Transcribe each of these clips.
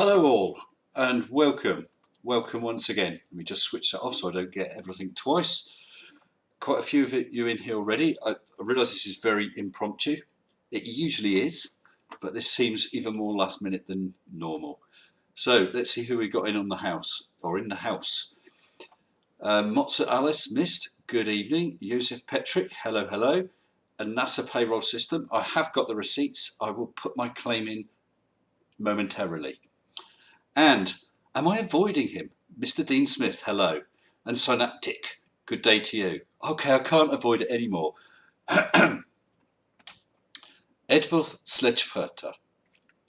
Hello all and welcome once again. Let me just switch that off so I don't get everything twice. Quite a few of you in here already. I realise this is very impromptu. It usually is, but this seems even more last minute than normal. So let's see who we got in on the house, or in the house. Mozart Alice, Mist, good evening. Joseph Petrick, hello, hello. A NASA payroll system. I have got the receipts. I will put my claim in momentarily. And am I avoiding him? Mr. Dean Smith, hello. And Synaptic, good day to you. Okay, I can't avoid it anymore. Eadwulf Slecgwyrhta.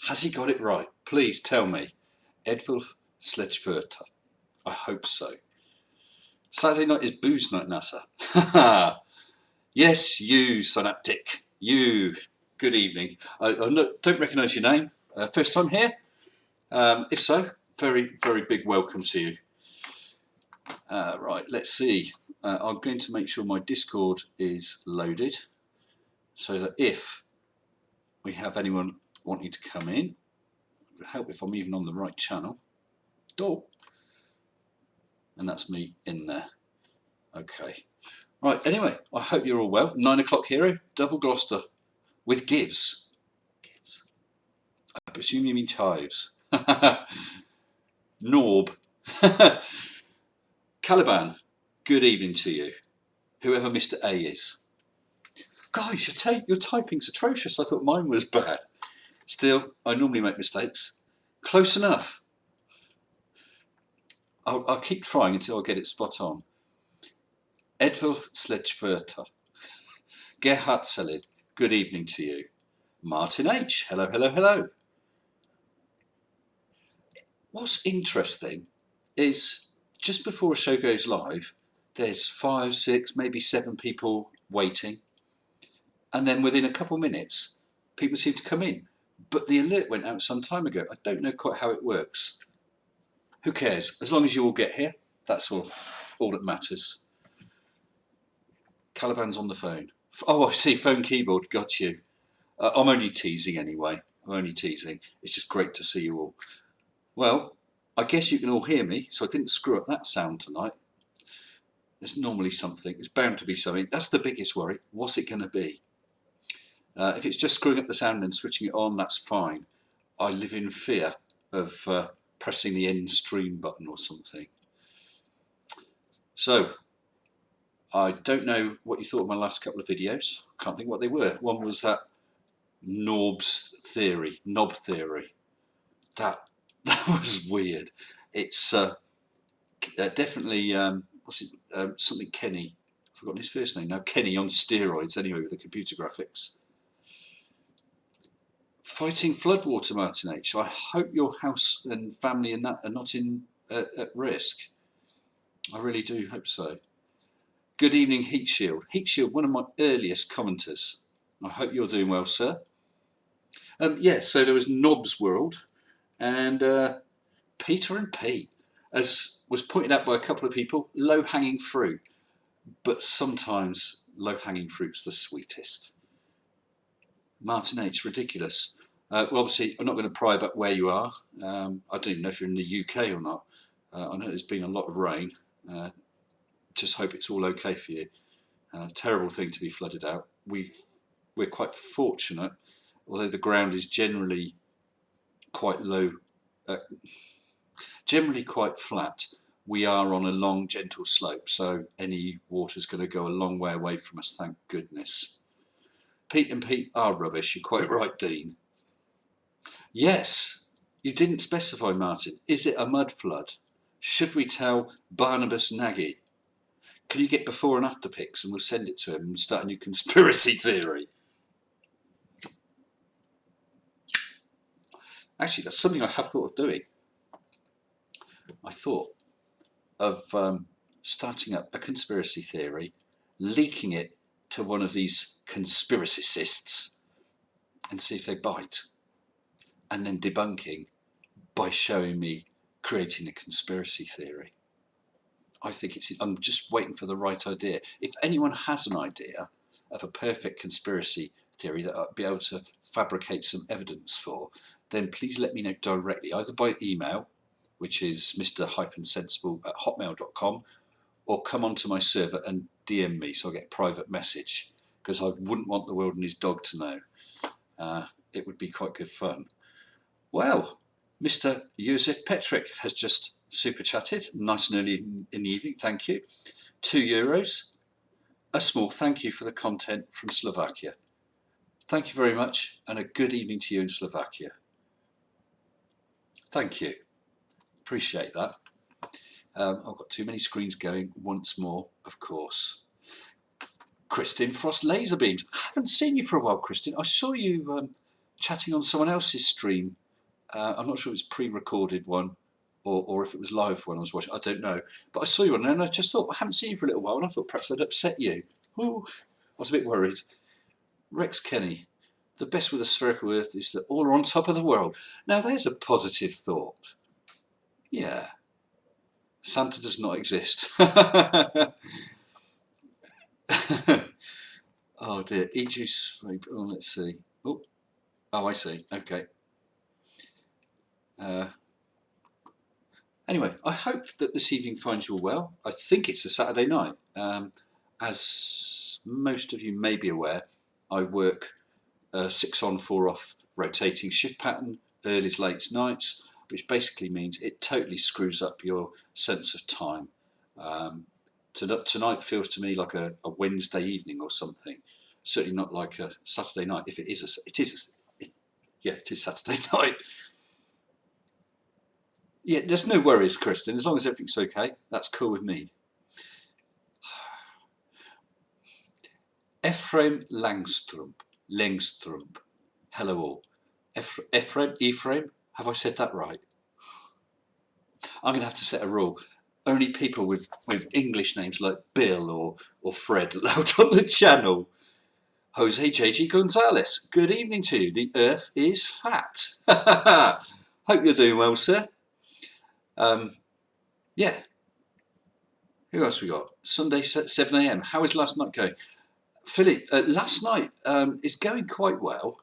Has he got it right? Please tell me. Eadwulf Slecgwyrhta. I hope so. Saturday night is booze night, NASA. Yes, you, Synaptic. You. Good evening. I don't recognise your name. First time here? If so, very, very big welcome to you. Right, let's see. I'm going to make sure my Discord is loaded so that if we have anyone wanting to come in, it would help if I'm even on the right channel. And that's me in there. Okay. Right, anyway, I hope you're all well. 9 o'clock hero, double Gloucester with gives. I presume you mean chives. Norb. Caliban, good evening to you, whoever Mr. A is. Guys, your typing's atrocious. I thought mine was bad. Still, I normally make mistakes. Close enough. I'll keep trying until I get it spot on. Eadwulf Slecgwyrhta. Gerhard Selid, good evening to you. Martin H, hello, hello, hello. What's interesting is just before a show goes live, there's 5, 6, maybe 7 people waiting. And then within a couple of minutes, people seem to come in. But the alert went out some time ago. I don't know quite how it works. Who cares? As long as you all get here, that's all that matters. Caliban's on the phone. Oh, I see, phone keyboard, got you. I'm only teasing anyway. I'm only teasing. It's just great to see you all. Well, I guess you can all hear me, so I didn't screw up that sound tonight. There's normally something. It's bound to be something. That's the biggest worry. What's it going to be? If it's just screwing up the sound and switching it on, that's fine. I live in fear of pressing the end stream button or something. So, I don't know what you thought of my last couple of videos. Can't think what they were. One was that knob theory. That was weird. It's definitely something Kenny. I've forgotten his first name now. Kenny on steroids. Anyway, with the computer graphics. Fighting floodwater, Martin H. I hope your house and family and that are not at risk. I really do hope so. Good evening, Heat Shield. Heat Shield, one of my earliest commenters. I hope you're doing well, sir. Yeah, so there was Knobs World and Peter and Pete, as was pointed out by a couple of people, low-hanging fruit. But sometimes low-hanging fruit's the sweetest. Martin H, ridiculous. Well, obviously, I'm not going to pry about where you are. I don't even know if you're in the UK or not. I know there's been a lot of rain. Just hope it's all okay for you. Terrible thing to be flooded out. We're quite fortunate, although the ground is generally quite low, generally quite flat. We are on a long, gentle slope, so any water's going to go a long way away from us, thank goodness. Pete and Pete are rubbish, you're quite right, Dean. Yes, you didn't specify, Martin. Is it a mud flood? Should we tell Barnabas Nagy? Can you get before and after pics and we'll send it to him and start a new conspiracy theory? Actually, that's something I have thought of doing. I thought of starting up a conspiracy theory, leaking it to one of these conspiracists and see if they bite. And then debunking by showing me creating a conspiracy theory. I think I'm just waiting for the right idea. If anyone has an idea of a perfect conspiracy theory that I'd be able to fabricate some evidence for, then please let me know directly, either by email, which is mr-sensible@hotmail.com, or come onto my server and DM me so I get a private message, because I wouldn't want the world and his dog to know. It would be quite good fun. Well, Mr. Josef Petrick has just super chatted, nice and early in the evening, thank you. €2. A small thank you for the content from Slovakia. Thank you very much, and a good evening to you in Slovakia. Thank you. Appreciate that. I've got too many screens going once more, of course. Kristin Frost Laserbeams. I haven't seen you for a while, Kristin. I saw you chatting on someone else's stream. I'm not sure if it's pre-recorded one or if it was live one I was watching. I don't know. But I saw you on there and I just thought, I haven't seen you for a little while, and I thought perhaps I'd upset you. Ooh, I was a bit worried. Rex Kenny. The best with a spherical Earth is that all are on top of the world. Now there's a positive thought. Yeah. Santa does not exist. Oh dear. E-juice. Oh, let's see. Oh, I see. Okay. Anyway, I hope that this evening finds you all well. I think it's a Saturday night. As most of you may be aware, I work a 6 on 4 off rotating shift pattern, early to late nights, which basically means it totally screws up your sense of time. Tonight feels to me like a Wednesday evening or something. Certainly not like a Saturday night. If it is, it is Saturday night. Yeah, there's no worries, Kristin. As long as everything's okay, that's cool with me. Ephraim Langstrump. Hello all. Ephraim, have I said that right? I'm going to have to set a rule. Only people with English names like Bill or Fred allowed on the channel. Jose JG Gonzalez. Good evening to you. The Earth is fat. Hope you're doing well, sir. Yeah. Who else we got? Sunday 7 AM. How is last night going? Philip, last night is going quite well.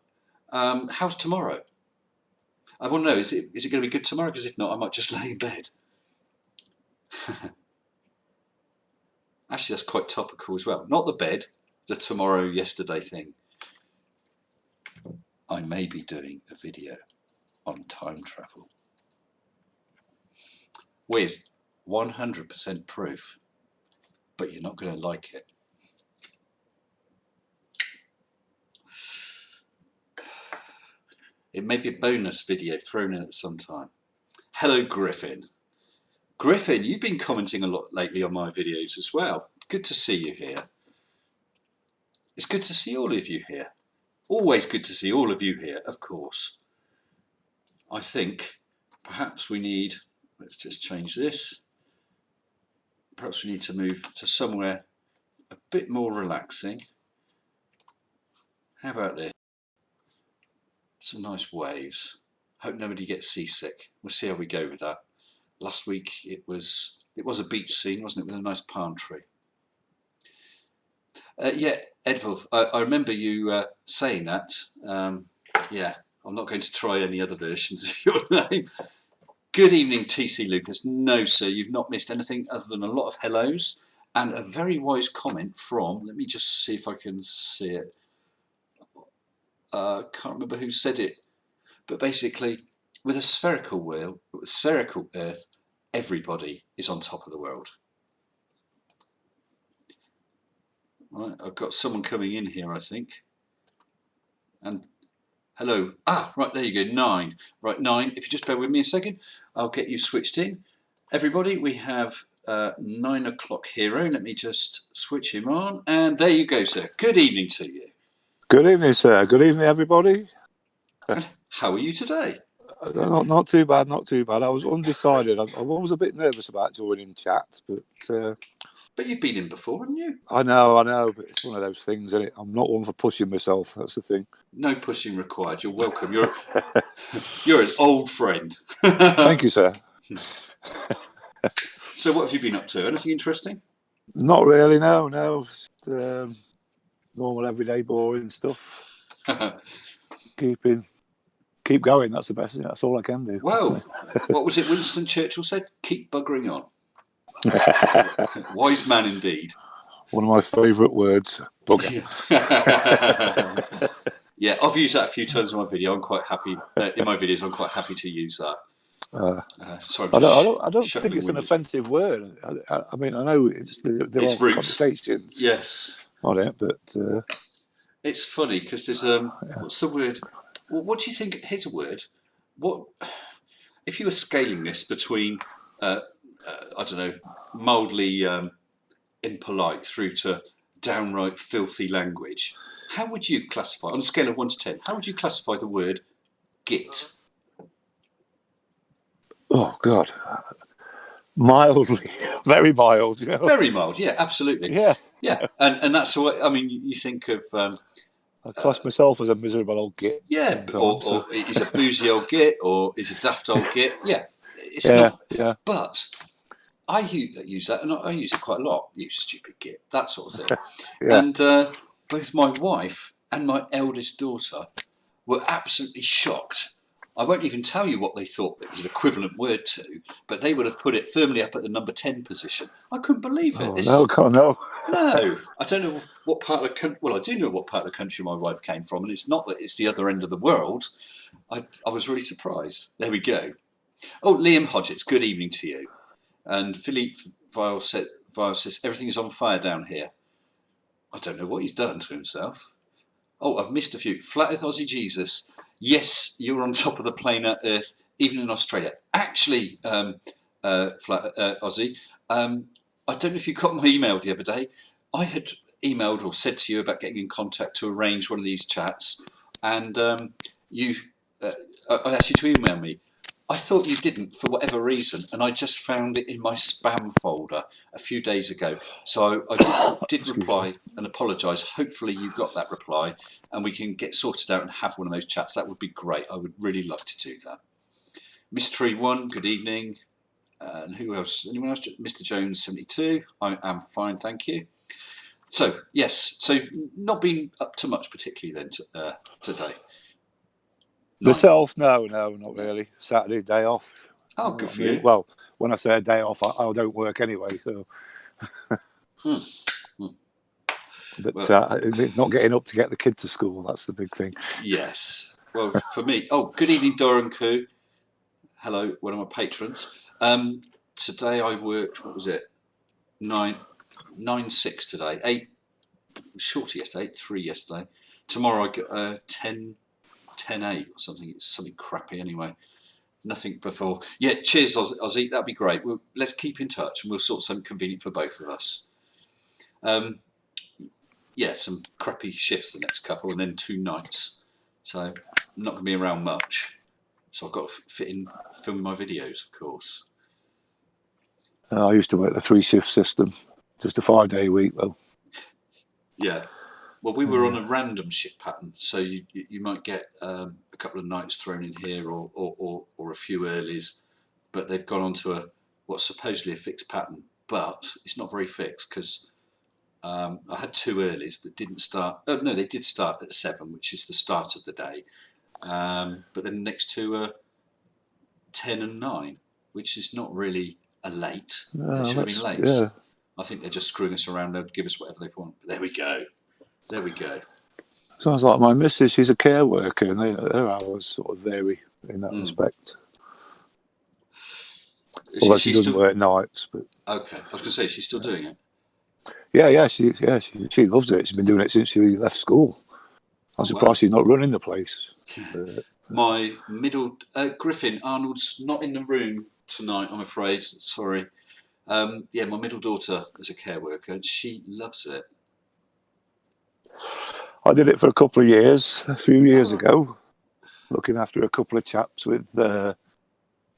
How's tomorrow? I want to know, is it going to be good tomorrow? Because if not, I might just lay in bed. Actually, that's quite topical as well. Not the bed, the tomorrow, yesterday thing. I may be doing a video on time travel with 100% proof, but you're not going to like it. It may be a bonus video thrown in at some time. Hello, Griffin. Griffin, you've been commenting a lot lately on my videos as well. Good to see you here. It's good to see all of you here. Always good to see all of you here, of course. I think perhaps we need, let's just change this. Perhaps we need to move to somewhere a bit more relaxing. How about this? Some nice waves. Hope nobody gets seasick. We'll see how we go with that. Last week it was a beach scene, wasn't it, with a nice palm tree. Yeah, Eadwulf, I remember you saying that. Yeah, I'm not going to try any other versions of your name. Good evening, TC Lucas. No, sir, you've not missed anything other than a lot of hellos and a very wise comment from, let me just see if I can see it. Can't remember who said it, but basically, with a spherical world, with a spherical Earth, everybody is on top of the world. Right, I've got someone coming in here, I think. And hello. Ah, right, there you go, 9. Right, 9. If you just bear with me a second, I'll get you switched in. Everybody, we have 9 o'clock hero. Let me just switch him on. And there you go, sir. Good evening to you. Good evening, sir. Good evening, everybody. And how are you today? Not too bad, not too bad. I was undecided. I was a bit nervous about joining chat, but... But you've been in before, haven't you? I know, but it's one of those things, isn't it? I'm not one for pushing myself, that's the thing. No pushing required. You're welcome. You're an old friend. Thank you, sir. So what have you been up to? Anything interesting? Not really, no. Just normal, everyday, boring stuff. Keeping keep going. That's the best. That's all I can do. Well, what was it Winston Churchill said? Keep buggering on. Wise man indeed. One of my favourite words, bugger. Yeah, I've used that a few times in my video. I'm quite happy in my videos. I'm quite happy to use that. Sorry, I don't think it's an offensive word. I mean, I know there are connotations. Yes. On it, but it's funny because there's what's the word? Well, what do you think? Here's a word. What if you were scaling this between I don't know, mildly impolite through to downright filthy language? How would you classify, on a scale of 1 to 10, how would you classify the word git? Oh, God. Mildly. Very mild. You know? Very mild, yeah, absolutely. Yeah. Yeah, and that's what, I mean, you think of... I class myself as a miserable old git. Yeah, or he's a boozy old git, or he's a daft old git. Yeah, it's not. Yeah. But I use that, and I use it quite a lot. You stupid git, that sort of thing. Yeah. And both my wife and my eldest daughter were absolutely shocked. I won't even tell you what they thought it was an equivalent word to, but they would have put it firmly up at the number 10 position. I couldn't believe it. No, No, I don't know what part of the country. Well, I do know what part of the country my wife came from, and it's not that it's the other end of the world. I was really surprised. There we go. Oh, Liam Hodgetts, good evening to you. And Philippe Vile says everything is on fire down here. I don't know what he's done to himself. Oh, I've missed a few. Flat Earth Aussie Jesus. Yes, you're on top of the planet Earth, even in Australia. Actually, Flat Aussie, I don't know if you got my email the other day. I had emailed or said to you about getting in contact to arrange one of these chats, and I asked you to email me. I thought you didn't for whatever reason, and I just found it in my spam folder a few days ago. So I did reply and apologise. Hopefully you got that reply, and we can get sorted out and have one of those chats. That would be great. I would really like to do that. Mystery 1, good evening. And who else? Anyone else? Mr. Jones 72. I am fine, thank you. So yes, so not been up to much particularly then today. Myself, no, not really. Saturday, day off. Oh, good for you. Well, when I say a day off, I don't work anyway, so. But it's not getting up to get the kid to school. That's the big thing. Yes. Well, for me, good evening, Doran Koo. Hello, one of my patrons. Today I worked, what was it? 9-6 today. 8 shorter yesterday, 8-3 yesterday. Tomorrow I get 10-8 or something. It's something crappy anyway. Nothing before. Yeah, cheers, Ozzy. That'd be great. Let's keep in touch and we'll sort something convenient for both of us. Yeah, some crappy shifts the next couple and then 2 nights. So I'm not going to be around much. So I've got to fit in filming my videos, of course. I used to work the 3-shift system, just a 5-day week though. Yeah. Well, we were on a random shift pattern, so you might get a couple of nights thrown in here or a few earlies, but they've gone on to what's supposedly a fixed pattern, but it's not very fixed because I had 2 earlies that didn't start. Oh, no, they did start at 7, which is the start of the day, but then the next 2 are 10 and 9, which is not really a late. It should have been late. Yeah. I think they're just screwing us around. They'll give us whatever they want. But there we go. There we go. Sounds like my missus. She's a care worker, and their hours sort of vary in that respect. Although she doesn't work nights, but okay. I was going to say, she's still doing it. Yeah. She loves it. She's been doing it since she left school. I'm surprised she's not running the place. My middle Griffin Arnold's not in the room tonight, I'm afraid. Sorry. My middle daughter is a care worker, and she loves it. I did it for a couple of years, a few years ago, looking after a couple of chaps with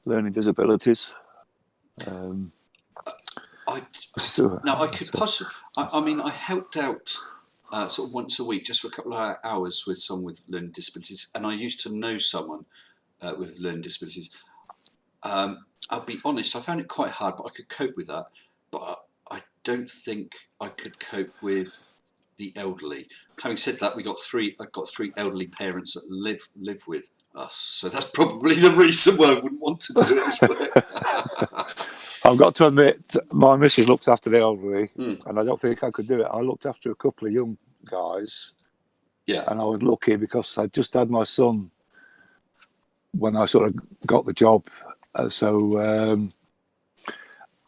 learning disabilities. I helped out sort of once a week, just for a couple of hours, with someone with learning disabilities, and I used to know someone with learning disabilities. I'll be honest, I found it quite hard, but I could cope with that. But I don't think I could cope with the elderly. Having said that, I got 3 elderly parents that live with us. So that's probably the reason why I wouldn't want to do it as well. I've got to admit, my missus looked after the elderly, and I don't think I could do it. I looked after a couple of young guys, and I was lucky because I just had my son when I sort of got the job. So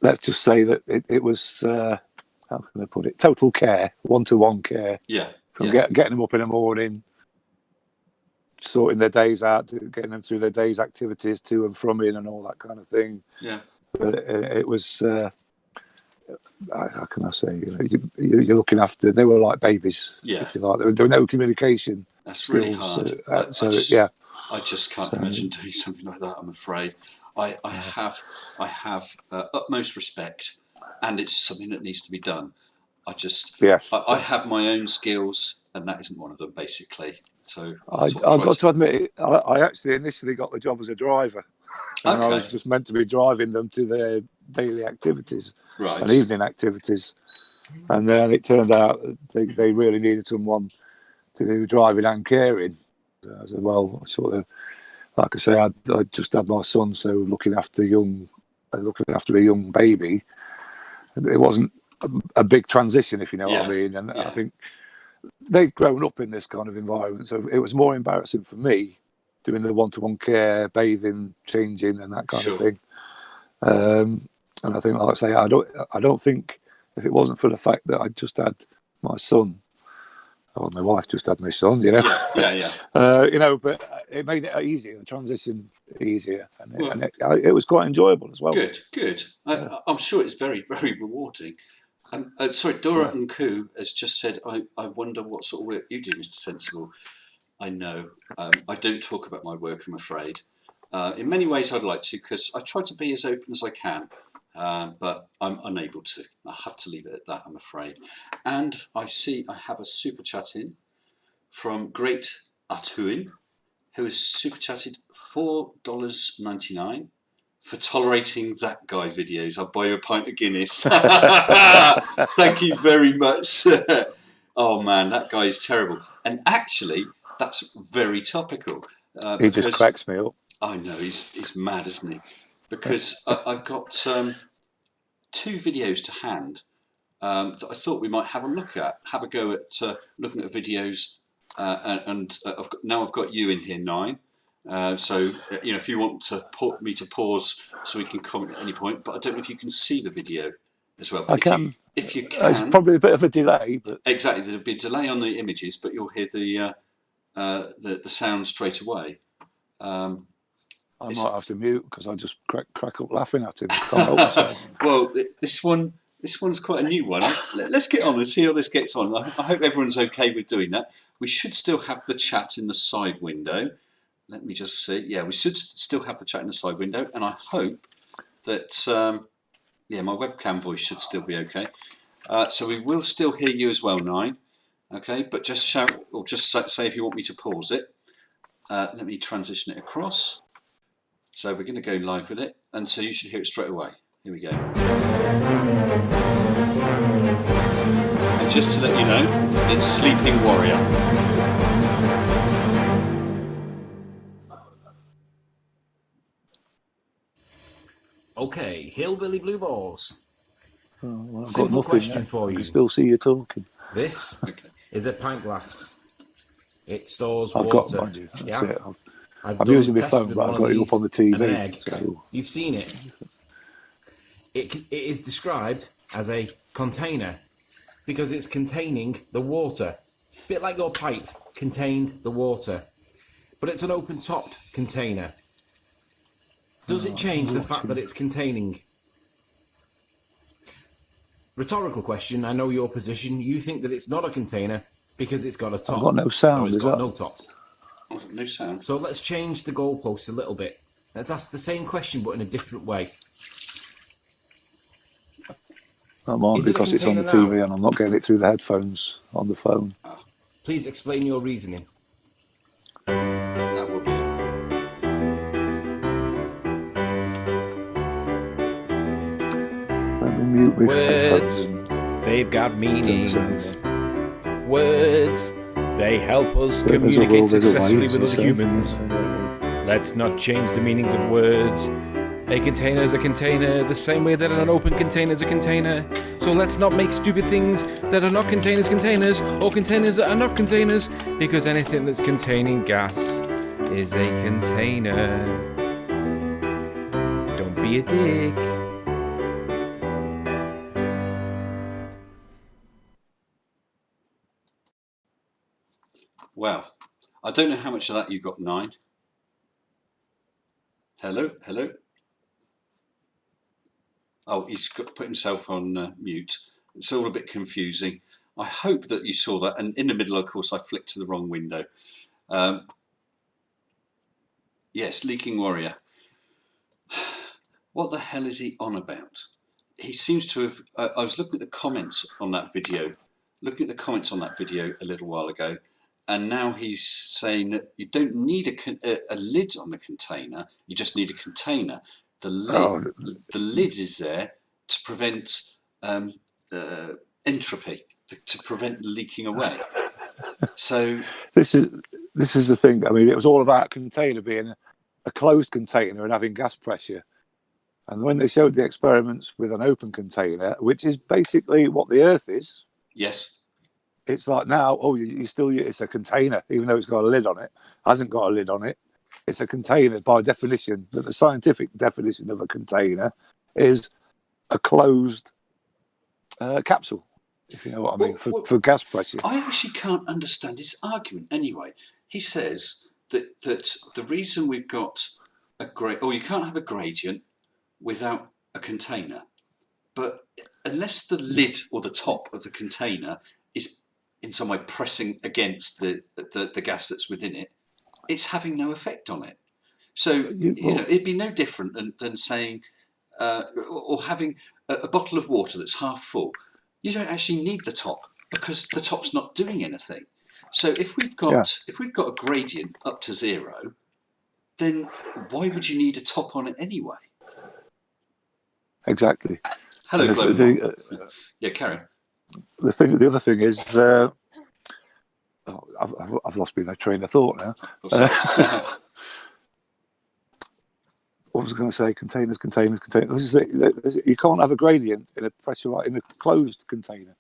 let's just say that it was, how can I put it, total care, one-to-one care. From getting them up in the morning, sorting their days out, getting them through their day's activities to and from in and all that kind of thing. But it was, how can I say, you're looking after, they were like babies, if you like. There were no communication. That's skills, really hard. I just can't imagine doing something like that, I'm afraid. I have utmost respect, and it's something that needs to be done. I have my own skills, and that isn't one of them, basically. So I've got to admit, I actually initially got the job as a driver. And I was just meant to be driving them to their daily activities and evening activities. And then it turned out they really needed someone to do driving and caring. So I said, well, sort of, like I say, I just had my son, so looking after a young baby, it wasn't a big transition, if you know what I mean. And I think they'd grown up in this kind of environment, so it was more embarrassing for me doing the one-to-one care, bathing, changing, and that kind of thing. And I think, like I say, I don't think if it wasn't for the fact that I just had my son, or my wife just had my son, you know. You know, but it made it easier, the transition easier, and it was quite enjoyable as well. Good. I'm sure it's very, very rewarding. Sorry, Dora and Koo has just said, I wonder what sort of work you do, Mr. Sensible. I know. I don't talk about my work, I'm afraid. In many ways I'd like to, because I try to be as open as I can, but I'm unable to. I have to leave it at that, I'm afraid. And I see I have a super chat in from Great Atuin, who has super chatted $4.99 for tolerating that guy videos. I'll buy you a pint of Guinness. Thank you very much. Oh man, that guy is terrible. And actually, that's very topical. He just cracks me up. I know, he's mad, isn't he? Because I've got 2 videos to hand that I thought we might have a go at looking at videos. And I've got you in here, 9. So you know, if you want me to pause so we can comment at any point, but I don't know if you can see the video as well. But I can. If you can, there's probably a bit of a delay, but exactly, there'll be a delay on the images, but you'll hear the sound straight away. I might have to mute because I just crack up laughing at him. Well, this one's quite a new one. Let's get on and see how this gets on. I hope everyone's okay with doing that. We should still have the chat in the side window. Let me just see. Yeah, we should still have the chat in the side window, and I hope that my webcam voice should still be okay. So we will still hear you as well, 9. Okay, but just shout or just say if you want me to pause it. Let me transition it across. So we're going to go live with it, and so you should hear it straight away. Here we go. And just to let you know, it's Sleeping Warrior. Okay, Hillbilly Blue Balls. Well, I've Simple got nothing question for I you. can still see you talking. This is a pint glass. It stores I've water. got, mind you. That's Yeah. it. I'm I'm using my phone, but I've got it up on the TV. So. You've seen it. It is described as a container because it's containing the water. A bit like your pipe contained the water. But it's an open-topped container. Does it change the fact that it's containing? Rhetorical question. I know your position. You think that it's not a container because it's got a top. I've got no sound. It's got no top. No sound. So let's change the goalposts a little bit. Let's ask the same question but in a different way. That might because it's on the TV and I'm not getting it through the headphones on the phone. Please explain your reasoning. That will be it. Let me mute my Words, headphones. they've got meanings. Words, they help us communicate successfully with other humans. Let's not change the meanings of words. A container is a container, the same way that an open container is a container. So let's not make stupid things that are not containers containers, or containers that are not containers, because anything that's containing gas is a container. Don't be a dick. Well, I don't know how much of that you got, 9. Hello, hello. Oh, he's put himself on mute. It's all a bit confusing. I hope that you saw that. And in the middle, of course, I flicked to the wrong window. Yes, Leaking Warrior. What the hell is he on about? He seems to have... I was looking at the comments on that video. A little while ago. And now he's saying that you don't need a lid on a container. You just need a container. The lid is there to prevent entropy, to prevent leaking away. So this is the thing. I mean, it was all about container being a closed container and having gas pressure. And when they showed the experiments with an open container, which is basically what the Earth is, yes, it's like now, it's a container, even though it's got a lid on it. Hasn't got a lid on it. It's a container by definition. But the scientific definition of a container is a closed capsule, if you know what I mean, for gas pressure. I actually can't understand his argument anyway. He says that the reason we've got you can't have a gradient without a container. But unless the lid or the top of the container is in some way pressing against the gas that's within it, it's having no effect on it. So, it'd be no different than saying, or having a bottle of water that's half full. You don't actually need the top because the top's not doing anything. So if we've got a gradient up to 0, then why would you need a top on it anyway? Exactly. Hello, Global. Yeah, carry on. The other thing is, I've lost my train of thought now. What was I going to say? Containers. You can't have a gradient in a closed container.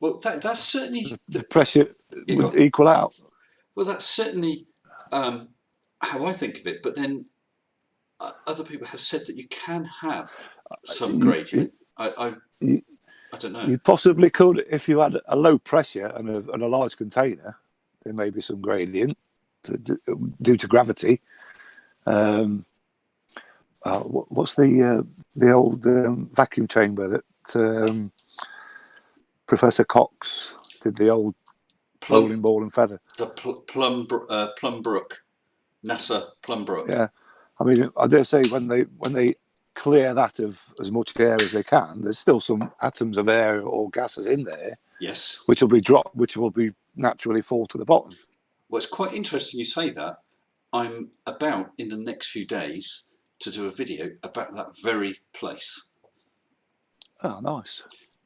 Well, that's certainly the pressure would equal out. Well, that's certainly how I think of it. But then other people have said that you can have some gradient. I don't know. You possibly could if you had a low pressure and a large container. There may be some gradient due to gravity. What's the old vacuum chamber that Professor Cox did, the old rolling ball and feather? The Plumbrook, NASA Plumbrook. Yeah, I mean, I dare say when they clear that of as much air as they can, there's still some atoms of air or gases in there. Yes, which will be naturally fall to the bottom. Well, it's quite interesting you say that. I'm about in the next few days to do a video about that very place. Oh, nice.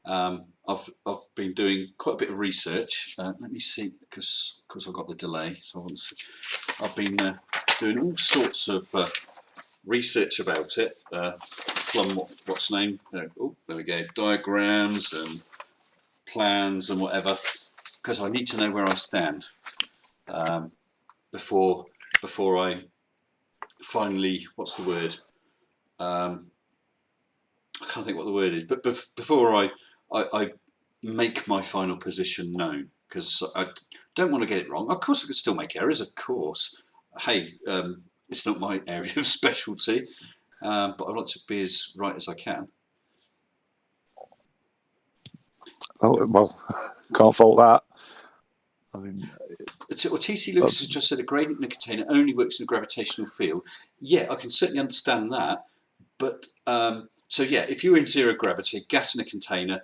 I've been doing quite a bit of research. Let me see, because I've got the delay. So I've been doing all sorts of research about it. What's name? Oh, there we go. Diagrams and plans and whatever, because I need to know where I stand before I finally, what's the word? I can't think what the word is, but before I make my final position known, because I don't want to get it wrong. Of course I could still make errors, of course. Hey, it's not my area of specialty, but I want to be as right as I can. Oh, well, can't fault that. I mean, T.C. Lewis has just said a gradient in a container only works in a gravitational field. Yeah, I can certainly understand that. But so yeah, if you're in zero gravity, gas in a container,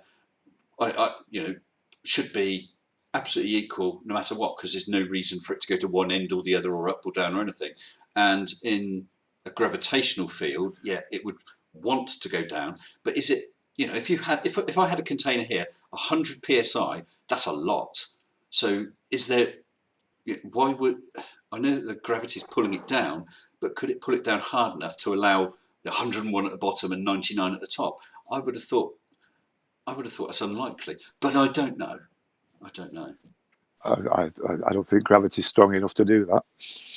should be absolutely equal no matter what, because there's no reason for it to go to one end or the other, or up or down or anything. And in a gravitational field, yeah, it would want to go down. But is it? If I had a container here, 100 psi, that's a lot. So is there? Why would I know that the gravity is pulling it down? but could it pull it down hard enough to allow the 101 at the bottom and 99 at the top? I would have thought that's unlikely, but I don't know. I don't think gravity's strong enough to do that.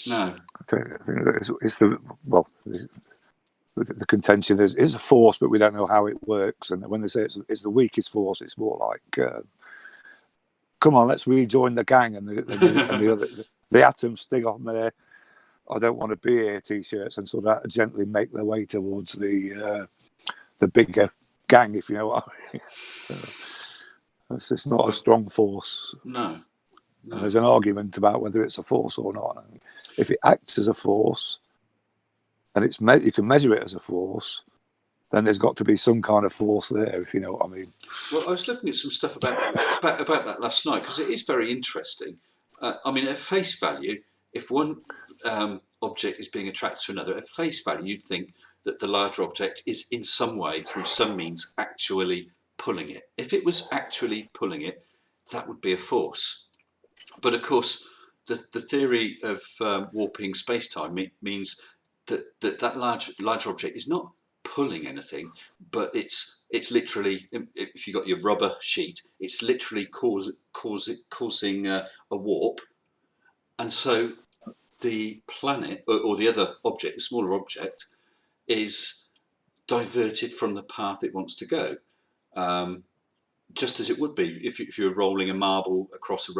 No. I think it's the contention is a force, but we don't know how it works. And when they say it's the weakest force, it's more like, come on, let's rejoin the gang, and the atoms stick on their "I don't want to be here" t-shirts, and sort of gently make their way towards the bigger gang, if you know what I mean. It's not a strong force. No. And there's an argument about whether it's a force or not. And if it acts as a force, and you can measure it as a force, then there's got to be some kind of force there, if you know what I mean. Well, I was looking at some stuff about that last night, because it is very interesting. I mean, at face value, if one object is being attracted to another, at face value, you'd think that the larger object is in some way, through some means, actually pulling it. If it was actually pulling it, that would be a force. But of course, the theory of warping space-time means that larger object is not pulling anything, but it's literally, if you've got your rubber sheet, it's literally causing a warp. And so the planet, or the other object, the smaller object, is diverted from the path it wants to go. Just as it would be if you're rolling a marble across a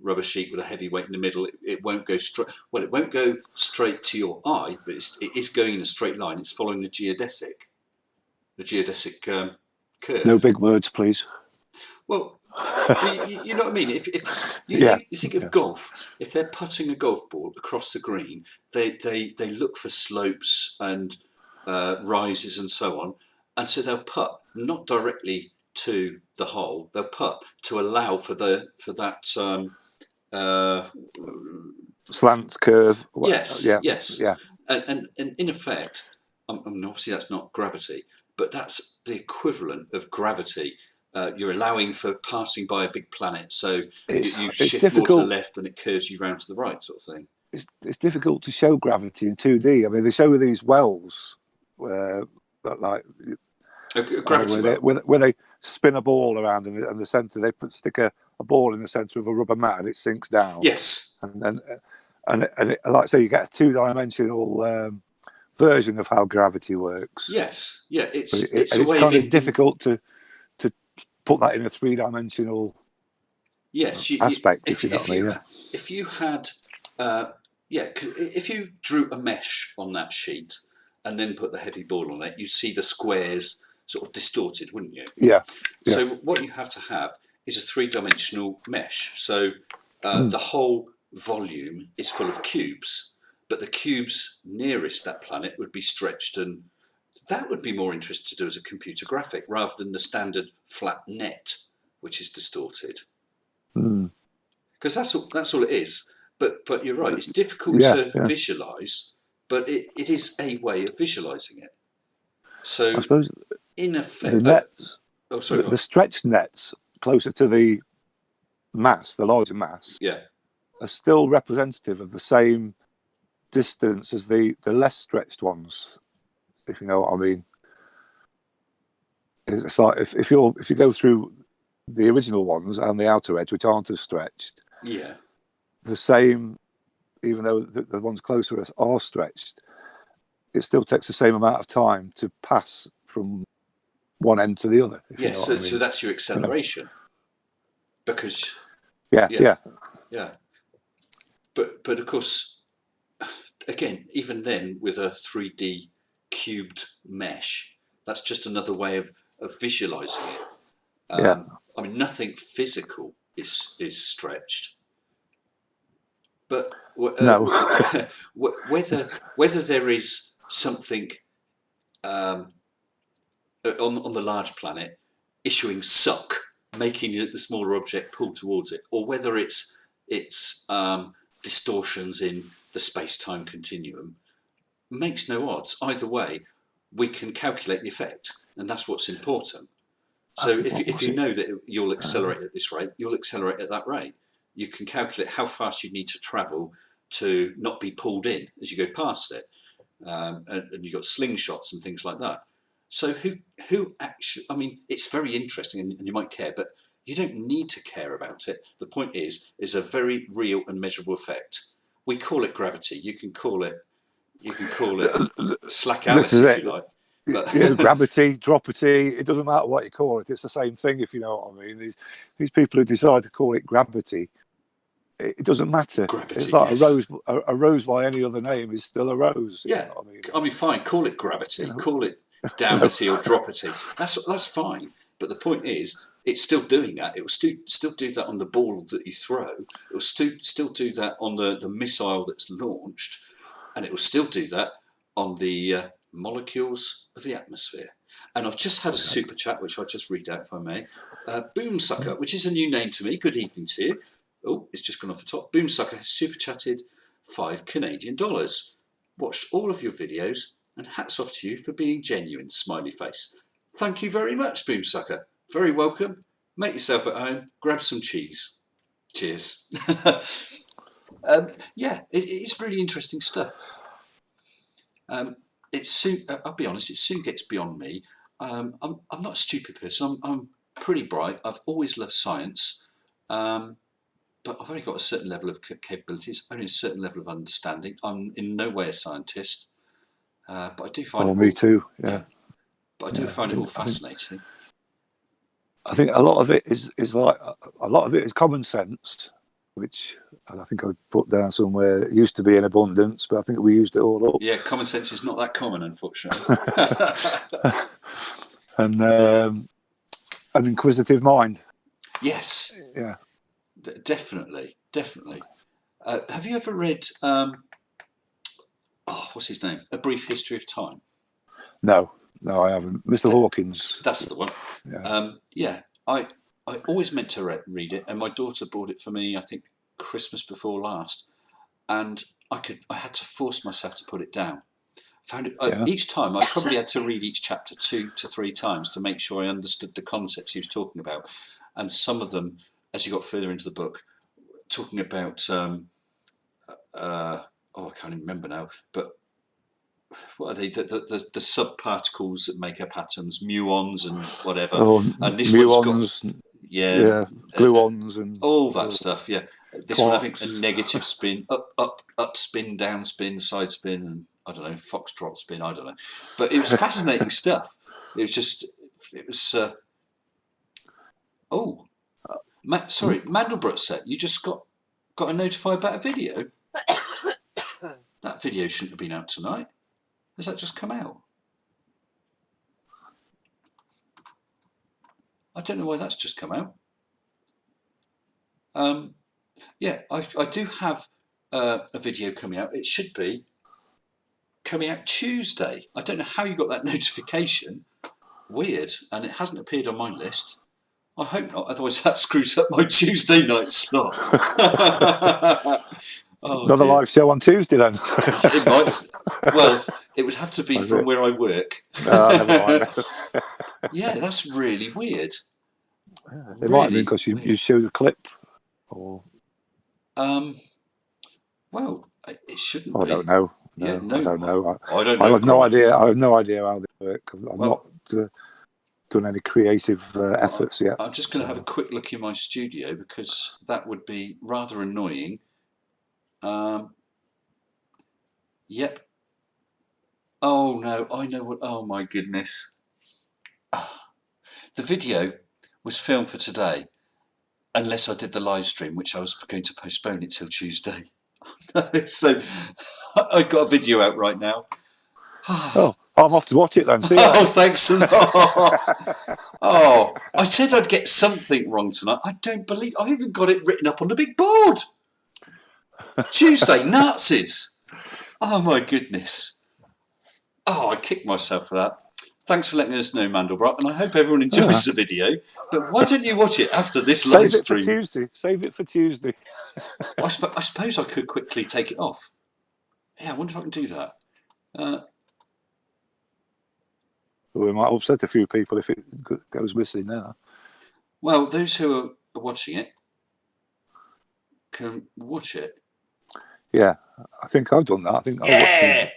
rubber sheet with a heavy weight in the middle, it won't go straight. Well, it won't go straight to your eye, but it is going in a straight line. It's following the geodesic curve. No big words, please. Well, you know what I mean. If you think of golf, if they're putting a golf ball across the green, they look for slopes and rises and so on, and so they'll putt not directly to the hole. They'll putt to allow for that slant curve. Yes, yeah, yes, yeah. And in effect, I mean, obviously that's not gravity, but that's the equivalent of gravity. You're allowing for passing by a big planet, so you shift more to the left and it curves you round to the right, sort of thing. It's difficult to show gravity in 2D. I mean, they show these wells where they spin a ball around in the centre. They stick a ball in the centre of a rubber mat and it sinks down. Yes, and like I say, you get a 2-dimensional version of how gravity works. Yes, yeah, it's kind of difficult to put that in a 3-dimensional aspect. If you had, if you drew a mesh on that sheet and then put the heavy ball on it, you see the squares sort of distorted, wouldn't you? Yeah. So what you have to have is a 3-dimensional mesh. So the whole volume is full of cubes, but the cubes nearest that planet would be stretched, and that would be more interesting to do as a computer graphic rather than the standard flat net, which is distorted. Because that's all it is. But you're right, it's difficult to visualise, but it is a way of visualising it. So I suppose in effect, the stretched nets closer to the mass, the larger mass, are still representative of the same distance as the less stretched ones, if you know what I mean. It's like if you go through the original ones and the outer edge, which aren't as stretched, the same, even though the ones closer are stretched, it still takes the same amount of time to pass from one end to the other. Yes, so that's your acceleration. Because yeah. But of course, again, even then, with a 3D cubed mesh, that's just another way of visualizing it. I mean, nothing physical is stretched, but whether there is something on the large planet issuing suck, making the smaller object pull towards it, or whether it's distortions in the space-time continuum, makes no odds. Either way, we can calculate the effect, and that's what's important. So if you know that you'll accelerate at this rate, you'll accelerate at that rate. You can calculate how fast you need to travel to not be pulled in as you go past it, and you've got slingshots and things like that. So who actually? I mean, it's very interesting, and you might care, but you don't need to care about it. The point is a very real and measurable effect. We call it gravity. You can call it slack Alice if you like. But gravity, dropity, it doesn't matter what you call it. It's the same thing, if you know what I mean. These people who decide to call it gravity, it doesn't matter. Gravity, it's like a rose by any other name is still a rose. Yeah, you know I mean, fine. Call it gravity. Call it downity or dropity. That's fine. But the point is, it's still doing that. It will still do that on the ball that you throw. It will still do that on the missile that's launched, and it will still do that on the molecules of the atmosphere. And I've just had a super chat, which I'll just read out if I may. Boomsucker, which is a new name to me. Good evening to you. Oh, it's just gone off the top. Boomsucker has super chatted $5 Canadian. Watched all of your videos, and hats off to you for being genuine, smiley face. Thank you very much, Boomsucker. Very welcome. Make yourself at home. Grab some cheese. Cheers. Yeah, it's really interesting stuff. I'll be honest, it soon gets beyond me. I'm not a stupid person. I'm pretty bright. I've always loved science. But I've only got a certain level of capabilities, only a certain level of understanding. I'm in no way a scientist. But I do find me too, yeah. But I do find it all fascinating. I think a lot of it is common sense, which I think I put down somewhere. It used to be in abundance, but I think we used it all up. Yeah, common sense is not that common, unfortunately. And an inquisitive mind. Yes. Yeah. Definitely. Have you ever read? What's his name? A Brief History of Time. No, I haven't. Mr. Hawkins. That's the one. Yeah. I always meant to read it, and my daughter bought it for me, I think Christmas before last, and I had to force myself to put it down. Found it each time. I probably had to read each chapter 2 to 3 times to make sure I understood the concepts he was talking about, and some of them, as you got further into the book, talking about I can't even remember now, but what are they? The subparticles that make up atoms, muons and whatever. And this muons, one's got gluons and all that stuff. Yeah, this one having a negative spin, up spin, down spin, side spin, and I don't know, foxtrot spin. I don't know, but it was fascinating stuff. It was. Mandelbrot said you just got a notified about a video. That video shouldn't have been out tonight. Has that just come out? I don't know why that's just come out. Yeah, I do have a video coming out. It should be coming out Tuesday. I don't know how you got that notification. Weird, and it hasn't appeared on my list. I hope not, otherwise that screws up my Tuesday night slot. Another live show on Tuesday then. It might. Well, it would have to be from where I work. Never mind. Yeah, that's really weird. It might be because you showed a clip, or. Well, it shouldn't be. I don't know. No, I don't know. I don't know. I have no idea. I have no idea how they work. I've not done any creative efforts yet. I'm just going to have a quick look in my studio because that would be rather annoying. Yep. Oh no, I know what. Oh my goodness. The video was filmed for today, unless I did the live stream, which I was going to postpone it till Tuesday. So I got a video out right now. Oh, I'm off to watch it then. See you. Oh, thanks a lot. Oh, I said I'd get something wrong tonight. I don't believe I've even got it written up on the big board. Tuesday, Nazis. Oh my goodness. Oh, I kicked myself for that. Thanks for letting us know, Mandelbrot, and I hope everyone enjoys the video. But why don't you watch it after this live stream? Save it for Tuesday. I suppose I could quickly take it off. Yeah, I wonder if I can do that. We might upset a few people if it goes missing now. Well, those who are watching it can watch it. Yeah, I think I've done that. I think I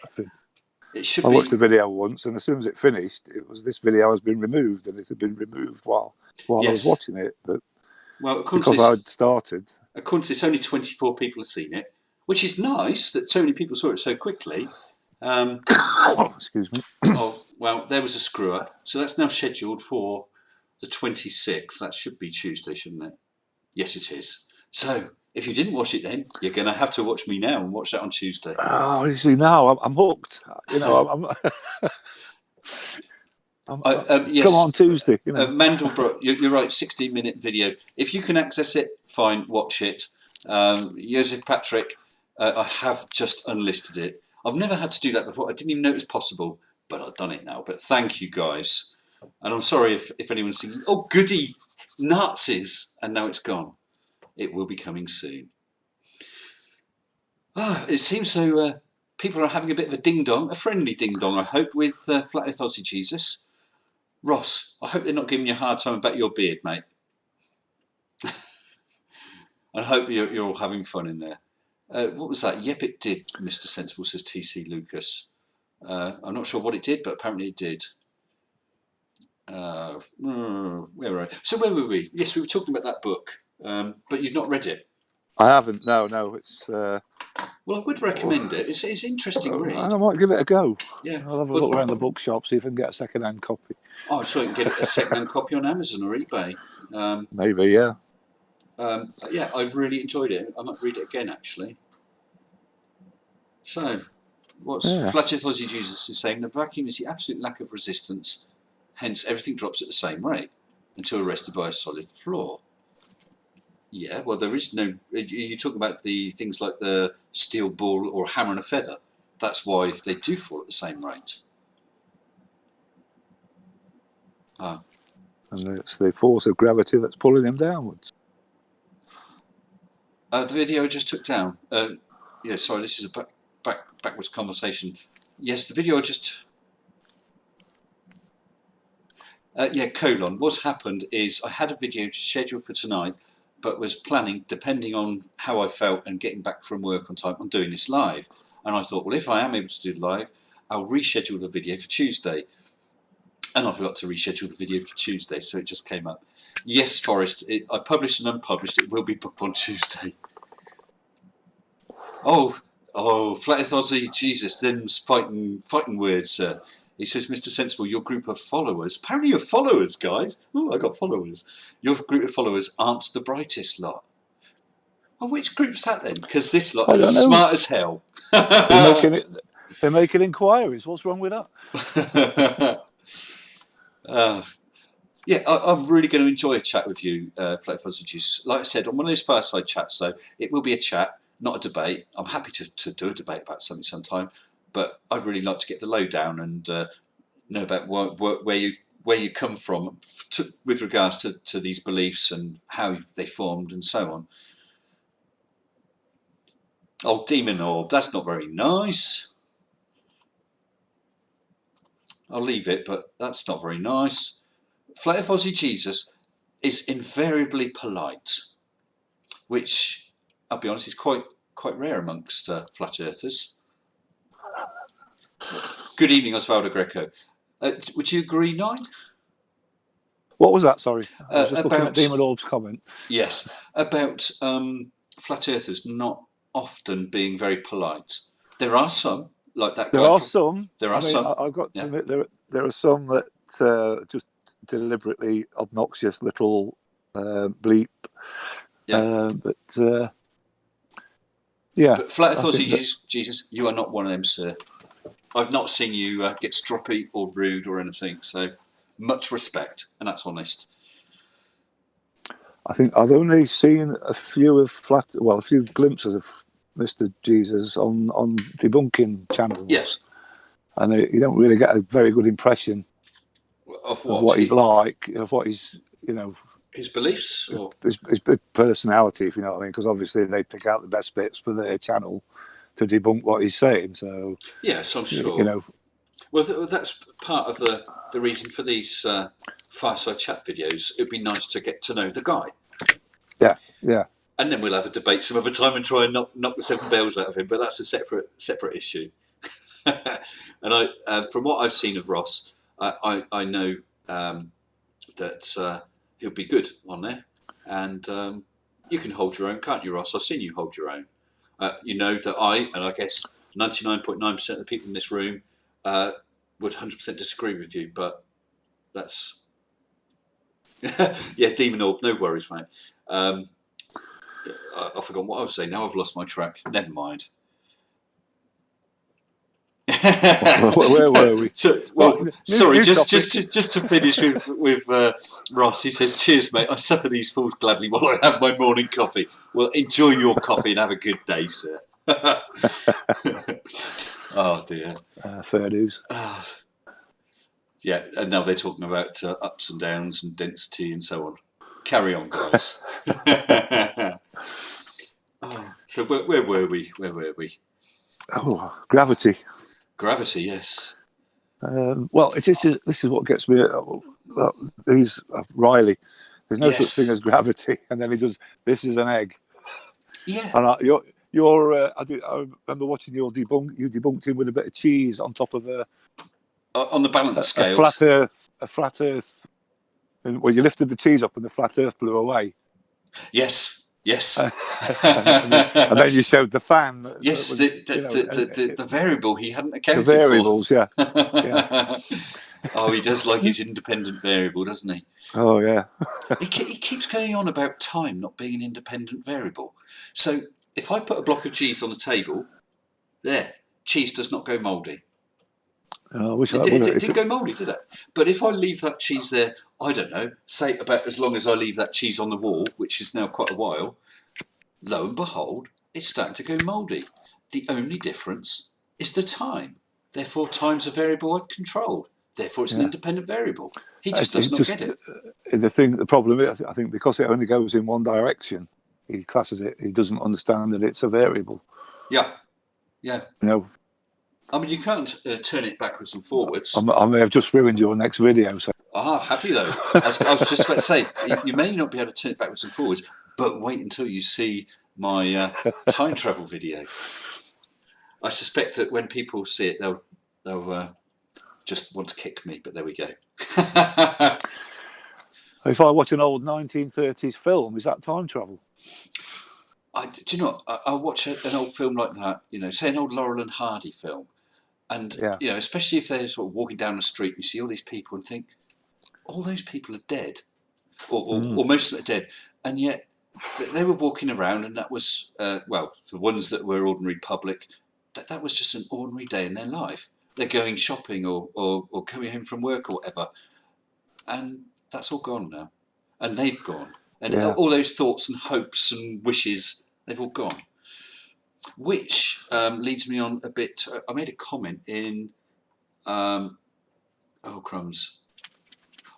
watched the video once, and as soon as it finished, it was this video has been removed, and it had been removed while I was watching it. But because I'd started, according to this, only 24 people have seen it, which is nice that so many people saw it so quickly. Excuse me. Oh well, there was a screw up. So that's now scheduled for the 26th. That should be Tuesday, shouldn't it? Yes, it is. So if you didn't watch it then, you're going to have to watch me now and watch that on Tuesday. Oh, you see, now I'm hooked. You know, yes. Come on Tuesday. You know. Mandelbrot, you're right, 16-minute video. If you can access it, fine, watch it. Joseph Patrick, I have just unlisted it. I've never had to do that before. I didn't even know it was possible, but I've done it now. But thank you, guys. And I'm sorry if anyone's thinking, oh, goody, Nazis, and now it's gone. It will be coming soon. It seems so people are having a bit of a ding-dong, a friendly ding-dong, I hope, with Flat Earth Aussie Jesus. Ross, I hope they're not giving you a hard time about your beard, mate. I hope you're all having fun in there. What was that? Yep, it did, Mr. Sensible, says TC Lucas. I'm not sure what it did, but apparently it did. Where were I? So where were we? Yes, we were talking about that book, but you've not read it. I haven't. No. It's. Well, I would recommend it. It's interesting read. I might give it a go. Yeah, I'll have a look around the bookshop, see if I can get a second-hand copy. Oh, so you can get a second-hand copy on Amazon or eBay. Maybe, yeah. Yeah, I really enjoyed it. I might read it again, actually. So, Flat Earth Aussie Jesus is saying, the vacuum is the absolute lack of resistance, hence everything drops at the same rate until arrested by a solid floor. Yeah, well, there is no... You talk about the things like the steel ball or hammer and a feather. That's why they do fall at the same rate. And it's the force of gravity that's pulling them downwards. The video I just took down. Yeah, sorry, this is a backwards conversation. Yes, the video I just... What's happened is I had a video scheduled for tonight, but was planning, depending on how I felt and getting back from work on time, on doing this live. And I thought, well, if I am able to do it live, I'll reschedule the video for Tuesday. And I forgot to reschedule the video for Tuesday, so it just came up. Yes, Forrest, I published and unpublished. It will be booked on Tuesday. Oh, Flat Earth Aussie, Jesus, them's fighting words, sir. He says, Mr. Sensible, your group of followers, apparently you're followers, guys. Oh, I got followers. Your group of followers aren't the brightest lot. Well, which group's that then? Because this lot is smart as hell. They're making inquiries. What's wrong with that? Yeah, I'm really going to enjoy a chat with you, Flat Earth Aussie Juice. Like I said, on one of those fireside chats, though, it will be a chat, not a debate. I'm happy to do a debate about something sometime. But I'd really like to get the lowdown and know about where you come from with regards to these beliefs and how they formed and so on. Oh, Demon Orb, that's not very nice. I'll leave it, but that's not very nice. Flat Earth Aussie Jesus is invariably polite, which, I'll be honest, is quite rare amongst flat earthers. Good evening, Osvaldo Greco. Would you agree, Nine? What was that? Sorry, I was just looking at Demon Orb's comment. Yes, about flat earthers not often being very polite. There are some, like that guy. There are some. I've got to admit, there are some that just deliberately obnoxious little bleep. Yeah. But Flat Earth Aussie Jesus, you are not one of them, sir. I've not seen you get stroppy or rude or anything, so much respect, and that's honest. I think I've only seen a few glimpses of Mr. Jesus on debunking channels. Yes. And you don't really get a very good impression of what he's like, of what he's, his beliefs or his personality, if you know what I mean, because obviously they pick out the best bits for their channel to debunk what he's saying. So yes, I'm sure. Well, that's part of the reason for these fireside chat videos. It'd be nice to get to know the guy. Yeah. And then we'll have a debate some other time and try and knock the 7 bells out of him. But that's a separate issue. And from what I've seen of Ross, I know that he'll be good on there. And you can hold your own, can't you, Ross? I've seen you hold your own. You know that I guess 99.9% of the people in this room would 100% disagree with you. But that's... yeah, Demon Orb, no worries, mate. I've forgotten what I was saying. Now I've lost my track. Never mind. Where were we? Sorry, just to finish with Ross. He says, "Cheers, mate. I suffer these fools gladly while I have my morning coffee." Well, enjoy your coffee and have a good day, sir. Oh dear. Fair dues. Yeah, and now they're talking about ups and downs and density and so on. Carry on, guys. So where were we? Oh, gravity. Gravity, yes. Well, this is what gets me. He's Riley. There's no such thing as gravity, and then he does. This is an egg. Yeah. And I remember watching you debunked him with a bit of cheese on top of on the balance scales. A flat Earth. Well, you lifted the cheese up, and the flat Earth blew away. Yes. And then you showed the fan. Yes, the variable he hadn't accounted for. The variables, yeah. Oh, he does like his independent variable, doesn't he? Oh, yeah. He keeps going on about time not being an independent variable. So if I put a block of cheese on the table, cheese does not go mouldy. It didn't go mouldy, did it? But if I leave that cheese there, I don't know, say about as long as I leave that cheese on the wall, which is now quite a while, lo and behold, it's starting to go mouldy. The only difference is the time. Therefore, time's a variable I've controlled. Therefore, it's an independent variable. He just does not get it. The problem is, I think, because it only goes in one direction, he classes it. He doesn't understand that it's a variable. Yeah. I mean, you can't turn it backwards and forwards. I may have just ruined your next video. So. Have you though? I was just about to say, you may not be able to turn it backwards and forwards, but wait until you see my time travel video. I suspect that when people see it, they'll just want to kick me. But there we go. If I watch an old 1930s film, is that time travel? Do you know? I watch an old film like that. Say an old Laurel and Hardy film. And, especially if they're sort of walking down the street, you see all these people and think, all those people are dead. Or most of them are dead. And yet they were walking around and that was, the ones that were ordinary public, that was just an ordinary day in their life. They're going shopping or coming home from work or whatever. And that's all gone now. And they've gone. And all those thoughts and hopes and wishes, they've all gone. Which leads me on a bit. I made a comment in. Crumbs.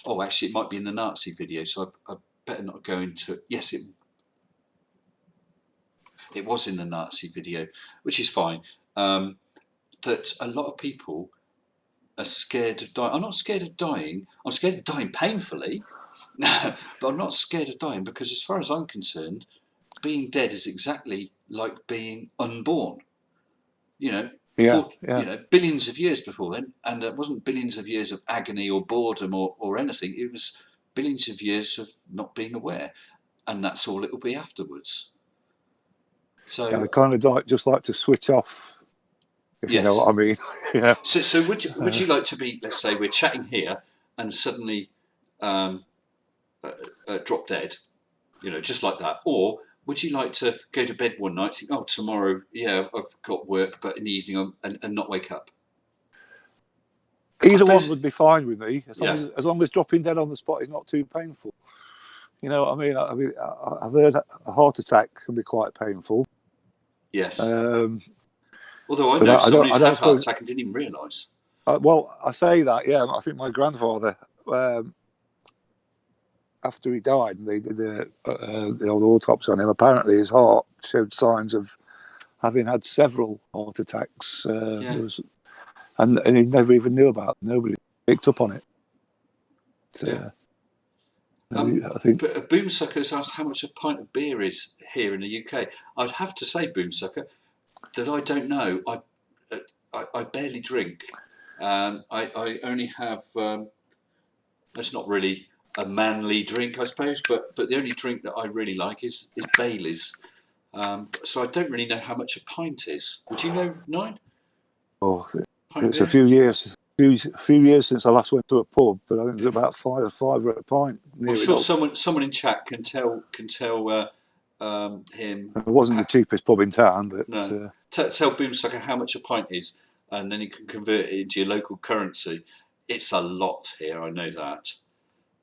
Oh, actually, it might be in the Nazi video, so I better not go into it. Yes, it was in the Nazi video, which is fine. That a lot of people are scared of dying. I'm not scared of dying. I'm scared of dying painfully, but I'm not scared of dying because, as far as I'm concerned, being dead is exactly like being unborn. Billions of years before then, and it wasn't billions of years of agony or boredom or anything. It was billions of years of not being aware, and that's all it will be afterwards. So I kind of just like to switch off. If you know what I mean. Yeah. So would you like to be? Let's say we're chatting here, and suddenly drop dead, just like that, or would you like to go to bed one night, think, oh, tomorrow, I've got work, but in the evening, and not wake up? Either one would be fine with me, as long as dropping dead on the spot is not too painful. You know what I mean? I've heard a heart attack can be quite painful. Yes. Although I know somebody who's had a heart attack and didn't even realise. Well, I say that, I think my grandfather... after he died and they did the old autopsy on him, apparently his heart showed signs of having had several heart attacks. And he never even knew about it. Nobody picked up on it. I think. Boomsucker's asked how much a pint of beer is here in the UK. I'd have to say, Boomsucker, that I don't know. I barely drink. I only have. That's not really a manly drink, I suppose, but the only drink that I really like is Bailey's. So I don't really know how much a pint is. Would you know, Nine? Oh, it's a few years since I last went to a pub, but I think it's about five at a pint. I'm sure someone in chat can tell him. It wasn't the cheapest pub in town, but no. Tell Boomsucker how much a pint is, and then you can convert it into your local currency. It's a lot here, I know that,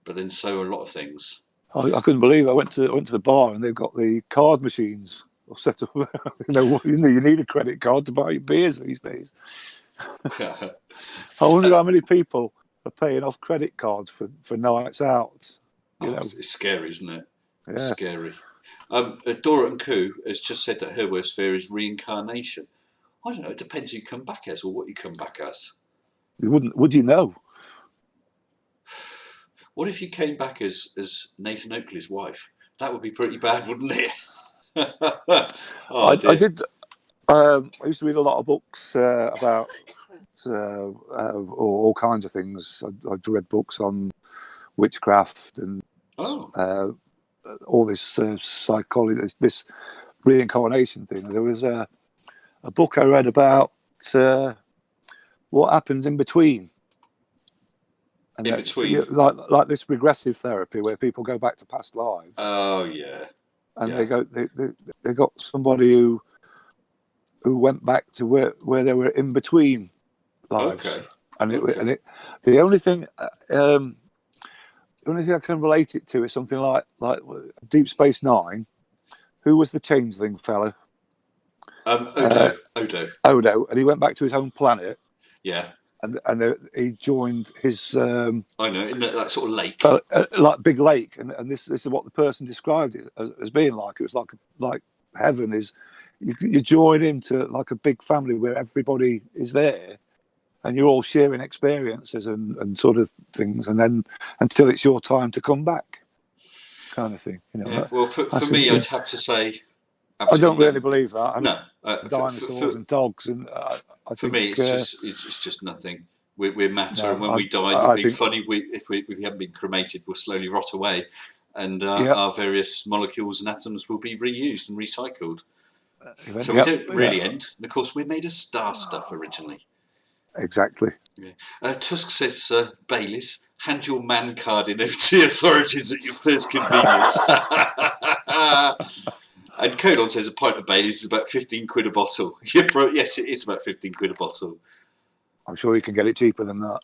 but then so are a lot of things. I couldn't believe I went to the bar and they've got the card machines set up. You need a credit card to buy beers these days. I wonder how many people are paying off credit cards for nights out. It's scary, isn't it? Yeah. It's scary. Dora and Koo has just said that her worst fear is reincarnation. I don't know. It depends who you come back as or what you come back as. Would you know? What if you came back as Nathan Oakley's wife? That would be pretty bad, wouldn't it? I did. I used to read a lot of books about all kinds of things. I'd read books on witchcraft and all this psychology, this reincarnation thing. There was a book I read about what happens in between. And in between, like this regressive therapy where people go back to past lives. Oh yeah, and they got somebody who went back to where they were in between lives. Okay. And the only thing I can relate it to is something like Deep Space Nine. Who was the changeling fella? Odo, and he went back to his own planet. Yeah. And he joined his. I know, in that sort of lake, like big lake, and this is what the person described it as being like. It was like heaven is. You join into like a big family where everybody is there, and you're all sharing experiences and sort of things, and then until it's your time to come back, kind of thing. Yeah. Well, for me, I'd have to say. I don't really believe that. No, dinosaurs and dogs, and for me, it's just nothing. We're matter, and when we die, it would be funny. If we haven't been cremated, we'll slowly rot away, and our various molecules and atoms will be reused and recycled. So we don't really end. And of course, we're made of star stuff originally. Exactly. Yeah. Tusk says, Bayliss, hand your man card in over to the authorities at your first convenience. And Colon says a pint of Bailey's is about 15 quid a bottle. Yes, it is about 15 quid a bottle. I'm sure you can get it cheaper than that.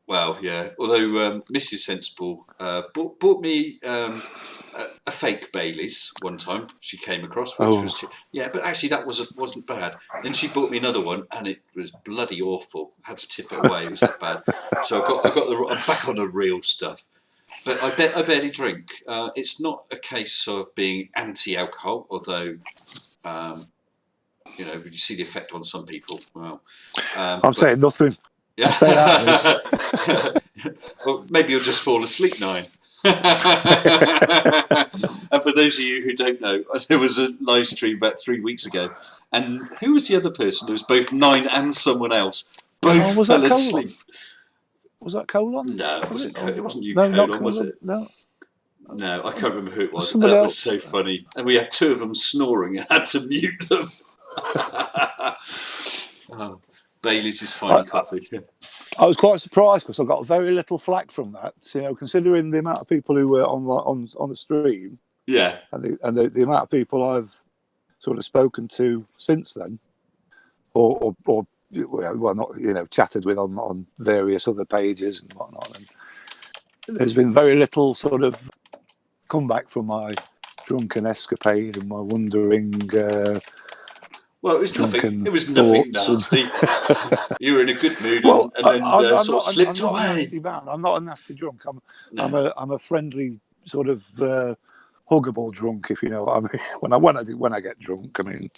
Well, yeah. Although Mrs. Sensible bought me a fake Bailey's one time. She came across, which was cheap. Yeah, but actually that wasn't bad. Then she bought me another one, and it was bloody awful. I had to tip it away. It was that bad. So I'm back on the real stuff. But I barely drink. It's not a case of being anti-alcohol, although, you see the effect on some people. Well, I'm saying nothing. Yeah. Well, maybe you'll just fall asleep, Nine. And for those of you who don't know, there was a live stream about 3 weeks ago, and who was the other person? There was both Nine and someone else. Both fell asleep. Was that Colon? No, it wasn't you, no, Colon, was it? No, I can't remember who it was. Somebody that else. Was so funny. And we had two of them snoring and had to mute them. Bailey's is fine coffee. I was quite surprised because I got very little flack from that. Considering the amount of people who were on the stream. Yeah. And the amount of people I've sort of spoken to since then, or not chatted with on various other pages and whatnot. And there's been very little sort of comeback from my drunken escapade and my wandering. Well, it was nothing. It was nothing nasty. You were in a good mood, and then sort of slipped away. Not a nasty man. I'm not a nasty drunk. I'm a friendly sort of huggable drunk, if you know what I mean. When I get drunk, I mean.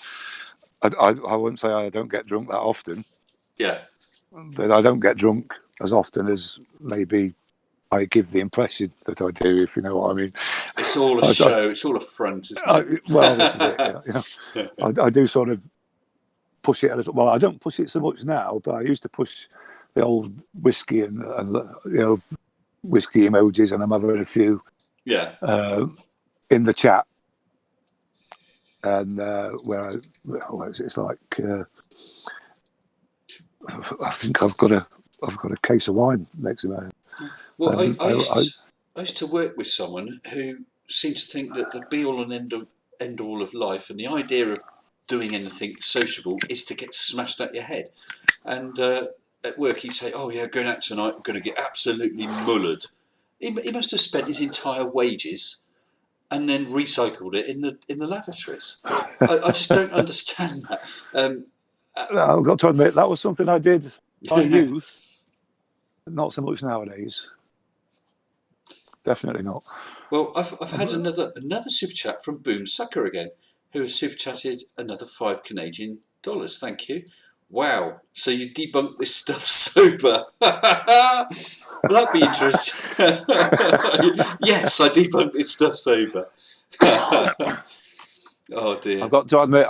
I wouldn't say I don't get drunk that often. Yeah. But I don't get drunk as often as maybe I give the impression that I do, if you know what I mean. It's all a show. It's all a front, isn't it? Well, this is it. I do sort of push it a little. Well, I don't push it so much now, but I used to push the old whiskey and whiskey emojis, and I'm having a few in the chat. And it's like I think I've got a case of wine next to me. Well, I used to work with someone who seemed to think that the be all and end all of life and the idea of doing anything sociable is to get smashed at your head. And at work he'd say, "Oh yeah, going out tonight, I'm going to get absolutely mullered." He must have spent his entire wages and then recycled it in the lavatories. I just don't understand that. I've got to admit, that was something I did in my youth. Not so much nowadays. Definitely not. Well, I've had another super chat from Boom Sucker again, who has super chatted another $5 Canadian. Thank you. Wow. So you debunked this stuff sober. Well, that'd be interesting. Yes, I debunked this stuff sober. Oh dear. I've got to admit,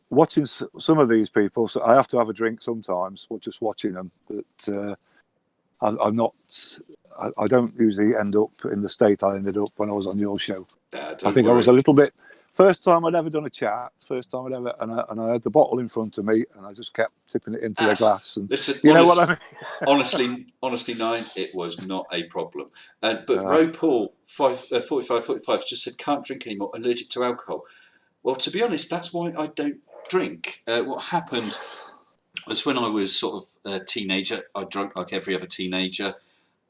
watching some of these people, so I have to have a drink sometimes, or just watching them. But I'm not. I don't usually end up in the state I ended up when I was on your show. I think I was a little bit. First time I'd ever done a chat. First time I'd ever, and I had the bottle in front of me, and I just kept tipping it into the glass. And listen, you know what I mean? Honestly, Nine, it was not a problem. But Ro Paul 45 just said can't drink anymore. Allergic to alcohol. Well, to be honest, that's why I don't drink. What happened was when I was sort of a teenager, I drank like every other teenager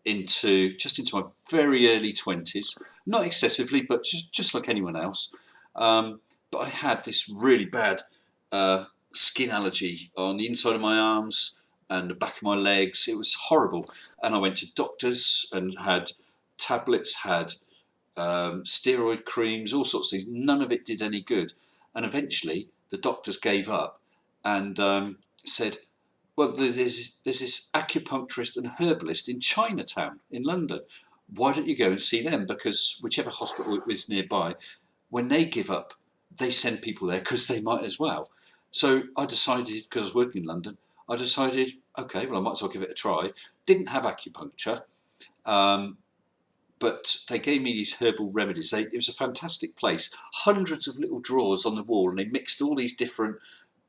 into my very early 20s. Not excessively, but just like anyone else. But I had this really bad skin allergy on the inside of my arms and the back of my legs. It was horrible. And I went to doctors and had tablets, had steroid creams, all sorts of things. None of it did any good. And eventually the doctors gave up and said, well, there's this acupuncturist and herbalist in Chinatown in London. Why don't you go and see them? Because whichever hospital is nearby, when they give up, they send people there because they might as well. So I decided, because I was working in London, okay, well, I might as well give it a try. Didn't have acupuncture, but they gave me these herbal remedies. It was a fantastic place. Hundreds of little drawers on the wall, and they mixed all these different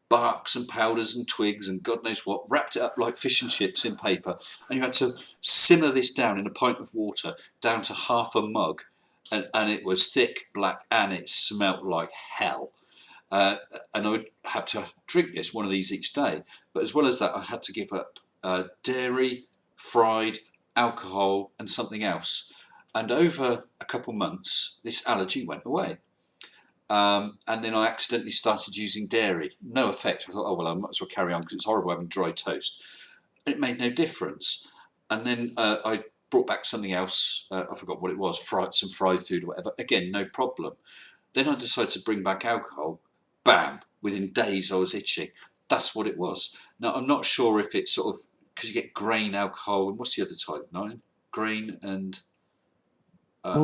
barks and powders and twigs and God knows what, wrapped it up like fish and chips in paper, and you had to simmer this down in a pint of water down to half a mug, and it was thick, black, and it smelt like hell. And I would have to drink this, one of these each day. But as well as that, I had to give up dairy, fried, alcohol, and something else. And over a couple months, this allergy went away. And then I accidentally started using dairy. No effect. I thought, oh, well, I might as well carry on because it's horrible having dry toast. And it made no difference. And then I brought back something else. I forgot what it was, some fried food or whatever. Again, no problem. Then I decided to bring back alcohol. Bam! Within days, I was itching. That's what it was. Now, I'm not sure if it's sort of, because you get grain alcohol, and what's the other type? Nine? Grain and... I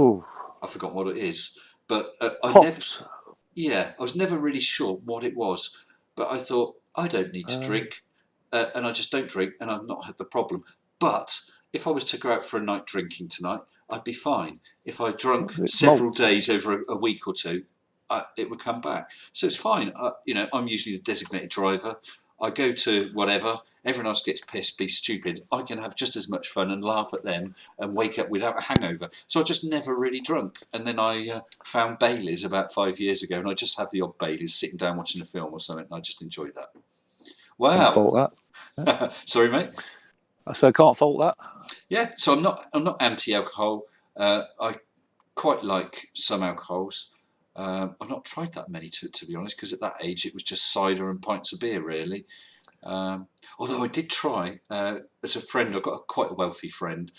forgot what it is. But I was never really sure what it was. But I thought, I don't need to drink. And I just don't drink, and I've not had the problem. But if I was to go out for a night drinking tonight, I'd be fine. If I drunk several days over a week or two, it would come back. So it's fine. I'm usually the designated driver. I go to whatever. Everyone else gets pissed, be stupid. I can have just as much fun and laugh at them and wake up without a hangover. So I just never really drunk. And then I found Baileys about 5 years ago, and I just had the odd Baileys sitting down watching a film or something, and I just enjoyed that. Wow. Can't fault that. Sorry, mate. I said can't fault that. Yeah. So I'm not anti-alcohol. I quite like some alcohols. I've not tried that many, to be honest, because at that age it was just cider and pints of beer, really. Although I did try, as a friend, I've got quite a wealthy friend,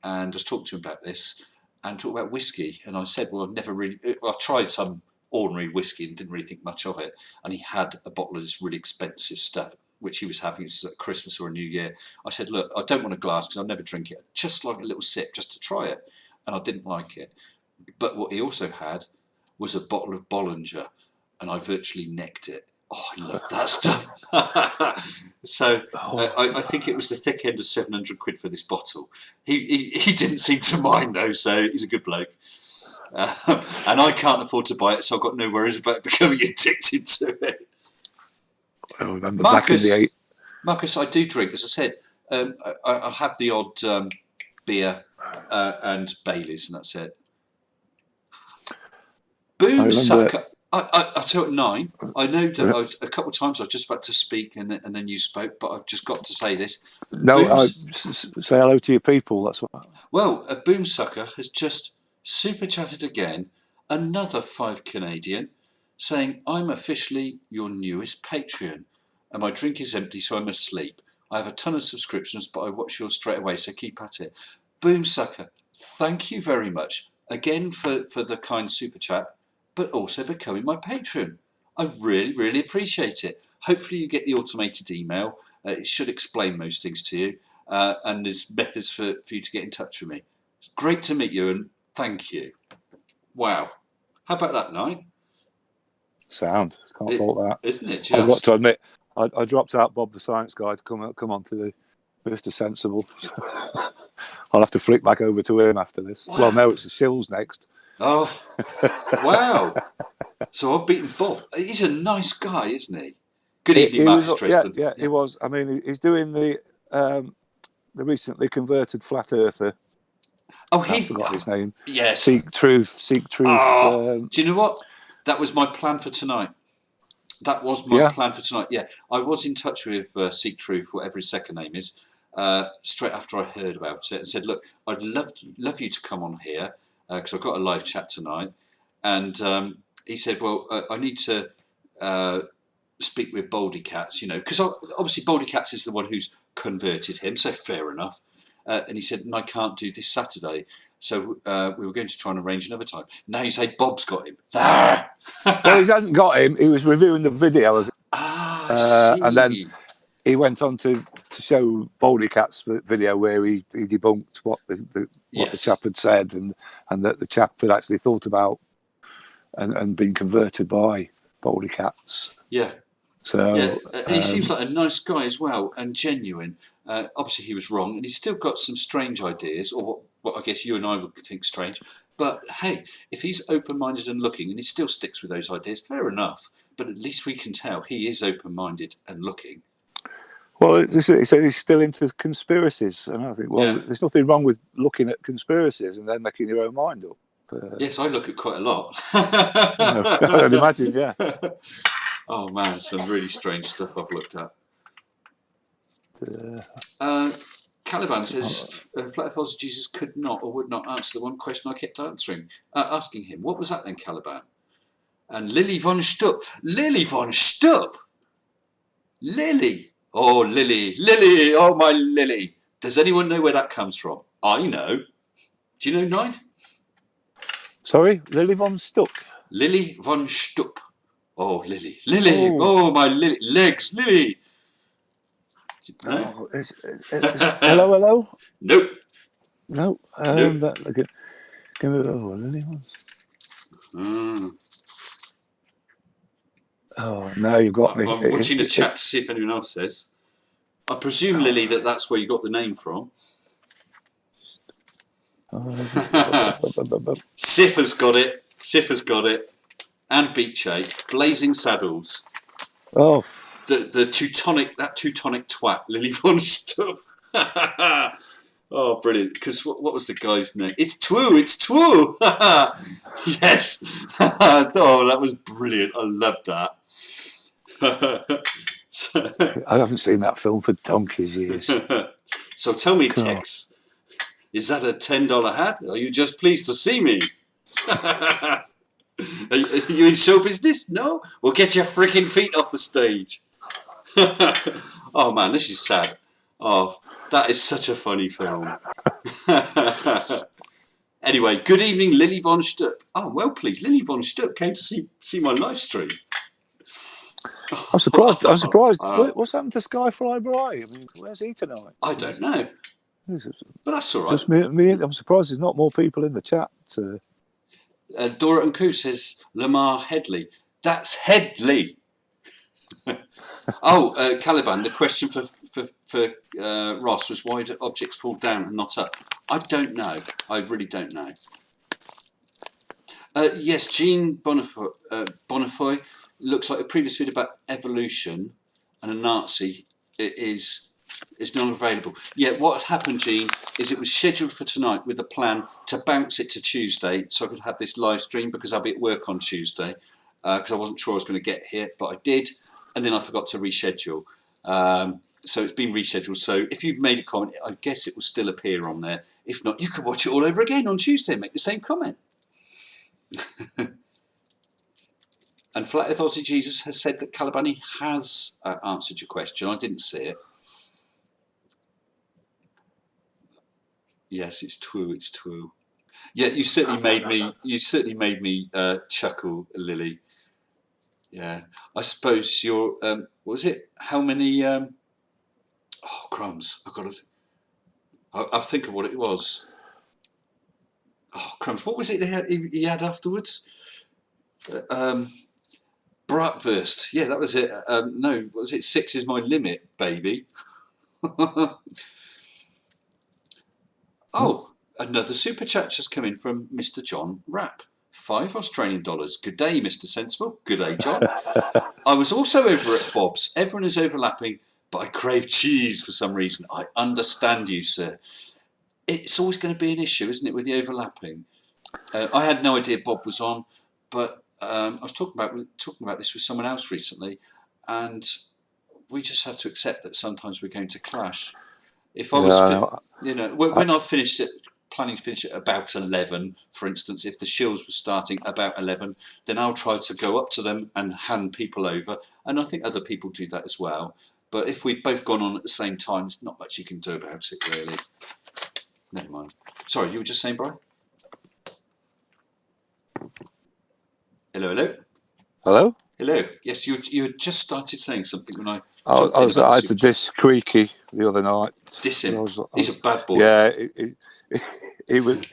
and I was talking to him about this, and talk about whiskey, and I said, well, I've tried some ordinary whiskey and didn't really think much of it, and he had a bottle of this really expensive stuff, which he was having, it was at Christmas or a New Year. I said, look, I don't want a glass because I'll never drink it. Just like a little sip, just to try it. And I didn't like it. But what he also had was a bottle of Bollinger, and I virtually necked it. Oh, I love that stuff. So I think it was the thick end of 700 quid for this bottle. He didn't seem to mind though, so he's a good bloke. And I can't afford to buy it, so I've got no worries about becoming addicted to it. I remember back in the Marcus, I do drink, as I said. I'll have the odd beer and Baileys, and that's it. Boom sucker. I tell at 9. I know that a couple of times I was just about to speak and then you spoke, but I've just got to say this. No, say hello to your people. That's what. Well, a boom sucker has just super chatted again. Another 5 Canadian saying, I'm officially your newest Patreon, and my drink is empty, so I must sleep. I have a ton of subscriptions, but I watch yours straight away, so keep at it. Boom sucker, thank you very much again for the kind super chat, but also becoming my patron. I really, really appreciate it. Hopefully you get the automated email. It should explain most things to you, and there's methods for you to get in touch with me. It's great to meet you, and thank you. Wow. How about that, Nine? Sound. Can't fault that. Isn't it just? I've got to admit, I dropped out Bob the Science Guy to come on to the Mr. Sensible. I'll have to flick back over to him after this. Wow. Well, no, it's the Shills next. Oh, wow. So I've beaten Bob. He's a nice guy, isn't he? Good evening, Marcus Tristan. Yeah, he was. I mean, he's doing the recently converted flat earther. Oh, I forgot his name. Yes. Seek Truth. Oh, do you know what? That was my plan for tonight. That was my plan for tonight. Yeah, I was in touch with Seek Truth, whatever his second name is, straight after I heard about it, and said, "Look, I'd love you to come on here because I've got a live chat tonight." And he said, "Well, I need to speak with Baldy Cats, you know, because obviously Baldy Cats is the one who's converted him, so fair enough." And he said, "And I can't do this Saturday." So we were going to try and arrange another time. Now you say Bob's got him. Well, he hasn't got him. He was reviewing the video of it. And then he went on to show Baldy Cat's video where he debunked what the chap had said and that the chap had actually thought about and been converted by Baldy Cats. Yeah. So and he seems like a nice guy as well and genuine. Obviously he was wrong and he's still got some strange ideas, or what I guess you and I would think strange. But hey, if he's open-minded and looking and he still sticks with those ideas, fair enough. But at least we can tell he is open-minded and looking. Well, he said he's still into conspiracies. And I think, there's nothing wrong with looking at conspiracies and then making your own mind up. Yes, I look at quite a lot. I'd imagine, yeah. Oh, man, some really strange stuff I've looked at. Caliban says, Flat Earth's Jesus could not or would not answer the one question I kept asking him. What was that then, Caliban? And Lily von Stupp. Lily von Stupp? Lily. Oh, Lily. Lily. Oh, my Lily. Does anyone know where that comes from? I know. Do you know, Nine? Sorry? Lily von Stuck? Lily von Stupp. Oh, Lily. Lily. Oh, my Lily. Legs. Lily. No? Hello? Nope. No. Nope. Give me Lily von. Oh, no, you've got me. I'm watching the chat to see if anyone else says. I presume, Lily, that's where you got the name from. Sif has got it. Sif has got it. And Beach Blazing Saddles. Oh. The Teutonic twat, Lily von Stuff. Oh, brilliant. Because what was the guy's name? It's Twoo. Yes. Oh, that was brilliant. I loved that. I haven't seen that film for donkey's years. So tell me, Tex, is that a $10 hat? Are you just pleased to see me? Are you in show business? No? Well, get your freaking feet off the stage. Oh, man, this is sad. Oh, that is such a funny film. Anyway, good evening, Lily von Stupp. Oh, well, please. Lily von Stupp came to see my live stream. I'm surprised. I'm surprised. What's happened to Skyfly Bry? I mean, where's he tonight? I don't know. But that's all right. Just me. I'm surprised there's not more people in the chat. Dora and Koo says Lamar Headley. That's Headley. Caliban. The question for Ross was, why do objects fall down and not up? I don't know. I really don't know. Yes, Jean Bonifoy looks like a previous video about evolution and a Nazi is no longer available. Yeah, what had happened, Jean, is it was scheduled for tonight with a plan to bounce it to Tuesday so I could have this live stream because I'll be at work on Tuesday because I wasn't sure I was going to get here, but I did, and then I forgot to reschedule. So it's been rescheduled. So if you've made a comment, I guess it will still appear on there. If not, you can watch it all over again on Tuesday and make the same comment. And Flat Earth Aussie Jesus has said that Calabani has answered your question. I didn't see it. Yes, it's true. It's true. Yeah, you certainly made me. You certainly made me chuckle, Lily. Yeah, I suppose you're. What was it? How many? Oh crumbs! I've got to. I'll think of what it was. Oh crumbs! What was it he had afterwards? Bratwurst. Yeah, that was it. No, what was it? 6 is my limit, baby. Oh, another super chat just come in from Mr. John Rapp. $5 Australian. Good day, Mr. Sensible. Good day, John. I was also over at Bob's. Everyone is overlapping, but I crave cheese for some reason. I understand you, sir. It's always going to be an issue, isn't it, with the overlapping? I had no idea Bob was on, but I was talking about this with someone else recently, and we just have to accept that sometimes we're going to clash. If I was, when I finished it, planning to finish at about 11, for instance, if the shills were starting about 11, then I'll try to go up to them and hand people over, and I think other people do that as well. But if we've both gone on at the same time, there's not much you can do about it, really. Never mind. Sorry, you were just saying, Brian? Hello, hello. Hello? Hello. Yes, you had just started saying something when I had to diss Creaky the other night. Diss him? He's a bad boy. Yeah, he was.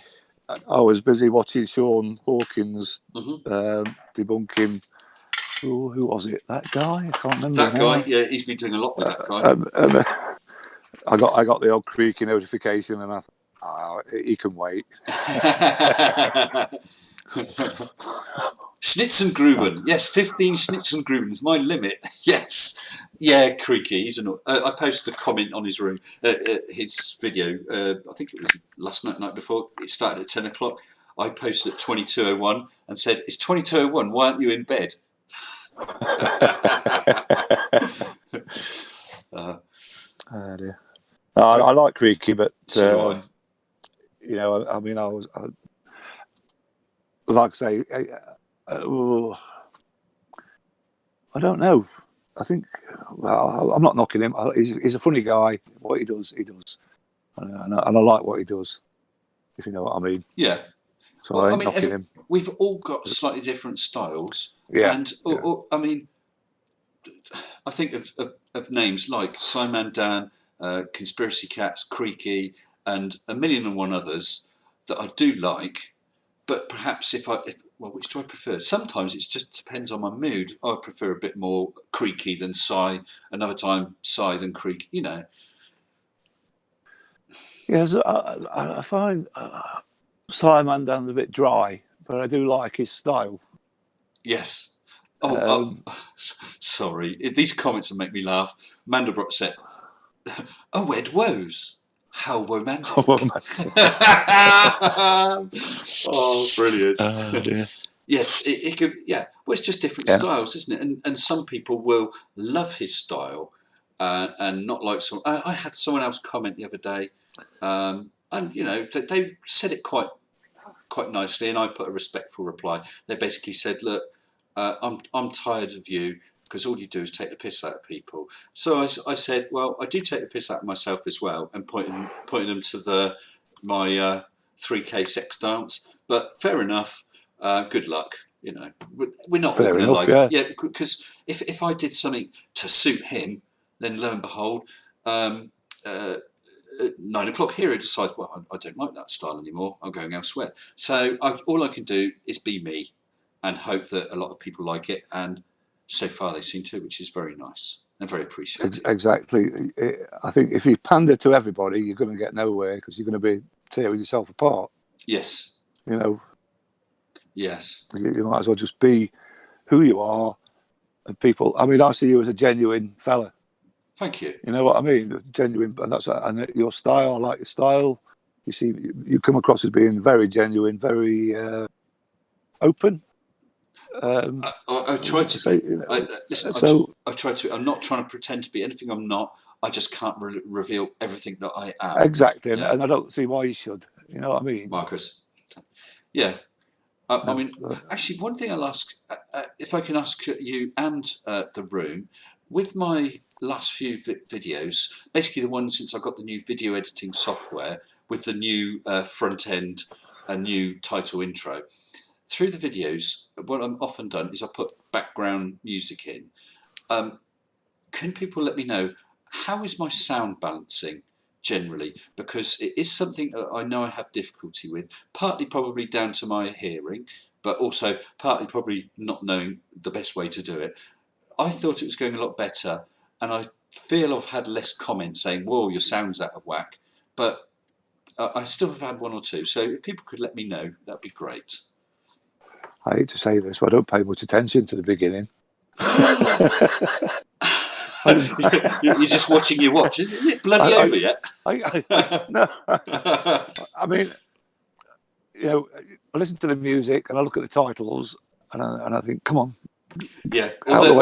I was busy watching Sean Hawkins debunking. Who was it? That guy? I can't remember. That guy? Yeah, he's been doing a lot with that guy. I got the old Creaky notification, and I thought, he can wait. Schnitzengruben. Yes, 15 Schnitzengruben's my limit. Yes. Yeah, Creaky. I posted a comment on his video. I think it was last night before. It started at 10 o'clock. I posted at 22:01 and said, "It's 22:01. Why aren't you in bed?" Oh dear. I like Creaky, but I mean, I like I say, I don't know. I think, well, I'm not knocking him. He's a funny guy. What he does, and I like what he does. If you know what I mean. Yeah. So well, I ain't knocking him. We've all got slightly different styles. Yeah. And I mean, I think of names like Simon Dan, Conspiracy Cats, Creaky, and a million and one others that I do like. But perhaps which do I prefer? Sometimes it just depends on my mood. I prefer a bit more Creaky than Psy. Another time Psy than Creaky. You know. Yes, I find Simon Dan's a bit dry, but I do like his style. Yes. Sorry. These comments make me laugh. Mandelbrot said, "Oh, Wed Woes. How romantic." Oh, brilliant. Oh, dear. Yes, it could. Yeah, well, it's just different styles, isn't it? And some people will love his style and not like some. I had someone else comment the other day, and they said it quite nicely, and I put a respectful reply. They basically said, "Look, I'm tired of you because all you do is take the piss out of people." So I said, "Well, I do take the piss out of myself as well," and pointing them to my 3K sex dance. But fair enough. Good luck. You know, we're not Fair all going to enough, like yeah. it. Yeah, because if I did something to suit him, then lo and behold, at 9 o'clock here, he decides, well, I don't like that style anymore. I'm going elsewhere. So all I can do is be me and hope that a lot of people like it. And so far they seem to, which is very nice and very appreciated. Exactly. I think if you pander to everybody, you're going to get nowhere because you're going to be tearing yourself apart. Yes. You know. Yes. You might as well just be who you are, and people. I mean, I see you as a genuine fella. Thank you. You know what I mean? Genuine, and your style. I like your style. You come across as being very genuine, very open. I try to say, be. Listen, I try to be. I'm not trying to pretend to be anything I'm not. I just can't reveal everything that I am. Exactly, yeah. And I don't see why you should. You know what I mean? Marcus. Yeah. I mean, actually, one thing I'll ask, if I can ask you and the room, with my last few videos, basically the one since I got the new video editing software with the new front end, a new title intro, through the videos, what I'm often done is I put background music in. Can people let me know, how is my sound balancing generally? Because it is something that I know I have difficulty with, partly probably down to my hearing, but also partly probably not knowing the best way to do it. I thought it was going a lot better, and I feel I've had less comments saying, whoa, your sound's out of whack, but I still have had one or two. So if people could let me know, that'd be great. I hate to say this, but I don't pay much attention to the beginning. You're just watching your watch. Isn't it bloody over yet? No. I mean, you know, I listen to the music and I look at the titles and I think, come on. Yeah. Although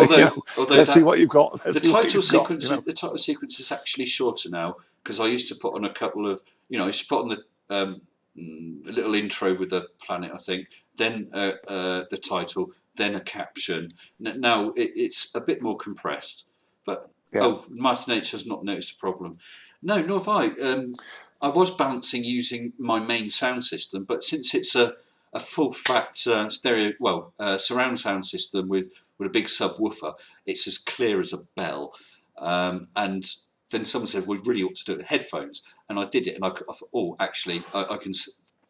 let's see what you've got. The title sequence is actually shorter now, because I used to put on a couple of, I used to put on the a little intro with a planet, I think, then the title, then a caption. Now it's a bit more compressed. But Martin H has not noticed a problem. No, nor have I. I was balancing using my main sound system, but since it's a full fat surround sound system with a big subwoofer, it's as clear as a bell. And then someone said, we really ought to do it with headphones, and I did it, and I thought, actually, I can,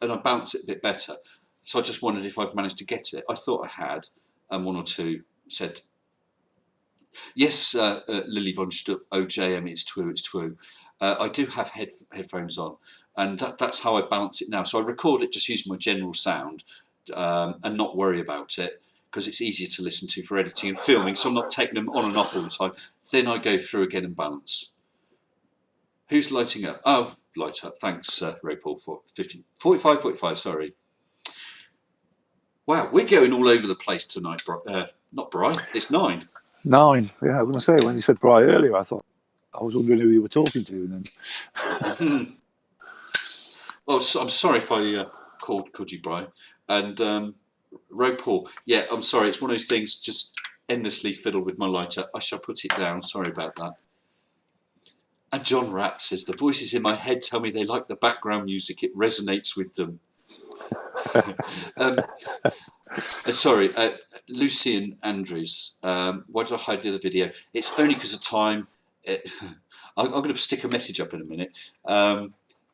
and I balance it a bit better. So I just wondered if I'd managed to get it. I thought I had, and one or two said, yes, Lily von Stupp, OJM, it's true. I do have headphones on, and that's how I balance it now. So I record it just using my general sound and not worry about it, because it's easier to listen to for editing and filming, so I'm not taking them on and off all the time. Then I go through again and balance. Who's lighting up? Oh, light up. Thanks, Ray Paul, for 45, sorry. Wow, we're going all over the place tonight. Not Bri, it's 9. 9, yeah, I was going to say, when you said Bri earlier, I thought, I was wondering who you were talking to. And then... Well, I'm sorry if I called you Bri. And Ray Paul, yeah, I'm sorry, it's one of those things, just endlessly fiddle with my lighter. I shall put it down, sorry about that. And John Rapp says, the voices in my head tell me they like the background music, it resonates with them. Sorry, Lucian Andrews, why did I hide the other video? It's only because of time. I'm going to stick a message up in a minute.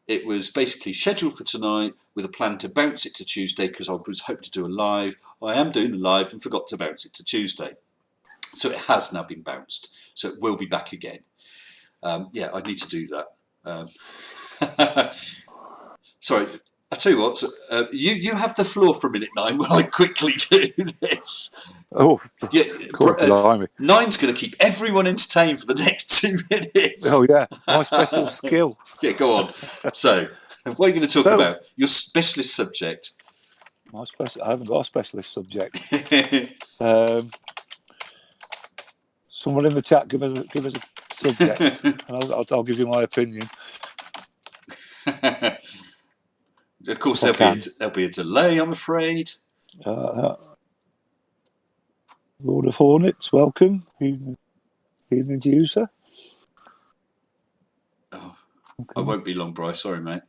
It was basically scheduled for tonight with a plan to bounce it to Tuesday, because I was hoping to do a live. I am doing a live and forgot to bounce it to Tuesday. So it has now been bounced. So it will be back again. Yeah, I need to do that. Sorry, I tell you what, you have the floor for a minute, 9, while I quickly do this. Oh, yeah, cool. 9's going to keep everyone entertained for the next 2 minutes. Oh yeah, my special skill. Yeah, go on. So, what are you going to talk about? Your specialist subject. I haven't got a specialist subject. Someone in the chat give us a subject, and I'll give you my opinion. Of course, there'll be a delay, I'm afraid. Lord of Hornets, welcome. Evening to you, sir. Oh, okay. I won't be long, Bryce. Sorry, mate.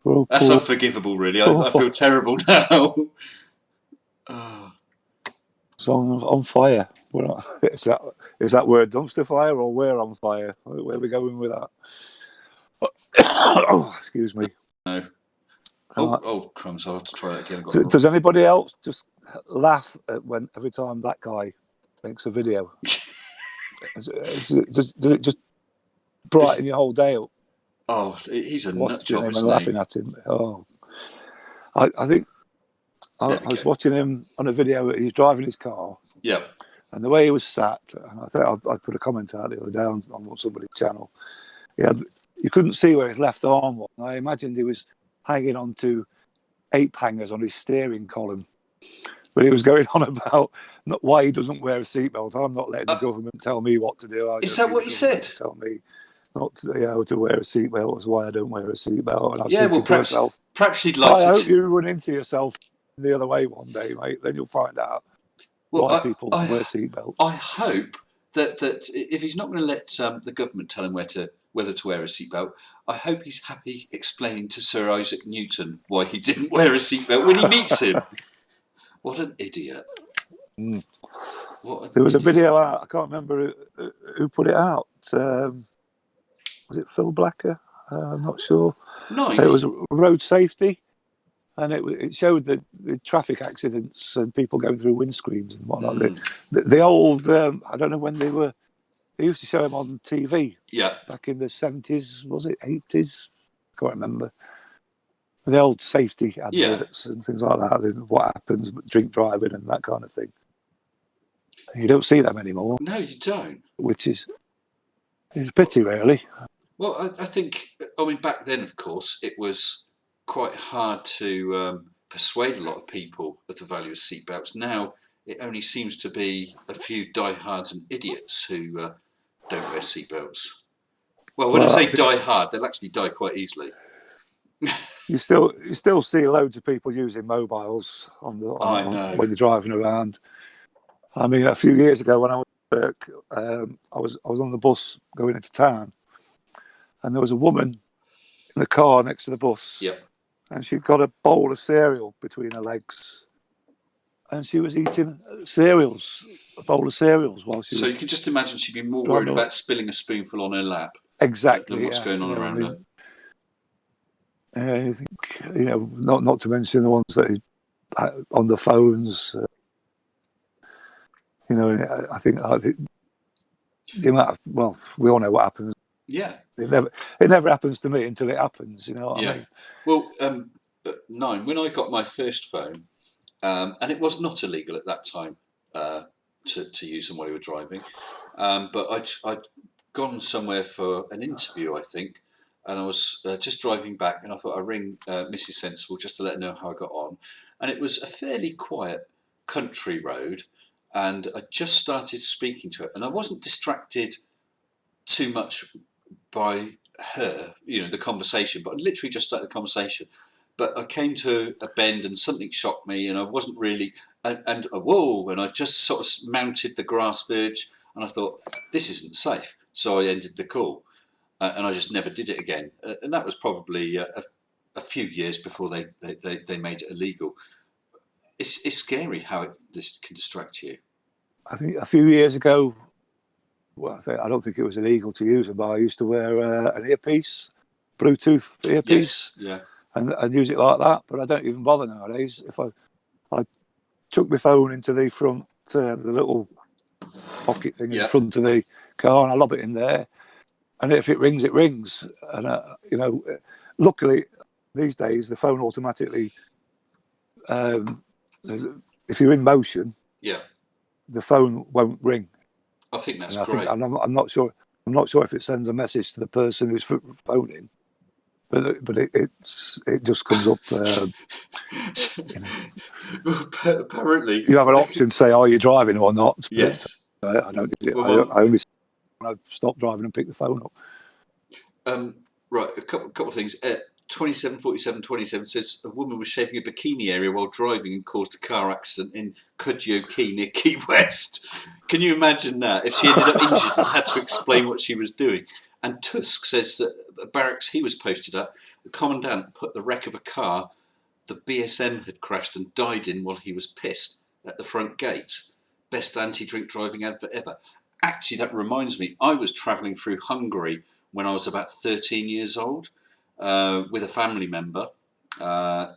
Well, that's unforgivable, really. I feel terrible now. It's on fire. Is that word dumpster fire or we're on fire? Where are we going with that? Oh, excuse me. No. Oh, crumbs! I'll have to try that again. Does anybody else just laugh every time that guy makes a video? Does it just brighten your whole day up? Oh, he's a nut job, and isn't laughing at him. Oh, I think I was watching him on a video. He's driving his car. Yeah. And the way he was sat, and I think I put a comment out the other day on somebody's channel. You couldn't see where his left arm was. I imagined he was hanging on to ape hangers on his steering column. But he was going on about why he doesn't wear a seatbelt. I'm not letting the government tell me what to do. Is that what he said? Tell me not to wear a seatbelt. That's why I don't wear a seatbelt. And perhaps he'd like I hope you run into yourself the other way one day, mate. Then you'll find out why people wear seatbelts. I hope that if he's not going to let the government tell him whether to wear a seatbelt, I hope he's happy explaining to Sir Isaac Newton why he didn't wear a seatbelt when he meets him. What an idiot. There was a video out, I can't remember who put it out. Was it Phil Blacker? I'm not sure. No. It was road safety, and it showed the traffic accidents and people going through windscreens and whatnot. The old, I don't know when they used to show them on TV. Yeah. Back in the 70s, was it 80s? Can't remember. The old safety adverts and things like that, and what happens, drink driving and that kind of thing. You don't see them anymore. No, you don't. Which is a pity, really. Well, I think, back then, of course, it was quite hard to persuade a lot of people of the value of seatbelts. Now, it only seems to be a few diehards and idiots who don't wear seatbelts. Well, when I say die hard, they'll actually die quite easily. You still see loads of people using mobiles when you're driving around. A few years ago when I was at work, I was on the bus going into town, and there was a woman in the car next to the bus. Yep. And she'd got a bowl of cereal between her legs, and she was eating a bowl of cereals while she. So you can just imagine she'd be more worried about spilling a spoonful on her lap. Exactly. Than what's going on around her. I think, not to mention the ones that on the phones. I think we all know what happens. Yeah. It never happens to me until it happens. You know what I mean? Well, when I got my first phone, and it was not illegal at that time to use them while you were driving, but I'd gone somewhere for an interview, I think. And I was just driving back, and I thought I'd ring Mrs. Sensible just to let her know how I got on. And it was a fairly quiet country road, and I just started speaking to her. And I wasn't distracted too much by her, the conversation, but I literally just started the conversation. But I came to a bend, and something shocked me, and I wasn't really, and I just sort of mounted the grass verge, and I thought, this isn't safe. So I ended the call. And I just never did it again. And that was probably a few years before they made it illegal. It's scary how this can distract you. I think a few years ago, I don't think it was illegal to use them, but I used to wear an earpiece, Bluetooth earpiece. Yes, yeah. And use it like that, but I don't even bother nowadays. If I took my phone into the front, the little pocket thing in front of the car, and I lob it in there. And if it rings, it rings. And, luckily, these days, the phone automatically, if you're in motion, the phone won't ring. I think that's great. I'm not sure if it sends a message to the person who's phoning, but it just comes up. Apparently. You have an option to say, are you driving or not? Yes. I don't do it. I only when I've stopped driving and picked the phone up. Right, a couple of things. 274727 says a woman was shaving a bikini area while driving and caused a car accident in Cudjoe Key near Key West. Can you imagine that? If she ended up injured and had to explain what she was doing. And Tusk says that the barracks he was posted at, the commandant put the wreck of a car the BSM had crashed and died in while he was pissed at the front gate. best anti-drink driving advert ever. Actually, that reminds me, I was travelling through Hungary when I was about 13 years old with a family member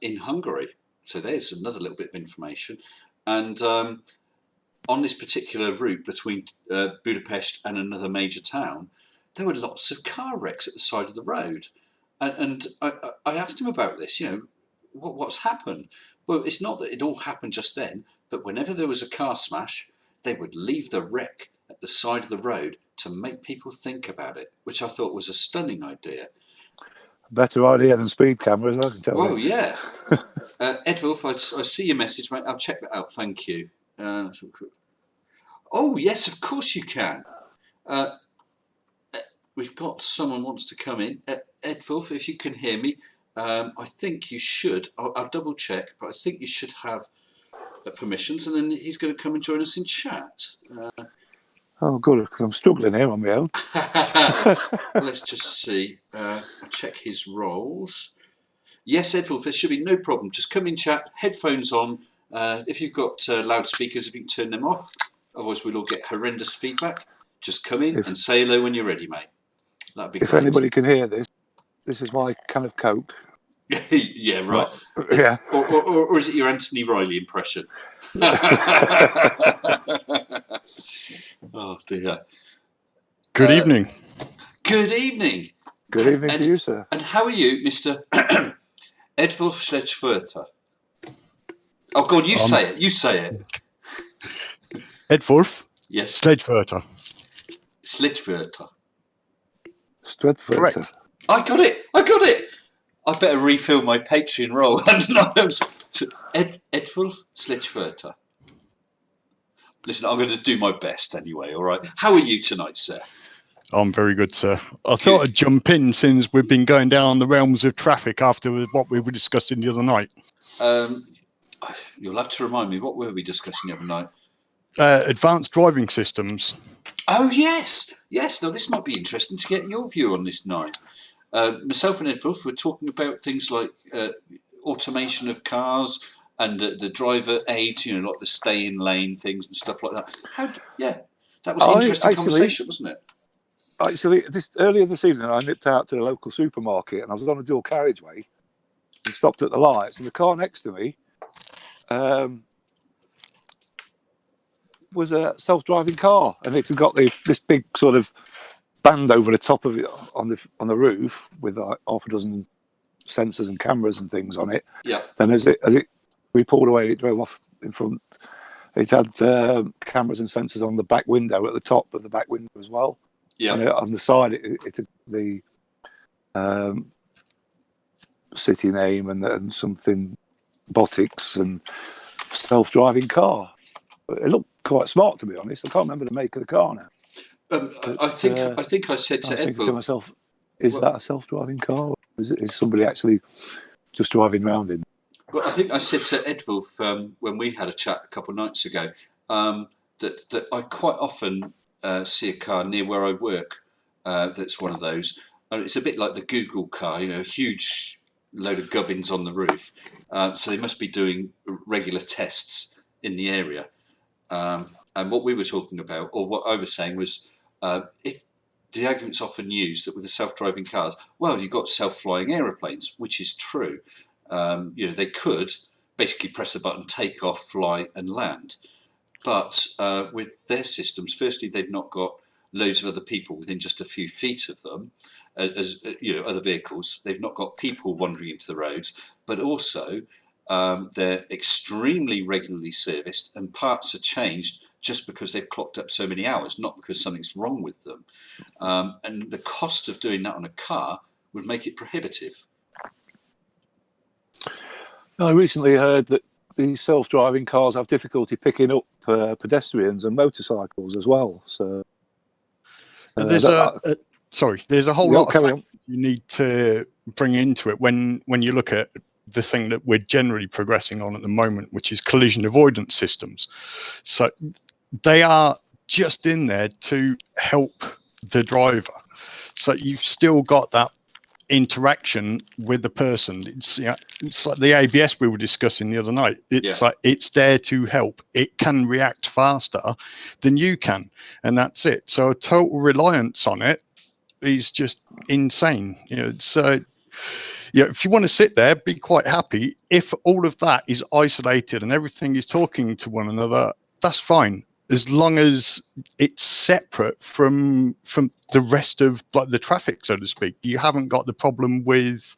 in Hungary. So there's another little bit of information. And on this particular route between Budapest and another major town, there were lots of car wrecks at the side of the road. And I asked him about this, what's happened? Well, it's not that it all happened just then, but whenever there was a car smash, they would leave the wreck at the side of the road to make people think about it, which I thought was a stunning idea. Better idea than speed cameras, I can tell you. Well, yeah. Eadwulf, I see your message, mate. I'll check that out. Thank you. Oh, yes, of course you can. We've got someone wants to come in. Eadwulf, if you can hear me, I think you should. I'll double check, but I think you should have permissions, and then he's going to come and join us in chat. Oh, good, because I'm struggling here on my own. Let's just see. I'll check his roles. Yes, Eadwulf, there should be no problem. Just come in chat, headphones on. If you've got loudspeakers, if you can turn them off. Otherwise, we'll all get horrendous feedback. Just come in and say hello when you're ready, mate. That'd be great. If anybody can hear this, this is my can of Coke. Yeah, right. Yeah. Or is it your Anthony Riley impression? Oh, dear. Good evening. Good evening. Good evening to you, sir. And how are you, Mr. Eadwulf Slecgwyrhta? Oh, go on, you say it. You say it. Eadwulf? Yes. Slecgwyrhta. Slecgwyrhta. Correct. I got it. I better refill my Patreon role. Eadwulf Slecgwyrhta. Listen, I'm going to do my best anyway, all right? How are you tonight, sir? I'm very good, sir. I thought I'd jump in since we've been going down the realms of traffic after what we were discussing the other night. You'll have to remind me, what were we discussing the other night? Advanced driving systems. Oh, yes. Yes, now this might be interesting to get your view on this night. Myself and Eadwulf were talking about things like automation of cars and the driver aids, like the stay in lane things and stuff like that. That was an interesting conversation, wasn't it? Actually, earlier this evening, I nipped out to the local supermarket and I was on a dual carriageway and stopped at the lights, and the car next to me was a self-driving car, and it's got this big sort of band over the top of it on the roof with half a dozen sensors and cameras and things on it. Yeah. And as we pulled away, it drove off in front. It had cameras and sensors on the back window, at the top of the back window as well. Yeah. And on the side, it had the city name and something botics and self-driving car. It looked quite smart, to be honest. I can't remember the make of the car now. I think I said to Eadwulf to myself, "Is that a self-driving car? Or is somebody actually just driving around in?" Well, I think I said to Eadwulf when we had a chat a couple of nights ago that I quite often see a car near where I work that's one of those. And it's a bit like the Google car, a huge load of gubbins on the roof. So they must be doing regular tests in the area. And what we were talking about, or what I was saying, was if the argument's often used that with the self-driving cars, well, you've got self-flying aeroplanes, which is true. They could basically press a button, take off, fly, and land. But with their systems, firstly, they've not got loads of other people within just a few feet of them, as other vehicles. They've not got people wandering into the roads, but also they're extremely regularly serviced, and parts are changed just because they've clocked up so many hours, not because something's wrong with them. And the cost of doing that on a car would make it prohibitive. I recently heard that these self-driving cars have difficulty picking up pedestrians and motorcycles as well. So there's a whole lot of factors you need to bring into it when you look at the thing that we're generally progressing on at the moment, which is collision avoidance systems. So they are just in there to help the driver. So you've still got that interaction with the person. It's like the ABS we were discussing the other night. It's like it's there to help. It can react faster than you can, and that's it. So a total reliance on it is just insane. So if you want to sit there, be quite happy. If all of that is isolated and everything is talking to one another, that's fine, as long as it's separate from the rest of the traffic, so to speak. You haven't got the problem with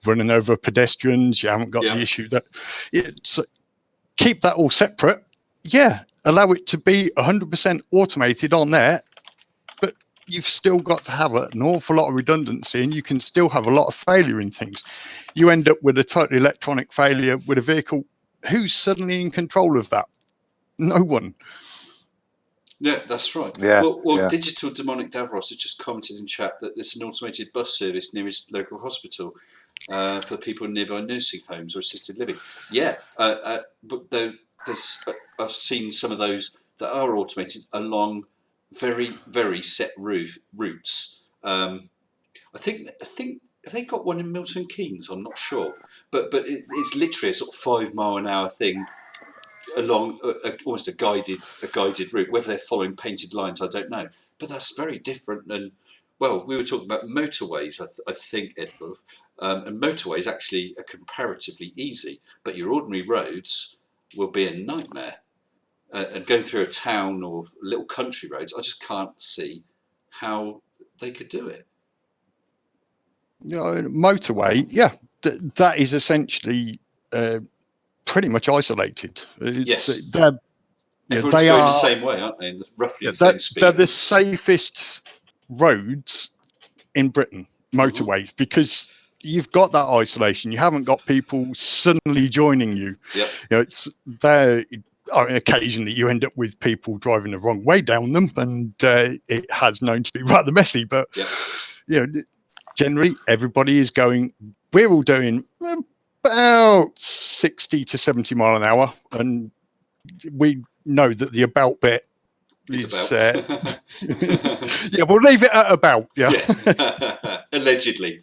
running over pedestrians. You haven't got the issue that keep that all separate. Allow it to be 100% automated on there, but you've still got to have an awful lot of redundancy, and you can still have a lot of failure in things. You end up with a total electronic failure with a vehicle. Who's suddenly in control of that? No one. Yeah, that's right. Yeah, well, Digital Demonic Davros has just commented in chat that there's an automated bus service near his local hospital for people in nearby nursing homes or assisted living. But I've seen some of those that are automated along very, very set routes. I think have they got one in Milton Keynes? I'm not sure, but it's literally a sort of 5 mile an hour thing along almost a guided route. Whether they're following painted lines, I don't know. But that's very different than, well, we were talking about motorways, I think, Eadwulf, and motorways actually are comparatively easy, but your ordinary roads will be a nightmare. And going through a town or little country roads, I just can't see how they could do it. Motorway, that is essentially pretty much isolated. Yes. Everyone's going the same way, aren't they? Roughly the same speed. They're the safest roads in Britain, motorways, because you've got that isolation. You haven't got people suddenly joining you. Yep. It's there. Occasionally, you end up with people driving the wrong way down them, and it has known to be rather messy. But generally, everybody is going. We're all doing about 60 to 70 mile an hour, and we know that the about bit is we'll leave it at about. Allegedly.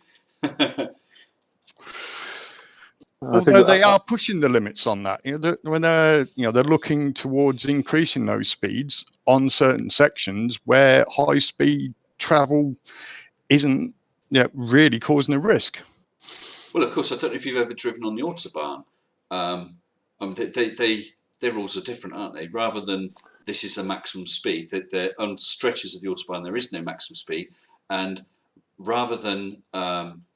Although they are pushing the limits on that, when they're looking towards increasing those speeds on certain sections where high speed travel isn't really causing a risk. Well, of course, I don't know if you've ever driven on the Autobahn. Their rules are different, aren't they? Rather than this is the maximum speed, that on stretches of the Autobahn there is no maximum speed, and rather than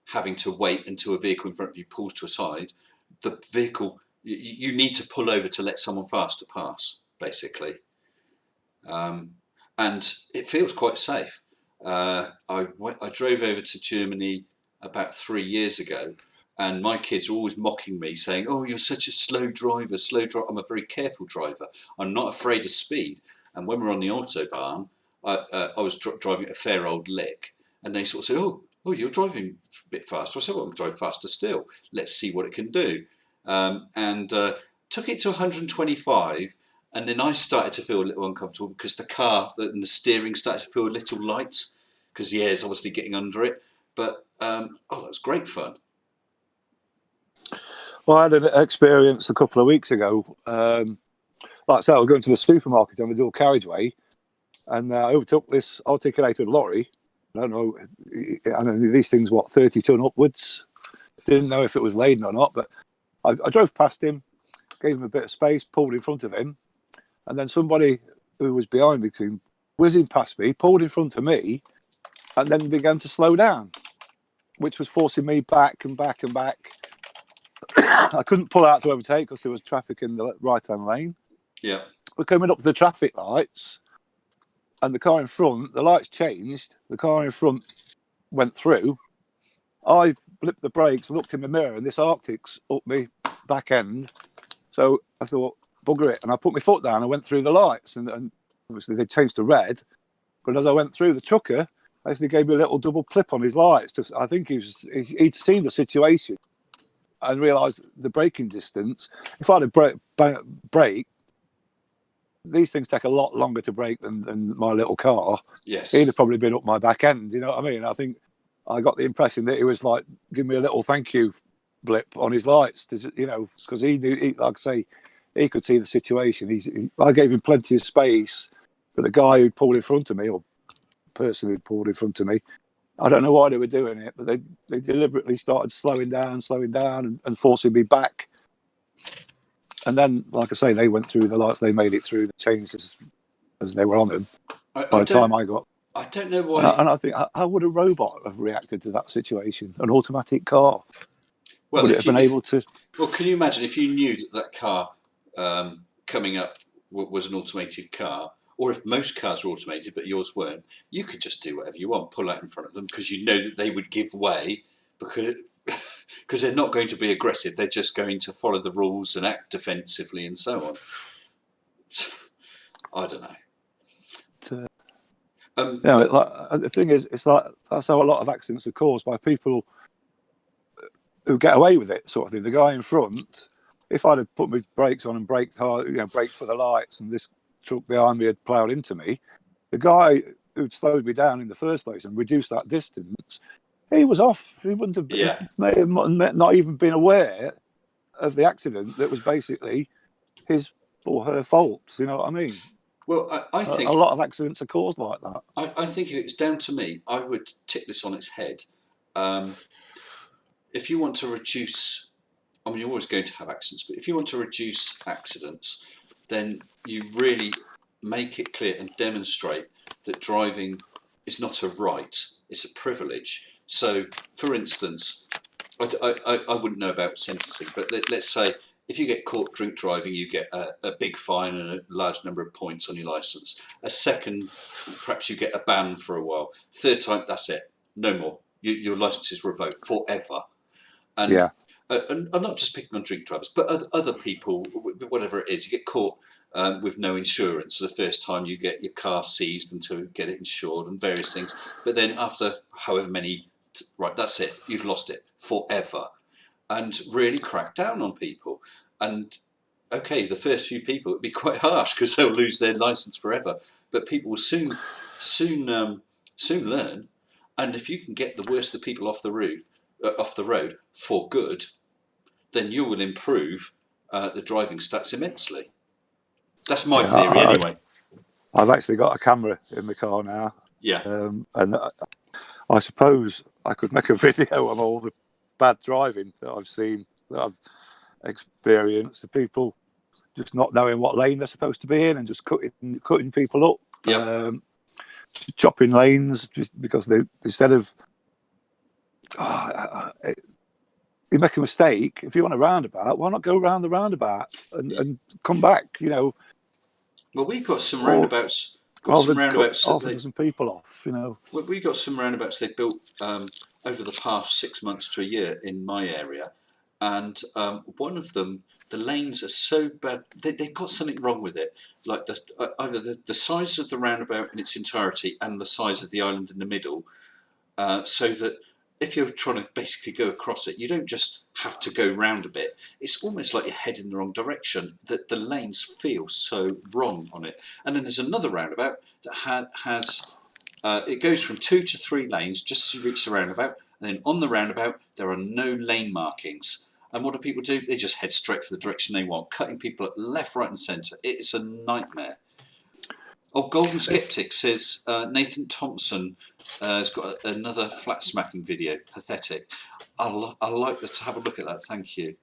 having to wait until a vehicle in front of you pulls to a side, the vehicle you need to pull over to let someone faster pass, basically, and it feels quite safe. I drove over to Germany about 3 years ago. And my kids are always mocking me, saying, "Oh, you're such a slow driver, I'm a very careful driver. I'm not afraid of speed." And when we're on the Autobahn, I was driving at a fair old lick, and they sort of said, "Oh, you're driving a bit faster." I said, "Well, I'm driving faster still. Let's see what it can do." And took it to 125, and then I started to feel a little uncomfortable because the car and the steering started to feel a little light because the air's obviously getting under it. But that was great fun. Well, I had an experience a couple of weeks ago. Like I said, I was going to the supermarket on the dual carriageway, and I overtook this articulated lorry. I don't know these things, 30 ton upwards. Didn't know if it was laden or not, but I drove past him, gave him a bit of space, pulled in front of him, and then somebody who was behind me came whizzing past me, pulled in front of me, and then began to slow down, which was forcing me back and back and back. I couldn't pull out to overtake because there was traffic in the right-hand lane. Yeah. We're coming up to the traffic lights, and the car in front, the lights changed. The car in front went through. I blipped the brakes, looked in the mirror, and this Arctic's up my back end. So I thought, bugger it. And I put my foot down. I went through the lights, and obviously they changed to red. But as I went through, the trucker actually gave me a little double clip on his lights. I think he'd seen the situation and realised the braking distance. If I'd have braked, these things take a lot longer to brake than my little car. Yes. He'd have probably been up my back end, you know what I mean? I think I got the impression that he was like, give me a little thank you blip on his lights, because he knew, like I say, he could see the situation. I gave him plenty of space, but the guy who pulled in front of me, or person who pulled in front of me, I don't know why they were doing it, but they deliberately started slowing down and forcing me back. And then, like I say, they went through the lights, they made it through, the changed as they were on them. By the time I got... I don't know why... And I think, how would a robot have reacted to that situation? An automatic car? Well, would it have been able to... Well, can you imagine if you knew that car coming up was an automated car, or if most cars were automated but yours weren't, you could just do whatever you want, pull out in front of them, because you know that they would give way, because they're not going to be aggressive. They're just going to follow the rules and act defensively and so on. I don't know. The thing is, it's like that's how a lot of accidents are caused, by people who get away with it, sort of thing. The guy in front, if I'd have put my brakes on and braked hard, braked for the lights, and this truck behind me had ploughed into me, the guy who'd slowed me down in the first place and reduced that distance, he was off. He wouldn't have, may have not even been aware of the accident that was basically his or her fault. You know what I mean? Well, I think a lot of accidents are caused like that. I think if it's down to me, I would tip this on its head. If you want to reduce, I mean, you're always going to have accidents, but if you want to reduce accidents, then you really make it clear and demonstrate that driving is not a right, it's a privilege. So, for instance, I wouldn't know about sentencing, but let's say if you get caught drink driving, you get a big fine and a large number of points on your licence. A second, perhaps you get a ban for a while. Third time, that's it, no more. Your licence is revoked forever. And, and I'm not just picking on drink drivers, but other people, whatever it is, you get caught with no insurance. So the first time you get your car seized until you get it insured and various things. But then after however many, right, that's it, you've lost it forever. And really crack down on people. And okay, the first few people, it'd be quite harsh because they'll lose their license forever. But people will soon learn. And if you can get the worst of the people off the road for good, then you will improve the driving stats immensely. That's my theory, anyway. I've actually got a camera in my car now. Yeah. And I suppose I could make a video on all the bad driving that I've seen, that I've experienced. The people just not knowing what lane they're supposed to be in and just cutting people up. Yeah. Chopping lanes just because they, instead of you make a mistake, if you want a roundabout, why not go round the roundabout and come back, Well, we've got some roundabouts. Some people off, Well, we got some roundabouts they built over the past 6 months to a year in my area, and one of them, the lanes are so bad. They've got something wrong with it, like either the size of the roundabout in its entirety and the size of the island in the middle, so that if you're trying to basically go across it, you don't just have to go round a bit. It's almost like you're heading in the wrong direction. That the lanes feel so wrong on it. And then there's another roundabout that has it goes from 2 to 3 lanes just as you reach the roundabout. And then on the roundabout, there are no lane markings. And what do people do? They just head straight for the direction they want, cutting people at left, right and centre. It's a nightmare. Oh, Golden Skeptic says Nathan Thompson has got another flat smacking video. Pathetic. I'll like to have a look at that. Thank you.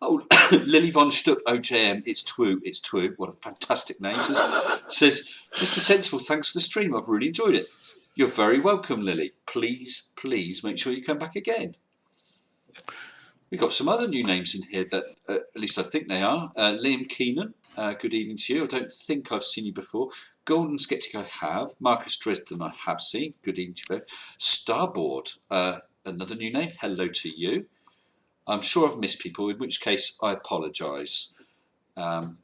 Oh, Lily von Stuck OJM. It's Twoo. What a fantastic name. Says, Mr. Sensible, thanks for the stream. I've really enjoyed it. You're very welcome, Lily. Please make sure you come back again. We've got some other new names in here that, at least I think they are. Liam Keenan. Good evening to you. I don't think I've seen you before. Golden Skeptic I have. Marcus Dresden I have seen. Good evening to you both. Starboard, another new name. Hello to you. I'm sure I've missed people, in which case I apologise. I'm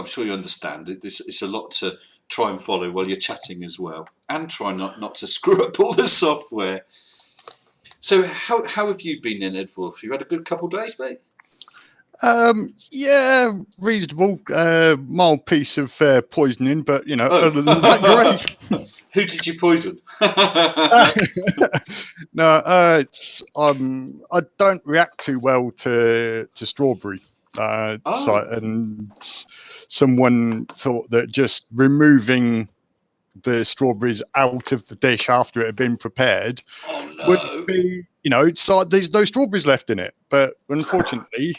sure you understand. It's a lot to try and follow while you're chatting as well. And try not to screw up all the software. So how have you been in, Eadwulf? You had a good couple of days, mate? Yeah, reasonable. Mild piece of poisoning, but other than that, great. Who did you poison? No, I don't react too well to strawberry. And someone thought that just removing the strawberries out of the dish after it had been prepared would be, it's like there's no strawberries left in it. But unfortunately,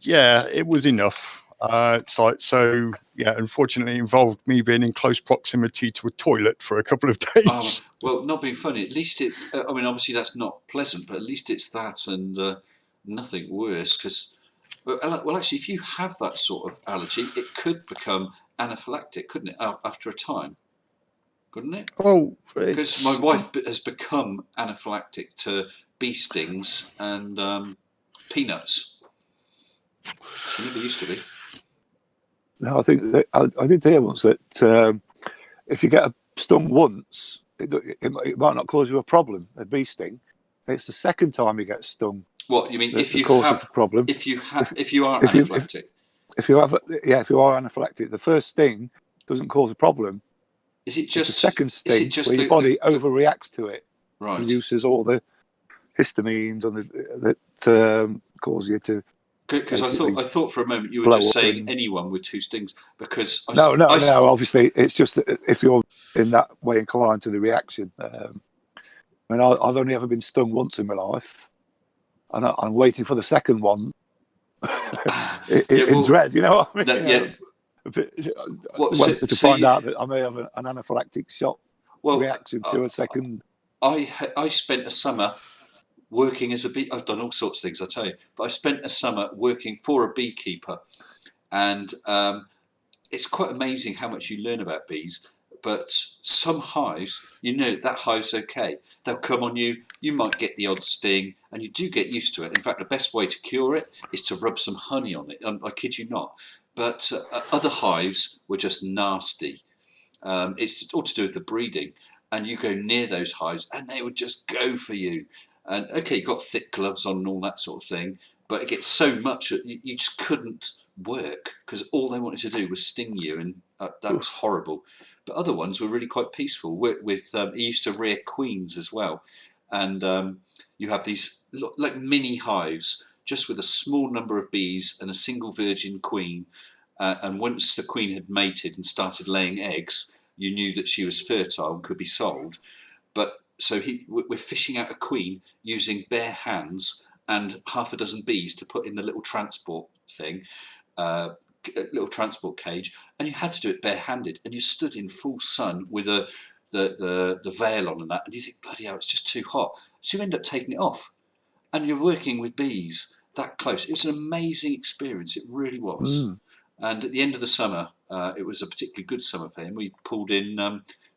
yeah, it was enough. Unfortunately, involved me being in close proximity to a toilet for a couple of days. Well, not being funny. At least it's. I mean, obviously that's not pleasant, but at least it's that and nothing worse. Because, well, actually, if you have that sort of allergy, it could become anaphylactic, couldn't it? After a time, couldn't it? Oh, because my wife has become anaphylactic to bee stings and peanuts. She never used to be. No, I think that I did hear once that if you get stung once, it might not cause you a problem, a bee sting. It's the second time you get stung. What you mean? If you have a problem, if you are anaphylactic, if you are anaphylactic, the first sting doesn't cause a problem. Is it just the second sting where your body overreacts to it? Right. Produces all the histamines that cause you to. Because I thought for a moment you were just saying anyone with 2 stings. Because no. Obviously, it's just that if you're in that way inclined to the reaction. I mean, I've only ever been stung once in my life, and I'm waiting for the second one in dread. You know what I mean? To find out that I may have an anaphylactic shock reaction to a second. I spent a summer working as a bee. I've done all sorts of things, I tell you, but I spent a summer working for a beekeeper, and it's quite amazing how much you learn about bees. But some hives, that hive's okay. They'll come on you. You might get the odd sting, and you do get used to it. In fact, the best way to cure it is to rub some honey on it. I kid you not. But other hives were just nasty. It's all to do with the breeding, and you go near those hives, and they would just go for you. And okay, you got thick gloves on and all that sort of thing, but it gets so much that you just couldn't work because all they wanted to do was sting you, and that was horrible. But other ones were really quite peaceful. He used to rear queens as well, and you have these like mini hives just with a small number of bees and a single virgin queen. And once the queen had mated and started laying eggs, you knew that she was fertile and could be sold. But so we're fishing out a queen using bare hands and half a dozen bees to put in the little transport thing, little transport cage, and you had to do it barehanded. And you stood in full sun with the veil on and that, and you think, bloody hell, it's just too hot. So you end up taking it off, and you're working with bees that close. It was an amazing experience. It really was. Mm. And at the end of the summer, it was a particularly good summer for him. We pulled in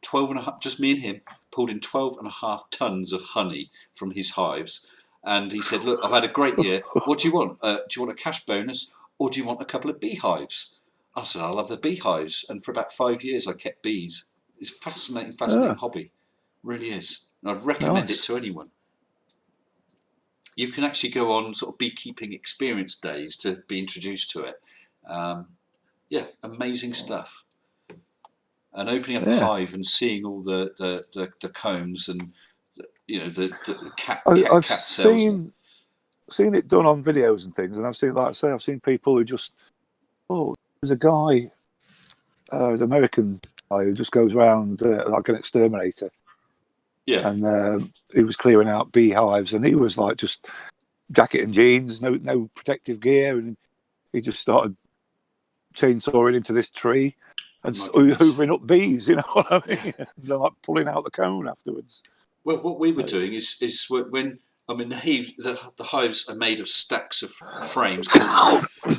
12.5, just me and him, pulled in 12.5 tons of honey from his hives. And he said, look, I've had a great year. What do you want? Do you want a cash bonus or do you want a couple of beehives? I said, I love the beehives. And for about 5 years, I kept bees. It's a fascinating hobby. Really is. And I'd recommend it to anyone. You can actually go on sort of beekeeping experience days to be introduced to it. Amazing stuff. And opening up a hive and seeing all the combs and the cat cells. I've seen it done on videos and things, and I've seen, like I say, I've seen people who just there's a guy, an American guy who just goes around like an exterminator. Yeah. And he was clearing out beehives, and he was like just jacket and jeans, no protective gear, and he just started chainsawing into this tree and hoovering up bees, you know what I mean? They're like pulling out the cone afterwards. Well, what we were doing is when the hives are made of stacks of frames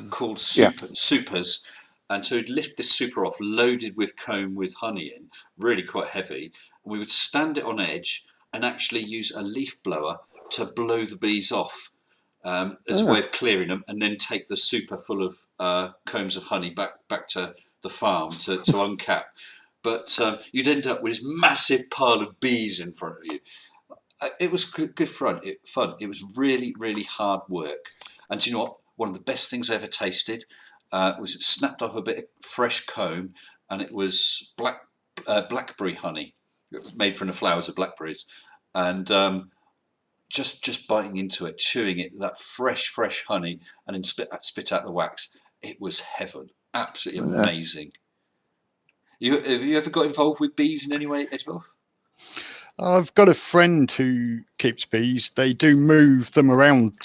called supers, and so we'd lift this super off, loaded with comb with honey in, really quite heavy, and we would stand it on edge and actually use a leaf blower to blow the bees off. As a way of clearing them, and then take the super full of combs of honey back to the farm to uncap. But you'd end up with this massive pile of bees in front of you. It was good fun. It was really, really hard work. And do you know what? one of the best things I ever tasted. Was it snapped off a bit of fresh comb, and it was blackberry honey, made from the flowers of blackberries, and just biting into it, chewing it, that fresh honey, and then spit out the wax. It was heaven, absolutely amazing. Have you ever got involved with bees in any way, Eadwulf? I've got a friend who keeps bees. They do move them around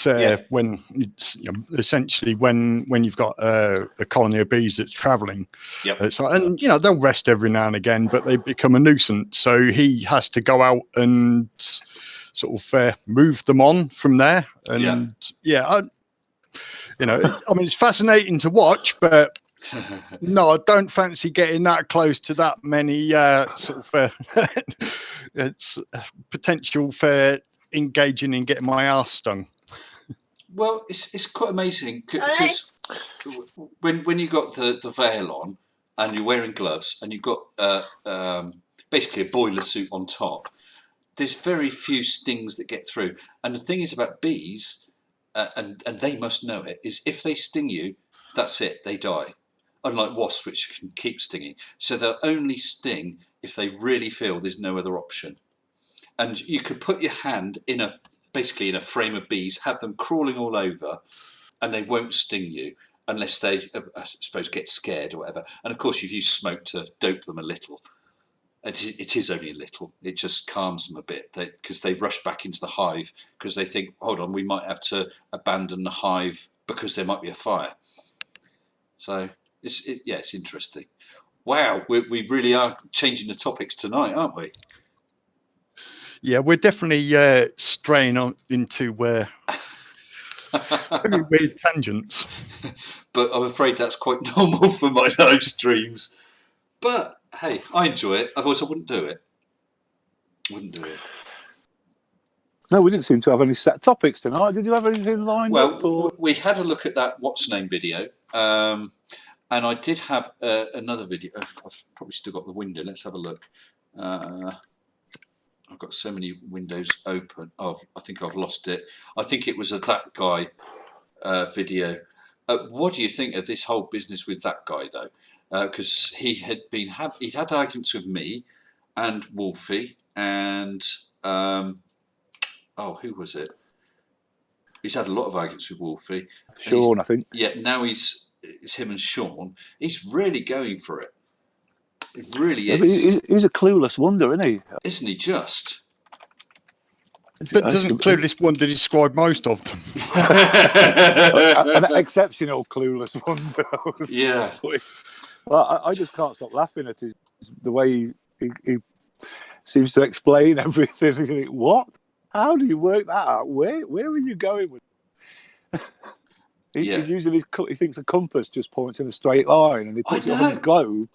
when it's, essentially when you've got a colony of bees that's travelling. Yep. And they'll rest every now and again, but they become a nuisance. So he has to go out and sort of move them on from there. And it's fascinating to watch, but no, I don't fancy getting that close to that many sort of it's potential for engaging in getting my arse stung. Well, it's quite amazing because when you got the veil on and you're wearing gloves and you've got basically a boiler suit on top, there's very few stings that get through. And the thing is about bees, and they must know it, is if they sting you, that's it, they die. Unlike wasps, which can keep stinging. So they'll only sting if they really feel there's no other option. And you could put your hand basically in a frame of bees, have them crawling all over, and they won't sting you unless they, I suppose, get scared or whatever. And of course, you've used smoke to dope them a little. It is only a little. It just calms them a bit because they rush back into the hive because they think, hold on, we might have to abandon the hive because there might be a fire. So it's interesting. Wow, we really are changing the topics tonight, aren't we? Yeah, we're definitely straying on into very weird tangents. But I'm afraid that's quite normal for my live streams. But hey, I enjoy it. Otherwise, I wouldn't do it. No, we didn't seem to have any set topics tonight. Did you have anything lined up? Well, we had a look at that What's Name video. And I did have another video. I've probably still got the window. Let's have a look. I've got so many windows open. Oh, I think I've lost it. I think it was a That Guy video. What do you think of this whole business with That Guy, though? Because he'd had arguments with me and Wolfie and who was it? He's had a lot of arguments with Wolfie. Sean, I think. Yeah, now it's him and Sean. He's really going for it. It really is. He's a clueless wonder, isn't he? Isn't he just? But doesn't clueless wonder describe most of them? An exceptional clueless wonder. Yeah. Well, I just can't stop laughing at the way he seems to explain everything. You think, what? How do you work that out? Where are you going with it? He's using he thinks a compass just points in a straight line, and he puts it on his globe.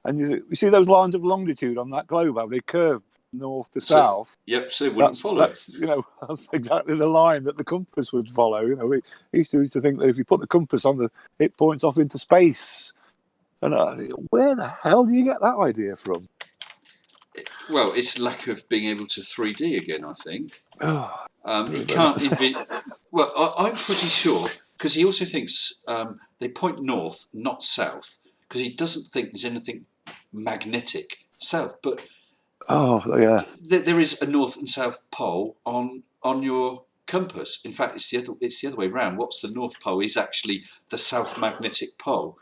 And you see those lines of longitude on that globe, how they curve north to south. Yep, so it wouldn't follow. That's exactly the line that the compass would follow. He used to think that if you put the compass on it points off into space. And where the hell do you get that idea from? Well, it's lack of being able to 3D again, I think. He can't invent. Well, I'm pretty sure, because he also thinks they point north, not south, because he doesn't think there's anything magnetic south. But there is a north and south pole on your compass. In fact, it's the other way around. What's the north pole is actually the south magnetic pole.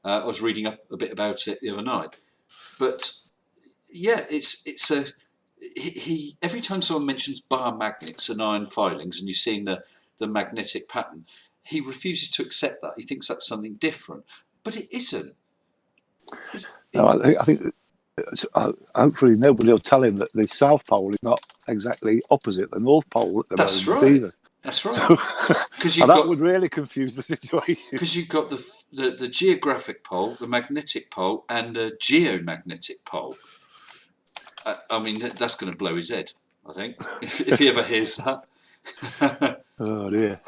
I was reading up a bit about it the other night, but yeah, it's he every time someone mentions bar magnets and iron filings, and you're seeing the magnetic pattern, he refuses to accept that. He thinks that's something different, but it isn't. No, I think hopefully nobody will tell him that the South Pole is not exactly opposite the North Pole at the moment either. That's right. That would really confuse the situation. Because you've got the geographic pole, the magnetic pole, and the geomagnetic pole. I mean, that's going to blow his head, I think, if he ever hears that. Oh, dear.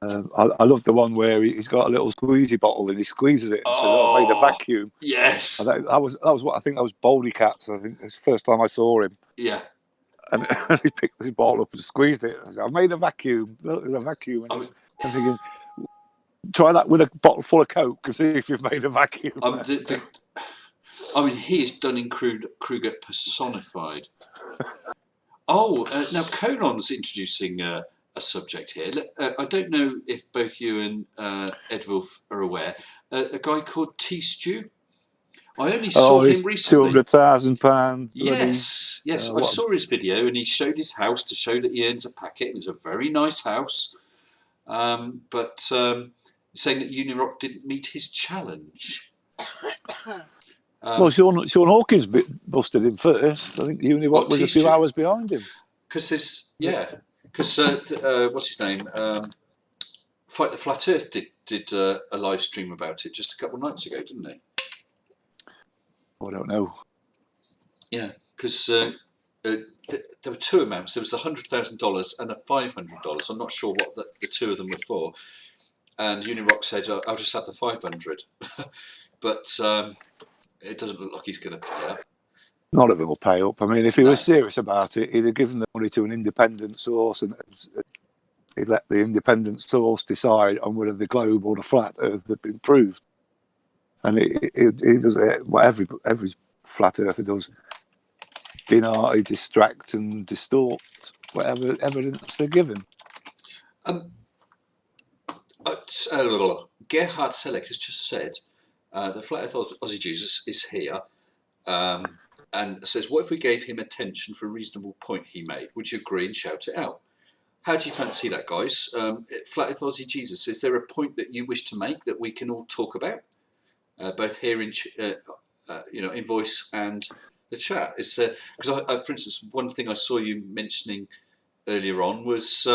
I love the one where he's got a little squeezy bottle and he squeezes it and says, I made a vacuum. Yes. That was what I think that was Baldy Cats. I think it's the first time I saw him. Yeah. And he picked his bottle up and squeezed it. I said, I made a vacuum. Look, there's a vacuum. And I'm thinking, try that with a bottle full of Coke and see if you've made a vacuum. I mean, he is Dunning-Kruger personified. Now Conon's introducing a subject here. I don't know if both you and Eadwulf are aware. A guy called T-Stew. I only saw him recently. £200,000. Yes. I saw his video, and he showed his house to show that he earns a packet. It's a very nice house, but saying that Unirock didn't meet his challenge. Well, Sean Hawkins busted him first. I think Unirock was a few hours behind him. Because what's his name? Fight the Flat Earth did a live stream about it just a couple of nights ago, didn't he? I don't know. Yeah, because there were two amounts. There was the $100,000 and a $500. I'm not sure what the two of them were for. And Unirock said, "I'll just have the 500," but it doesn't look like he's going to pay up. None of them will pay up. I mean, if he was serious about it, he'd have given the money to an independent source, and he'd let the independent source decide on whether the globe or the flat Earth had been proved. And he does what every flat earther does: deny, distract, and distort whatever evidence they're given. Gerhard Selleck has just said the Flat Earth Aussie Jesus is here, and says, "What if we gave him attention for a reasonable point he made? Would you agree and shout it out?" How do you fancy that, guys? Flat Earth Aussie Jesus, is there a point that you wish to make that we can all talk about? Both here in in voice and the chat. Is because for instance, one thing I saw you mentioning earlier on was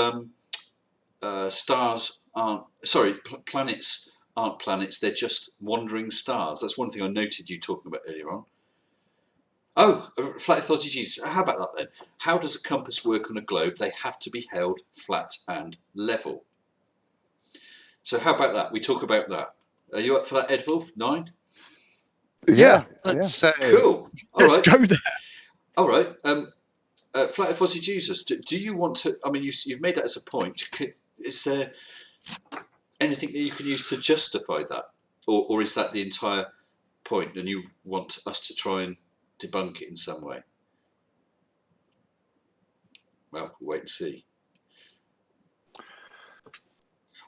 planets aren't planets; they're just wandering stars. That's one thing I noted you talking about earlier on. Oh, Flat Earth Aussie Jesus. How about that then? How does a compass work on a globe? They have to be held flat and level. So how about that? We talk about that. Are you up for that, Eadwulf? 9? Yeah, let's cool. Let's go there. All right. Flat Earth Aussie Jesus. Do you want to? I mean, you've made that as a point. Is there anything that you can use to justify that, or is that the entire point, and you want us to try and debunk it in some way? Well, we'll wait and see.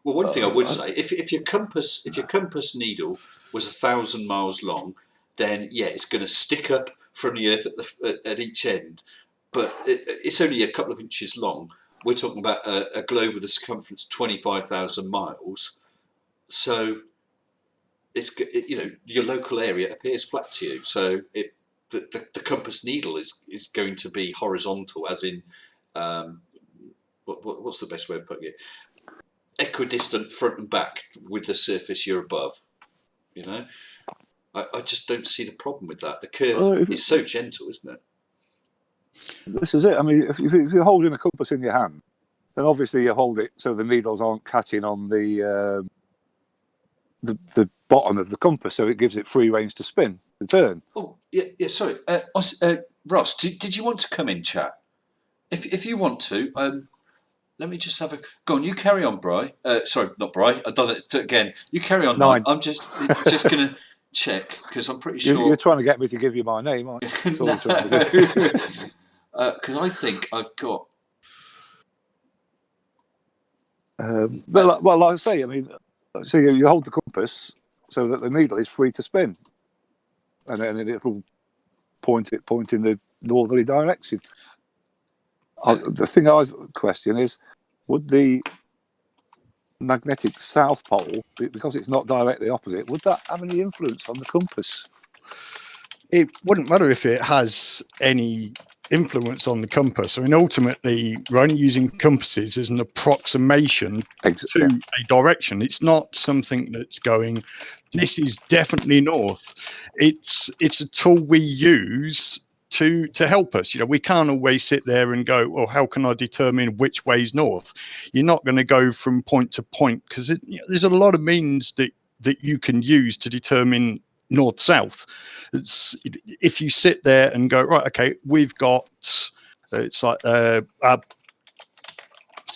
Well, one thing I would say, if your compass needle was 1,000 miles long, then yeah, it's going to stick up from the Earth at each end. But it's only a couple of inches long. We're talking about a globe with a circumference 25,000 miles. So it's your local area appears flat to you. So the compass needle is going to be horizontal, as in what's the best way of putting it? Equidistant front and back with the surface you're above. I just don't see the problem with that. The curve is so gentle, isn't it? This is it. I mean, if you're holding a compass in your hand, then obviously you hold it so the needles aren't catching on the bottom of the compass, so it gives it free range to spin, to turn. Oh, yeah. Sorry, Ross, did you want to come in, chat? If you want to, let me just have a go on. You carry on, Bri. Sorry, not Bri. I've done it again. You carry on. 9. I'm just going to check because I'm pretty sure you're trying to get me to give you my name, aren't you? Because I think I've got. Well, like I say, I mean, so you hold the compass so that the needle is free to spin, and then it will point in the northerly direction. The thing I question is, would the magnetic south pole, because it's not directly opposite, would that have any influence on the compass? It wouldn't matter if it has any influence on the compass. I mean, ultimately, we're only using compasses as an approximation to a direction. It's not something that's going, this is definitely north. It's a tool we use to help us. We can't always sit there and go, well, how can I determine which way's north? You're not going to go from point to point because there's a lot of means that you can use to determine north-south. If you sit there and go, right, okay, we've got it's like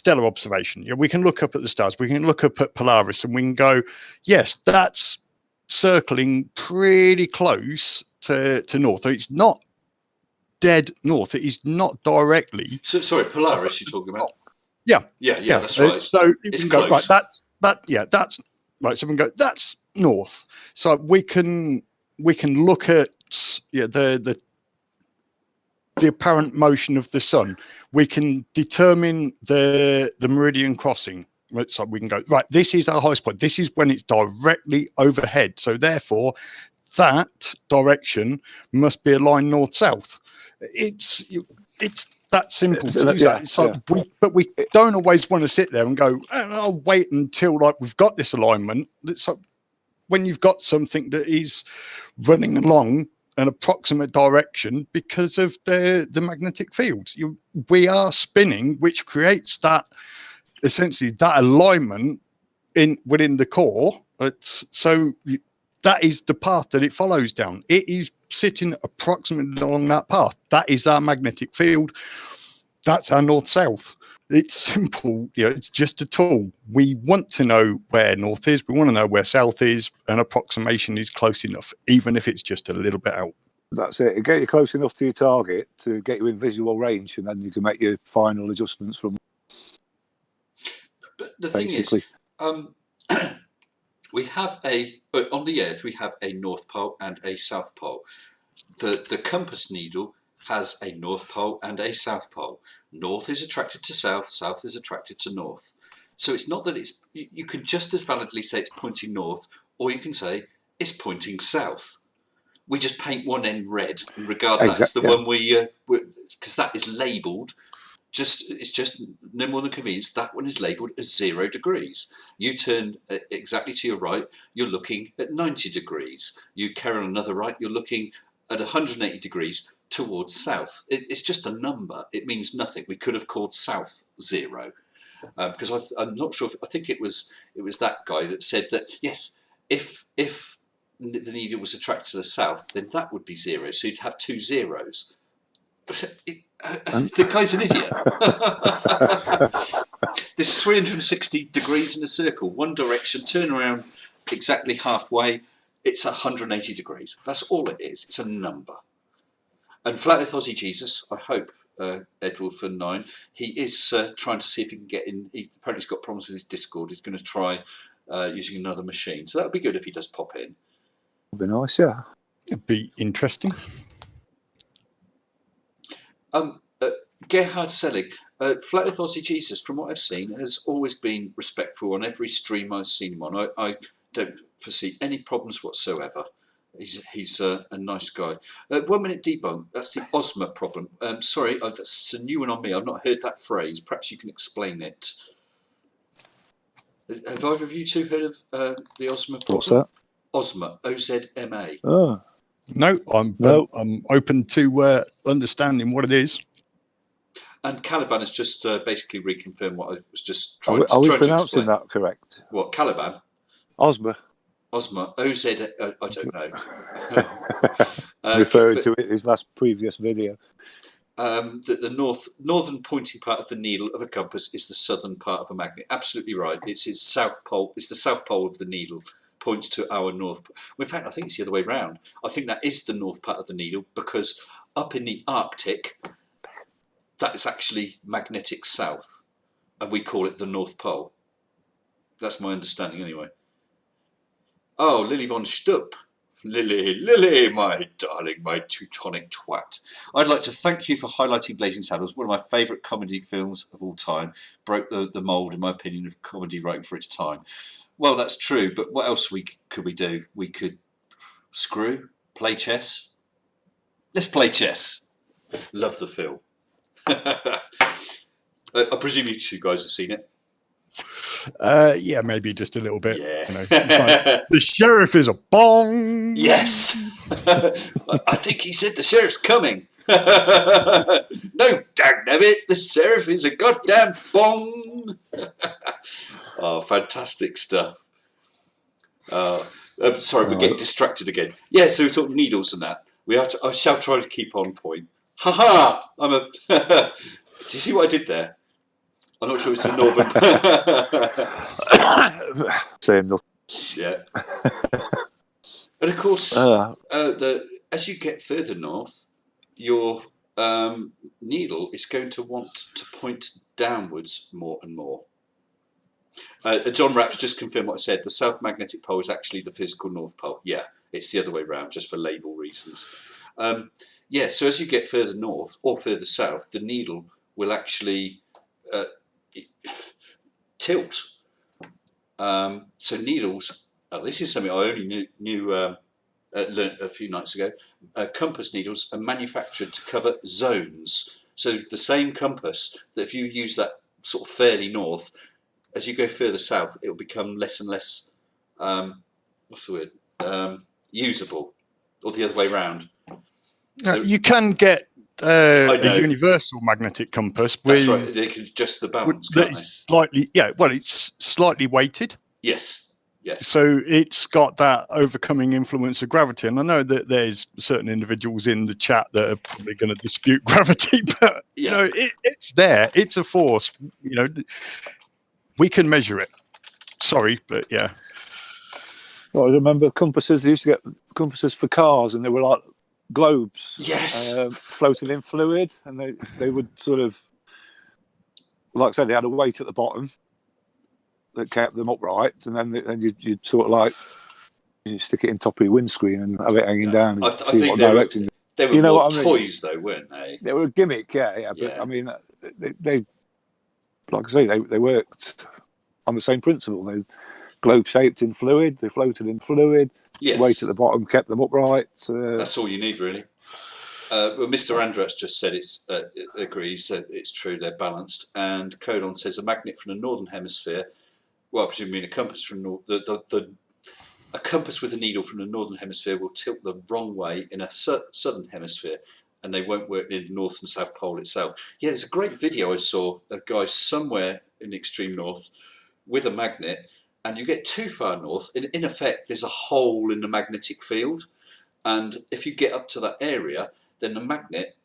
stellar observation. We can look up at the stars. We can look up at Polaris, and we can go, yes, that's circling pretty close to north. It's not dead north. It is not directly. So, sorry, Polaris you're talking about? Yeah, that's right. So it's close. Right, that's right. So we can go, that's north. So we can look at the apparent motion of the sun. We can determine the meridian crossing. So we can go, right, this is our highest point. This is when it's directly overhead. So therefore, that direction must be aligned north-south. It's that simple to use that. It's like but we don't always want to sit there and go, I'll wait until like we've got this alignment. It's like when you've got something that is running along an approximate direction because of the magnetic fields. We are spinning, which creates that essentially that alignment within the core. That is the path that it follows down. It is sitting approximately along that path. That is our magnetic field. That's our north-south. It's simple. It's just a tool. We want to know where north is. We want to know where south is. An approximation is close enough, even if it's just a little bit out. That's it. It'll get you close enough to your target to get you in visual range, and then you can make your final adjustments from. But the thing is, we have on the Earth we have a North Pole and a South Pole. The compass needle has a North Pole and a South Pole. North is attracted to south, south is attracted to north. So it's not that you can just as validly say it's pointing north, or you can say it's pointing south. We just paint one end red and regard that as the one because that is labelled. It's just no more than convenience. That one is labelled as 0 degrees. You turn exactly to your right, you're looking at 90 degrees. You carry on another right, you're looking at 180 degrees towards south. It's just a number. It means nothing. We could have called south 0 because I'm not sure. I think it was that guy that said that yes, if the needle was attracted to the south, then that would be 0. So you'd have 2 zeros. The guy's an idiot. There's 360 degrees in a circle, one direction, turn around exactly halfway, it's 180 degrees. That's all it is. It's a number. And Flat Earth Aussie Jesus, I hope, Eadwulf and 9, he is trying to see if he can get in. Apparently he's got problems with his Discord. He's going to try using another machine. So that would be good if he does pop in. Would be nice, yeah. It'd be interesting. Gerhard Selig, Flat Earth Aussie Jesus, from what I've seen, has always been respectful on every stream I've seen him on. I don't foresee any problems whatsoever. He's a nice guy. 1 minute debunk, that's the Ozma problem. Sorry, that's a new one on me. I've not heard that phrase. Perhaps you can explain it. Have either of you two heard of the Ozma problem? What's that? Ozma, O-Z-M-A. Oh. No, I'm open to understanding what it is. And Caliban has just basically reconfirmed what I was just trying to explain. Are we pronouncing that correct? What, Caliban? Ozma, O-Z, I don't know. referring to his last previous video. The northern pointing part of the needle of a compass is the southern part of a magnet. Absolutely right. It's its south pole. It's the south pole of the needle. Points to our north. Well, in fact, I think it's the other way around. I think that is the north part of the needle because up in the Arctic, that is actually magnetic south, and we call it the North Pole. That's my understanding, anyway. Oh, Lily von Stupp. Lily, my darling, my Teutonic twat. I'd like to thank you for highlighting Blazing Saddles, one of my favourite comedy films of all time. Broke the mould, in my opinion, of comedy writing for its time. Well, that's true, but what else could we do? We could screw, play chess. Let's play chess. Love the film. I presume you two guys have seen it. Yeah, maybe just a little bit. Yeah. Like, the sheriff is a bong. Yes. I think he said the sheriff's coming. No, dagnabbit, the sheriff is a goddamn bong. Oh, fantastic stuff. Sorry, we're getting distracted again. Yeah, so we're talking needles and that. I shall try to keep on point. Ha ha! Do you see what I did there? I'm not sure it's a northern. Saying nothing. Yeah. And of course, as you get further north, your needle is going to want to point downwards more and more. John Rapp's just confirmed what I said. The South Magnetic Pole is actually the physical North Pole. Yeah, it's the other way around, just for label reasons. Yeah, so as you get further north or further south, the needle will actually tilt. So needles, this is something I only learned a few nights ago. Compass needles are manufactured to cover zones. So the same compass, that if you use that sort of fairly north, as you go further south, it will become less and less, what's the word, usable, or the other way around. So you can get a universal magnetic compass. That's right. They can adjust the balance, can't they? Slightly, yeah. Well, it's slightly weighted. Yes. Yes. So it's got that overcoming influence of gravity, and I know that there's certain individuals in the chat that are probably going to dispute gravity, but you know, it's there. It's a force. You know, we can measure it. Sorry, but yeah. Well, I remember compasses. They used to get compasses for cars, and they were like globes, floating in fluid, and they would sort of, like I said, they had a weight at the bottom that kept them upright, and then you'd sort of like you stick it in top of your windscreen and have it hanging down. And I think what direction. They were more toys, though, weren't they? They were a gimmick, yeah. But I mean, they like I say, they worked on the same principle. They globe shaped in fluid. They floated in fluid. Yes. The weight at the bottom kept them upright. That's all you need, really. Well, Mr. Andratz just said agrees that it's true, they're balanced. And Colon says a magnet from the northern hemisphere, well, I presume a compass from a compass with a needle from the northern hemisphere will tilt the wrong way in a southern hemisphere, and they won't work near the north and south pole itself. Yeah, there's a great video I saw of a guy somewhere in the extreme north with a magnet, and you get too far north, in effect, there's a hole in the magnetic field, and if you get up to that area, then the magnet,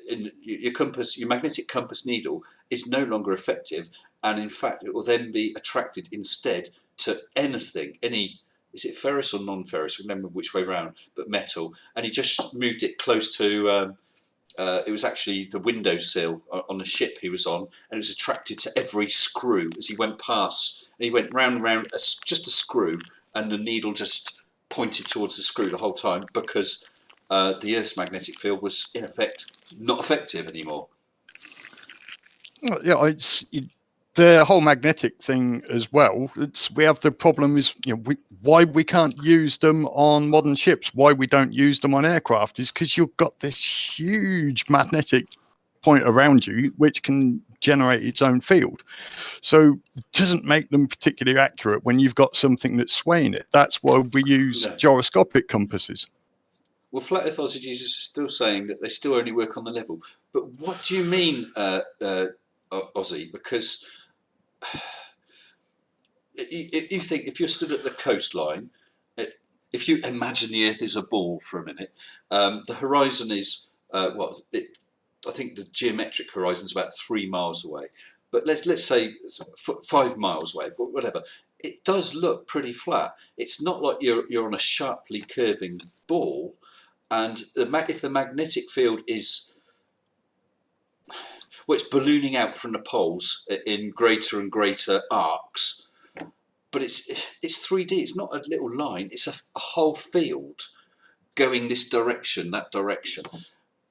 in your magnetic compass needle is no longer effective, and in fact, it will then be attracted instead to anything, is it ferrous or non-ferrous? I don't remember which way round, but metal, and he just moved it close to. It was actually the windowsill on the ship he was on, and it was attracted to every screw as he went past. And he went round and round, just a screw, and the needle just pointed towards the screw the whole time because the Earth's magnetic field was, in effect, not effective anymore. Yeah, the whole magnetic thing as well. We have the problem is, why we can't use them on modern ships, why we don't use them on aircraft is because you've got this huge magnetic point around you which can generate its own field. So it doesn't make them particularly accurate when you've got something that's swaying it. That's why we use gyroscopic compasses. Well, flat earth Aussies are still saying that they still only work on the level. But what do you mean, Aussie? Because you think if you're stood at the coastline, if you imagine the Earth is a ball for a minute, the horizon is I think the geometric horizon is about 3 miles away. But let's say 5 miles away, but whatever. It does look pretty flat. It's not like you're on a sharply curving ball, and if the magnetic field is it's ballooning out from the poles in greater and greater arcs, but it's 3D. It's not a little line. It's a whole field going this direction, that direction.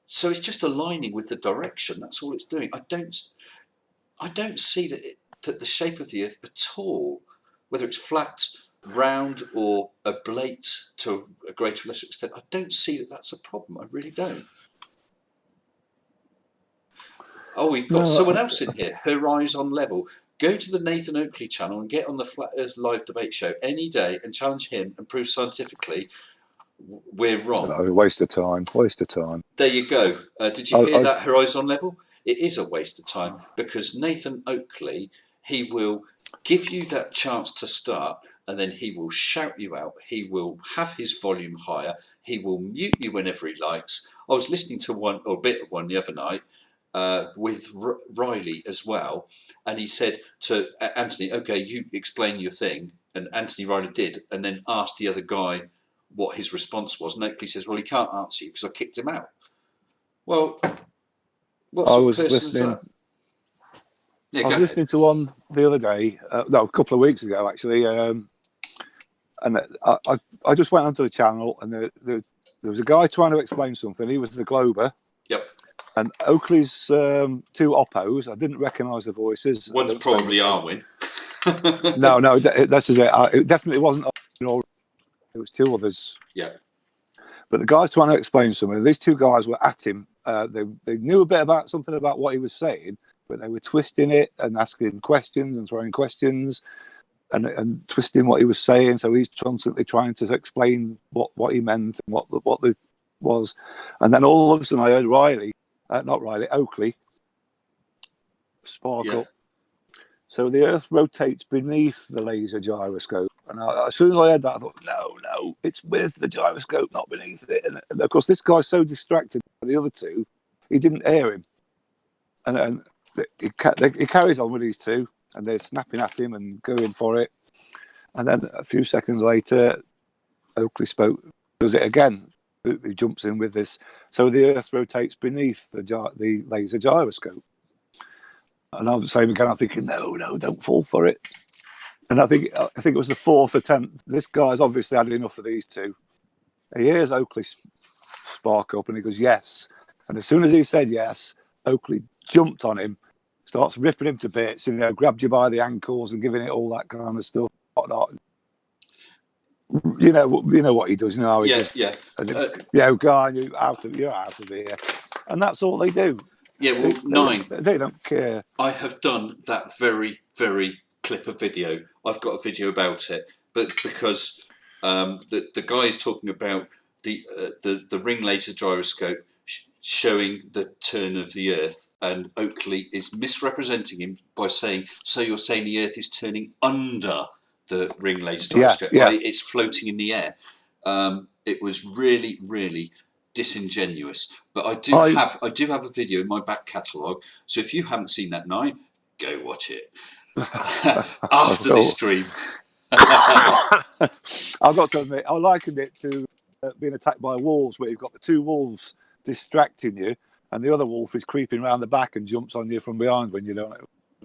So it's just aligning with the direction. That's all it's doing. I don't see that the shape of the Earth at all, whether it's flat, round, or oblate to a greater or lesser extent, I don't see that that's a problem. I really don't. Oh, we've got someone else in here. Horizon Level. Go to the Nathan Oakley channel and get on the Flat Earth Live debate show any day and challenge him and prove scientifically we're wrong. No, waste of time. Waste of time. There you go. Did you hear that, Horizon Level? It is a waste of time because Nathan Oakley, he will give you that chance to start and then he will shout you out. He will have his volume higher. He will mute you whenever he likes. I was listening to a bit of one the other night. with Riley as well, and he said to Anthony, "Okay, you explain your thing," and Anthony Riley did, and then asked the other guy what his response was, and Oakley says, "Well, he can't answer you because I kicked him out." Well, what sort of person is that? Yeah, I was listening to one the other day, a couple of weeks ago actually, and I just went onto the channel, and there was a guy trying to explain something. He was the Glober. Yep. And Oakley's two oppos, I didn't recognise the voices. One's probably Arwen. No, that's it. It definitely wasn't Arwen. It was two others. Yeah. But the guy's trying to explain something. These two guys were at him. They knew a bit about something about what he was saying, but they were twisting it and asking questions and throwing questions and twisting what he was saying. So he's constantly trying to explain what he meant and what the was. And then all of a sudden I heard Oakley spark up. So the Earth rotates beneath the laser gyroscope. And as soon as I heard that, I thought, no, it's with the gyroscope, not beneath it. And of course, this guy's so distracted by the other two, he didn't hear him. And he carries on with these two, and they're snapping at him and going for it. And then a few seconds later, Oakley does it again. He jumps in with this. So the Earth rotates beneath the laser gyroscope. And I'm saying again, I'm thinking, no, don't fall for it. And I think it was the fourth attempt. This guy's obviously had enough of these two. He hears Oakley spark up, and he goes, yes. And as soon as he said yes, Oakley jumped on him, starts ripping him to bits, grabbed you by the ankles and giving it all that kind of stuff, whatnot. You know what he does. You know how he does. Yeah. And, go on, you're out of here. And that's all they do. Yeah, well, Nine. They don't care. I have done that very, very clip of video. I've got a video about it, but because the guy is talking about the ring laser gyroscope showing the turn of the Earth, and Oakley is misrepresenting him by saying, "So you're saying the Earth is turning under the ring laser gyroscope? Yeah. It's floating in the air." It was really, really disingenuous. But I do have a video in my back catalogue. So if you haven't seen that, Nine, go watch it after this stream. I've got to admit, I likened it to being attacked by wolves, where you've got the two wolves distracting you, and the other wolf is creeping around the back and jumps on you from behind when you don't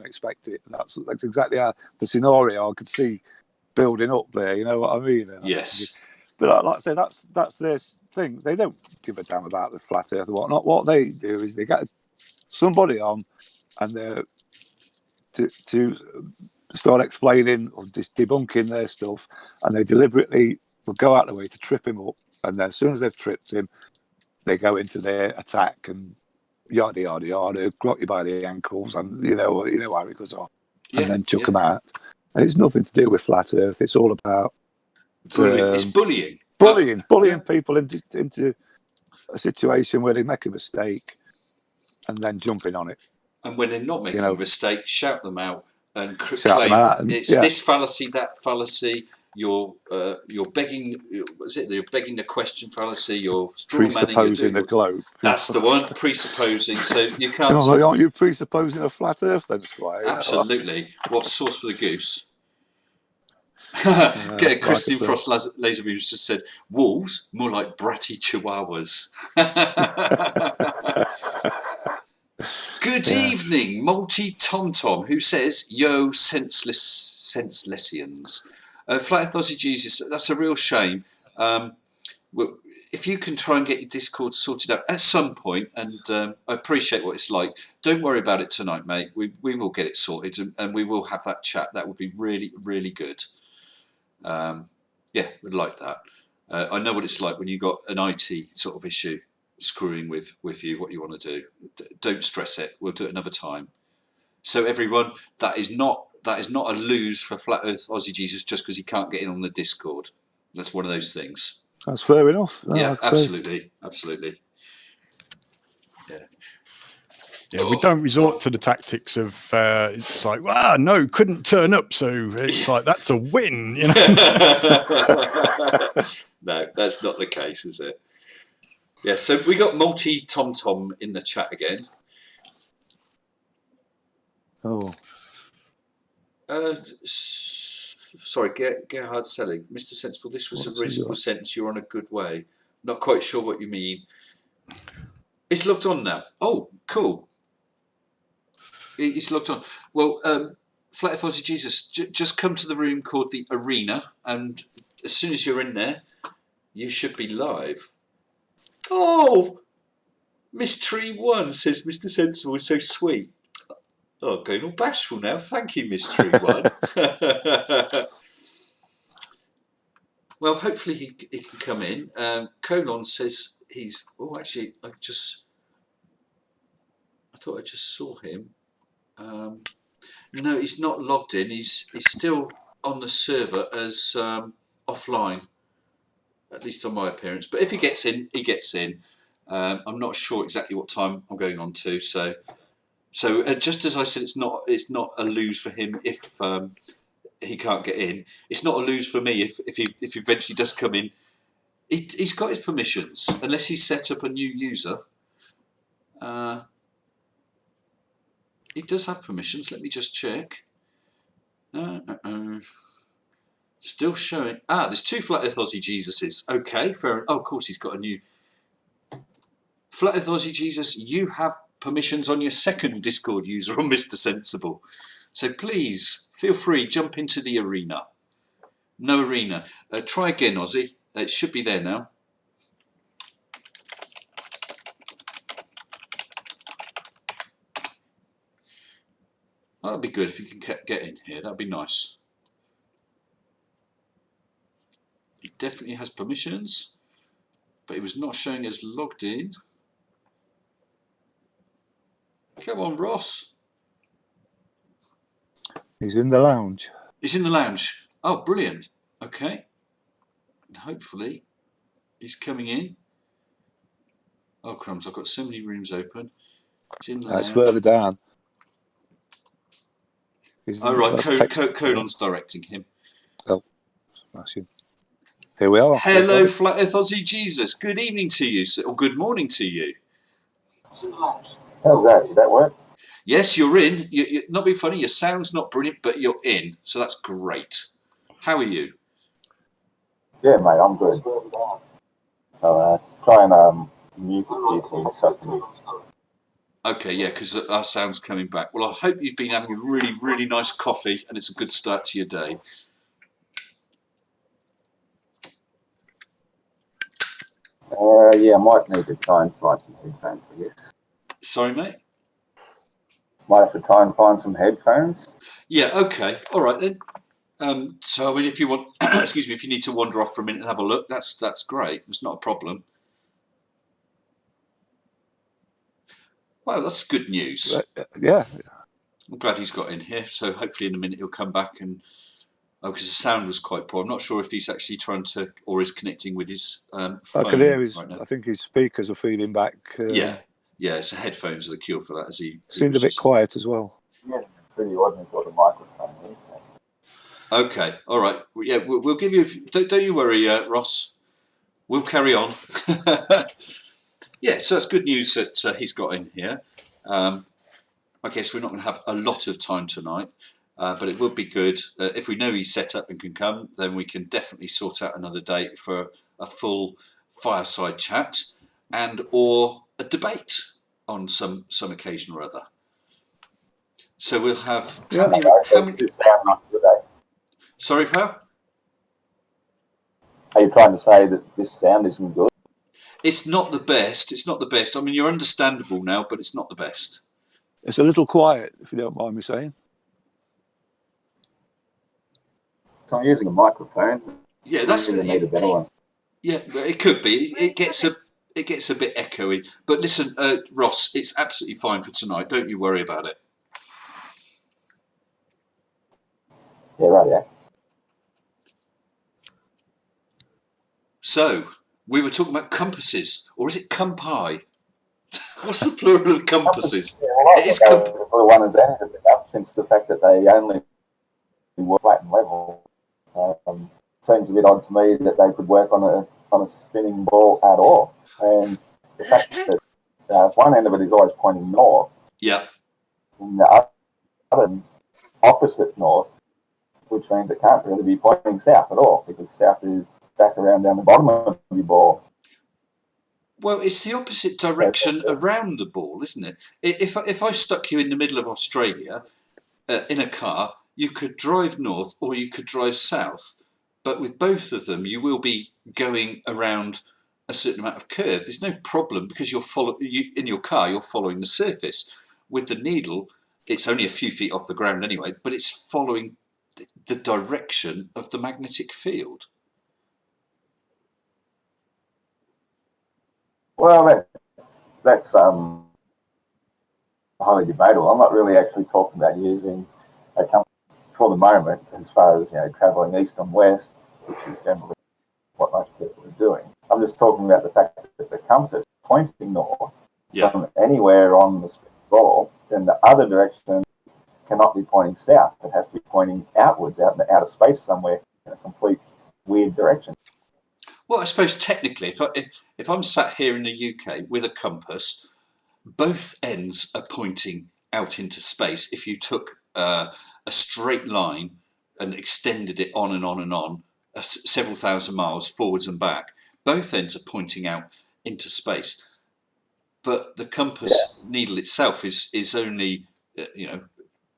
expect it. And that's exactly how the scenario I could see building up there. You know what I mean? Yes. But like I say, that's their thing. They don't give a damn about the flat Earth or whatnot. What they do is they get somebody on, and they're to start explaining or just debunking their stuff, and they deliberately will go out of the way to trip him up. And then as soon as they've tripped him, they go into their attack and yada yada yada, got you by the ankles, and you know how it goes off, and then chuck them out. And it's nothing to do with flat Earth. It's all about it's bullying. Bullying people into a situation where they make a mistake and then jumping on it. And when they're not making a mistake, shout them out and claim it's this fallacy, that fallacy. You're begging. What is it? You're begging the question fallacy. You're presupposing the globe. That's the one. Presupposing. So you can't. Aren't you presupposing a flat Earth then, Squire? Absolutely. What's sauce for the goose? Christian Frost Laser Beams just said, wolves more like bratty chihuahuas. Good evening, Multi Tom Tom, who says, "Yo, senselessians." Flat Earth Aussie Jesus, that's a real shame. If you can try and get your Discord sorted out at some point, and I appreciate what it's like, don't worry about it tonight, mate. We will get it sorted, and we will have that chat. That would be really, really good. We'd like that. I know what it's like when you've got an IT sort of issue screwing with you, what you want to do. Don't stress it. We'll do it another time. So everyone, that is not a lose for Flat Earth Aussie Jesus just because he can't get in on the Discord. That's one of those things. That's fair enough. Yeah, absolutely. Yeah, we don't resort to the tactics of it's like, no, couldn't turn up, so it's like that's a win, you know. No, that's not the case, is it? Yeah, so we got Multi Tom Tom in the chat again. Oh. Sorry, Gerhard Selig. Mr. Sensible, this was a reasonable sentence. You're on a good way. Not quite sure what you mean. It's logged on now. Oh, cool. It's logged on. Well, Flat Earth Aussie Jesus, just come to the room called the Arena, and as soon as you're in there, you should be live. Oh, Miss Tree One says Mr. Sensible is so sweet. Oh, going all bashful now. Thank you, Miss Tree One. Well, hopefully he can come in. Colon says he's. Oh, actually, I thought I just saw him. No, he's not logged in. He's still on the server as offline, at least on my appearance. But if he gets in, he gets in. I'm not sure exactly what time I'm going on to. So just as I said, it's not a lose for him if he can't get in. It's not a lose for me if he eventually does come in. He's got his permissions, unless he's set up a new user. He does have permissions. Let me just check. Still showing. There's 2 Flat Earth Aussie Jesuses. Okay, fair enough. Oh, of course, he's got a new. Flat Earth Aussie Jesus, you have permissions on your second Discord user on Mr. Sensible. So please, feel free, jump into the arena. No arena. Try again, Aussie. It should be there now. That'd be good if you can get in here. That'd be nice. He definitely has permissions, but he was not showing as logged in. Come on, Ross. He's in the lounge. He's in the lounge. Oh, brilliant. Okay. And hopefully he's coming in. Oh, crumbs. I've got so many rooms open. He's in the That's lounge. further down. Oh, right. Colon's directing him. Oh, smashing. Here we are. Hello, Flat Earth Aussie Jesus. Good evening to you, or good morning to you. How's that? Did that work? Yes, you're in. You're not being funny. Your sound's not brilliant, but you're in. So that's great. How are you? Yeah, mate, I'm good. Try and mute a few things so I can... Okay, yeah, because our sound's coming back. Well, I hope you've been having a really, really nice coffee and it's a good start to your day. Yeah, I might need to try and find some headphones, I guess. Sorry, mate? Might have to try and find some headphones. Yeah, okay. All right, then. So, I mean, if you want, excuse me, if you need to wander off for a minute and have a look, that's great. It's not a problem. Well, that's good news. Yeah. I'm glad he's got in here. So hopefully in a minute he'll come back and... because the sound was quite poor. I'm not sure if he's actually trying to... or is connecting with his phone. I can hear his... right now. I think his speakers are feeding back. Yeah, so headphones are the cure for that. As he seemed a bit quiet as well. Yeah, pretty ordinary sort of microphone. So. Okay, all right. Yeah, we'll give you... Don't you worry, Ross. We'll carry on. Yeah, so it's good news that he's got in here. I guess we're not going to have a lot of time tonight, but it would be good. If we know he's set up and can come, then we can definitely sort out another date for a full fireside chat and or a debate on some occasion or other. So we'll have... How many... Sorry, pal? Are you trying to say that this sound isn't good? It's not the best. It's not the best. I mean, you're understandable now, but it's not the best. It's a little quiet, if you don't mind me saying. So I'm using a microphone. Yeah, that's... need a better one. Yeah, it could be. It gets a bit echoey. But listen, Ross, it's absolutely fine for tonight. Don't you worry about it. Yeah, right, yeah. So, we were talking about compasses, or is it compi? What's the plural of compasses? Yeah, well, it is the one has ended up since the fact that they only work flat and level. Seems a bit odd to me that they could work on a spinning ball at all. And the fact that one end of it is always pointing north. Yeah. And the southern opposite north, which means it can't really be pointing south at all, because south is back around down the bottom of your ball. Well, it's the opposite direction around the ball, isn't it? If I stuck you in the middle of Australia in a car, you could drive north or you could drive south. But with both of them, you will be going around a certain amount of curve. There's no problem because in your car, you're following the surface. With the needle, it's only a few feet off the ground anyway, but it's following the direction of the magnetic field. Well, that's highly debatable. I'm not really actually talking about using a compass for the moment, as far as travelling east and west, which is generally what most people are doing. I'm just talking about the fact that the compass pointing north from anywhere on the ball, then the other direction cannot be pointing south. It has to be pointing outwards, out in outer space somewhere, in a complete weird direction. Well, I suppose technically, if I'm sat here in the UK with a compass, both ends are pointing out into space. If you took a straight line and extended it on and on and on, several thousand miles forwards and back, both ends are pointing out into space. But the compass needle itself is only an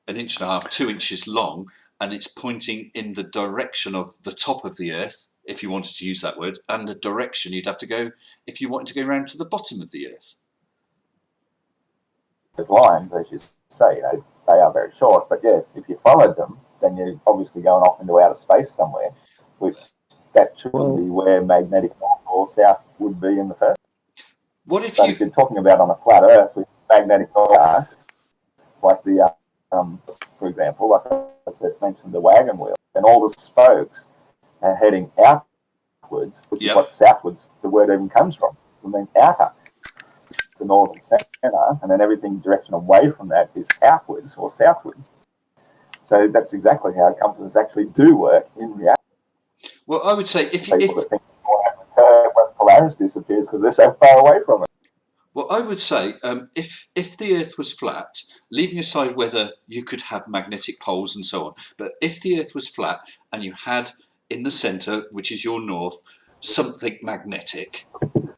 inch and a half, 2 inches long, and it's pointing in the direction of the top of the Earth, if you wanted to use that word, and the direction you'd have to go if you wanted to go around to the bottom of the Earth. Those lines, as you say, they are very short, but if you followed them, then you're obviously going off into outer space somewhere, which that shouldn't be where magnetic north or south would be in the first. What if if you're talking about on a flat Earth with magnetic north, like the for example, like I said, mentioned the wagon wheel, and all the spokes are heading outwards, which is what southwards the word even comes from. It means outer, the northern centre, and then everything direction away from that is outwards or southwards. So that's exactly how compasses actually do work in reality. Well, I would say if Polaris disappears because they're so far away from it. Well, I would say if the Earth was flat, leaving aside whether you could have magnetic poles and so on, but if the Earth was flat and you had in the centre, which is your north, something magnetic,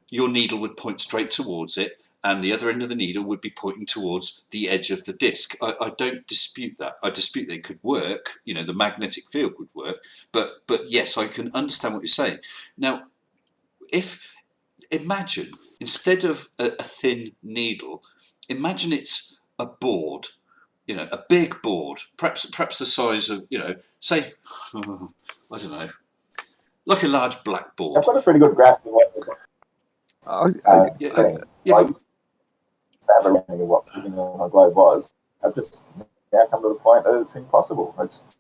your needle would point straight towards it, and the other end of the needle would be pointing towards the edge of the disc. I don't dispute that. I dispute that it could work. The magnetic field would work. But yes, I can understand what you're saying. Now, imagine, instead of a thin needle, imagine it's a board, a big board, perhaps the size of, say, I don't know, like a large blackboard. I've got a pretty good grasp of what I have a reckoning of what living on a globe was. I've just now come to the point that it's impossible. It's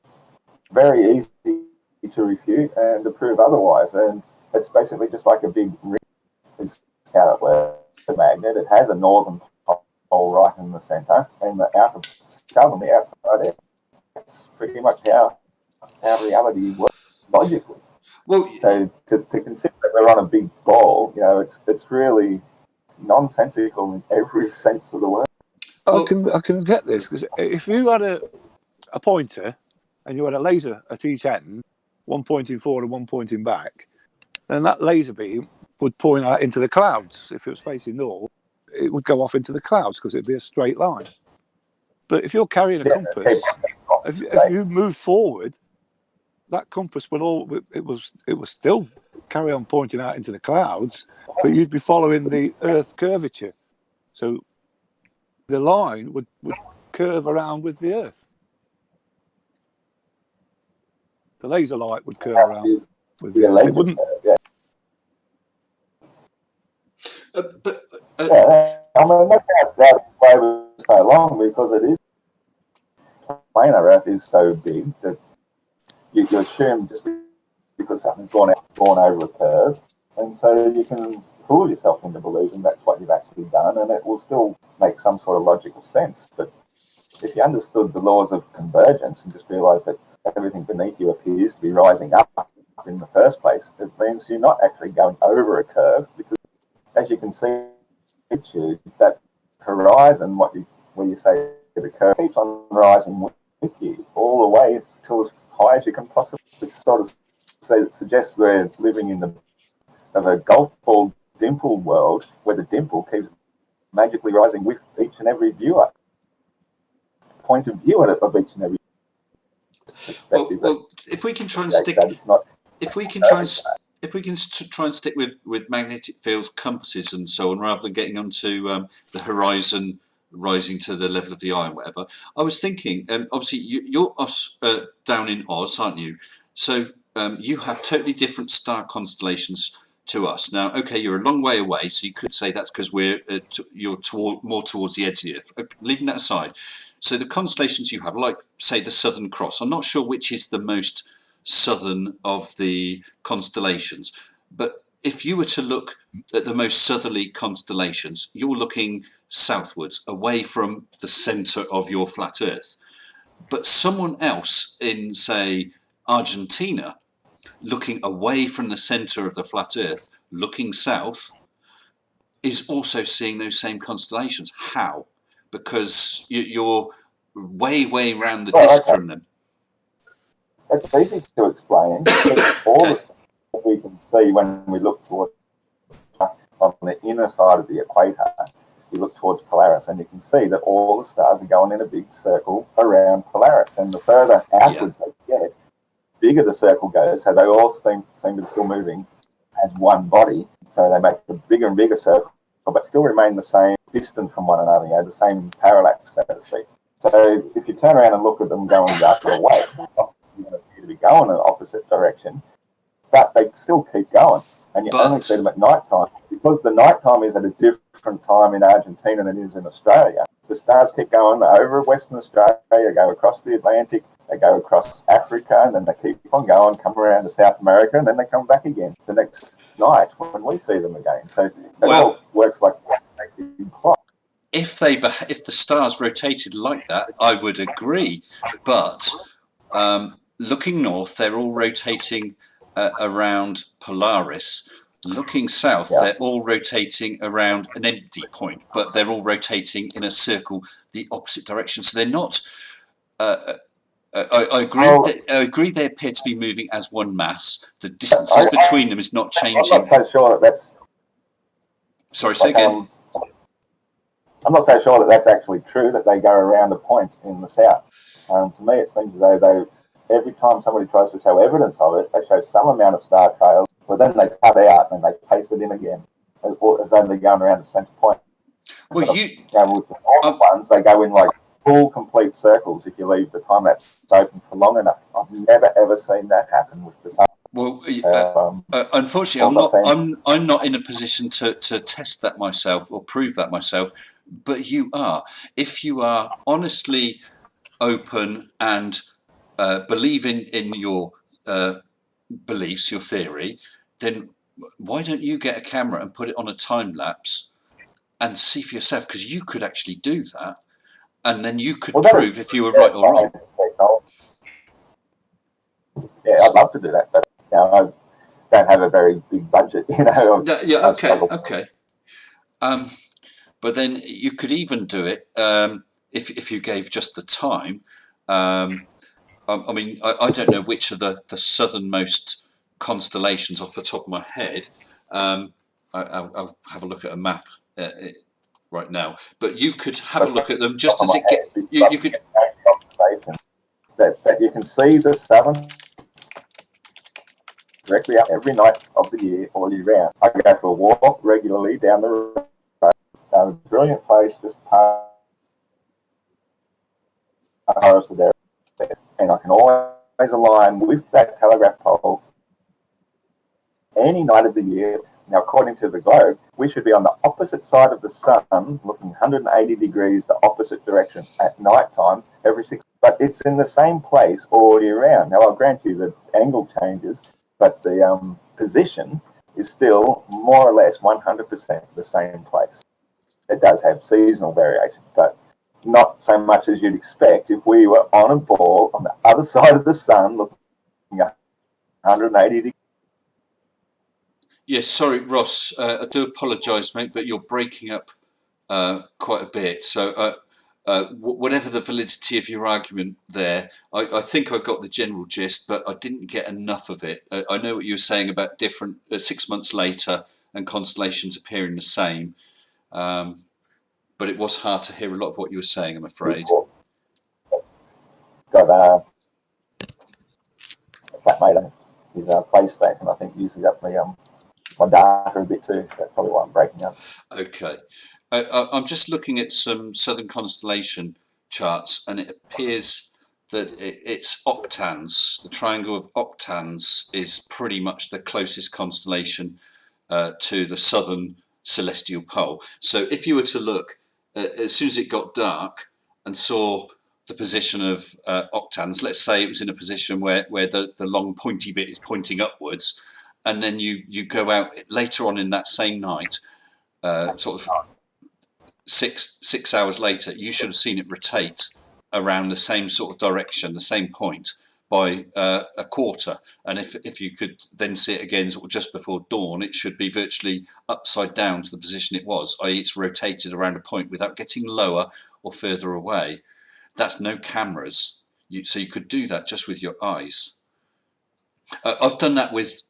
very easy to refute and to prove otherwise, and it's basically just like a big ring. Is how it works. The magnet, it has a northern pole right in the centre, and the outer skull on the outside. It's pretty much how reality works logically. Well, so to consider that we're on a big ball, it's really nonsensical in every sense of the word. I can get this, because if you had a pointer and you had a laser at each end, one pointing forward and one pointing back, then that laser beam would point out into the clouds. If it was facing north, it would go off into the clouds because it'd be a straight line. But if you're carrying a compass, if you move forward, that compass will still carry on pointing out into the clouds, but you'd be following the Earth curvature. So the line would curve around with the Earth. The laser light would curve around with the Earth. It wouldn't. I mean, that's how that wave is so long, because it is planar Earth is so big that you assume just because something's gone over a curve, and so you can fool yourself into believing that's what you've actually done, and it will still make some sort of logical sense. But if you understood the laws of convergence and just realised that everything beneath you appears to be rising up in the first place, it means you're not actually going over a curve, because as you can see, that horizon, where you say the curve keeps on rising with you all the way till as high as you can possibly. Which sort of suggests we're living in a golf ball dimple world where the dimple keeps magically rising with each and every viewer. Point of view of each and every perspective. Well, if we can try and stick, if we can try and stick with magnetic fields, compasses, and so on, rather than getting onto the horizon rising to the level of the eye and whatever, I was thinking. Obviously, you're down in Oz, aren't you? So you have totally different star constellations to us. Now, okay, you're a long way away, so you could say that's because you're more towards the edge of the Earth. Leaving that aside. So the constellations you have, like, say, the Southern Cross, I'm not sure which is the most southern of the constellations, but if you were to look at the most southerly constellations, you're looking southwards, away from the centre of your flat Earth. But someone else in, say, Argentina, looking away from the centre of the flat Earth, looking south, is also seeing those same constellations. How? Because you're way around the disk from them. It's easy to explain. All the stuff we can see when we look towards on the inner side of the equator, you look towards Polaris, and you can see that all the stars are going in a big circle around Polaris. And the further outwards they get, bigger the circle goes. So they all seem to be still moving as one body. So they make a bigger and bigger circle, but still remain the same distance from one another, the same parallax, so to speak. So if you turn around and look at them going the other way, you're going to appear to be going in the opposite direction, but they still keep going. And you only see them at night time. Because the night time is at a different time in Argentina than it is in Australia, the stars keep going over Western Australia, they go across the Atlantic, they go across Africa, and then they keep on going, come around to South America, and then they come back again the next night when we see them again. So it all works like a big clock. If the stars rotated like that, I would agree. But looking north, they're all rotating around Polaris. Looking south, they're all rotating around an empty point, but they're all rotating in a circle the opposite direction. So they're not. I agree. I agree. They appear to be moving as one mass. The distances between them is not changing. I'm not so sure that that's. Sorry, say again. I'm not so sure that that's actually true, that they go around a point in the south. To me, it seems as though every time somebody tries to show evidence of it, they show some amount of star trails, but then they cut out and they paste it in again, as though they're going around the centre point. Well, with the northern ones, they go in like full complete circles if you leave the time lapse open for long enough. I've never ever seen that happen with the sun. Well, unfortunately, I'm not in a position to test that myself or prove that myself. But you are. If you are honestly open and believe in your beliefs, your theory, then why don't you get a camera and put it on a time lapse and see for yourself? Because you could actually do that, and then you could prove if you were right or wrong. Yeah, I'd love to do that, but I don't have a very big budget. Okay. But then you could even do it if you gave just the time. I mean, I don't know which are the southernmost constellations off the top of my head. I'll have a look at a map right now. But you could have a look at them just as it gets. You could. That you can see the southern directly up every night of the year, all year round. I go for a walk regularly down the road. A brilliant place just past there, and I can always align with that telegraph pole any night of the year. Now, according to the globe, we should be on the opposite side of the sun, looking 180 degrees the opposite direction at night time every 6. But it's in the same place all year round. Now, I'll grant you the angle changes, but the position is still more or less 100% the same place. It does have seasonal variations, but not so much as you'd expect if we were on a ball on the other side of the sun looking 180 degrees. Yes, sorry, Ross. I do apologise, mate, but you're breaking up quite a bit. So whatever the validity of your argument there, I think I got the general gist, but I didn't get enough of it. I know what you were saying about different 6 months later and constellations appearing the same, but it was hard to hear a lot of what you were saying, I'm afraid. Got a flatmate on his PlayStation, and I think uses up my data a bit too. That's probably why I'm breaking up. Okay. I'm just looking at some southern constellation charts, and it appears that it's Octans. The triangle of Octans is pretty much the closest constellation to the southern celestial pole. So if you were to look, as soon as it got dark and saw the position of Octans, let's say it was in a position where the long pointy bit is pointing upwards, and then you go out later on in that same night, sort of 6 hours later, you should have seen it rotate around the same sort of direction, the same point, by a quarter. And if you could then see it again sort of just before dawn, it should be virtually upside down to the position it was, i.e. it's rotated around a point without getting lower or further away. That's no cameras, so you could do that just with your eyes. I've done that with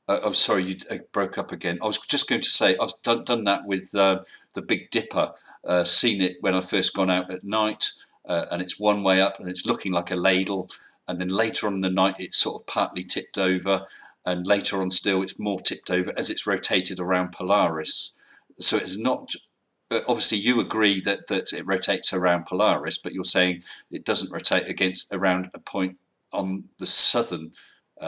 I'm sorry, you broke up again. I was just going to say I've done that with the Big Dipper. Seen it when I first gone out at night, and it's one way up, and it's looking like a ladle. And then later on in the night, it's sort of partly tipped over, and later on still, it's more tipped over as it's rotated around Polaris. So it's not. Obviously, you agree that it rotates around Polaris, but you're saying it doesn't rotate around a point on the southern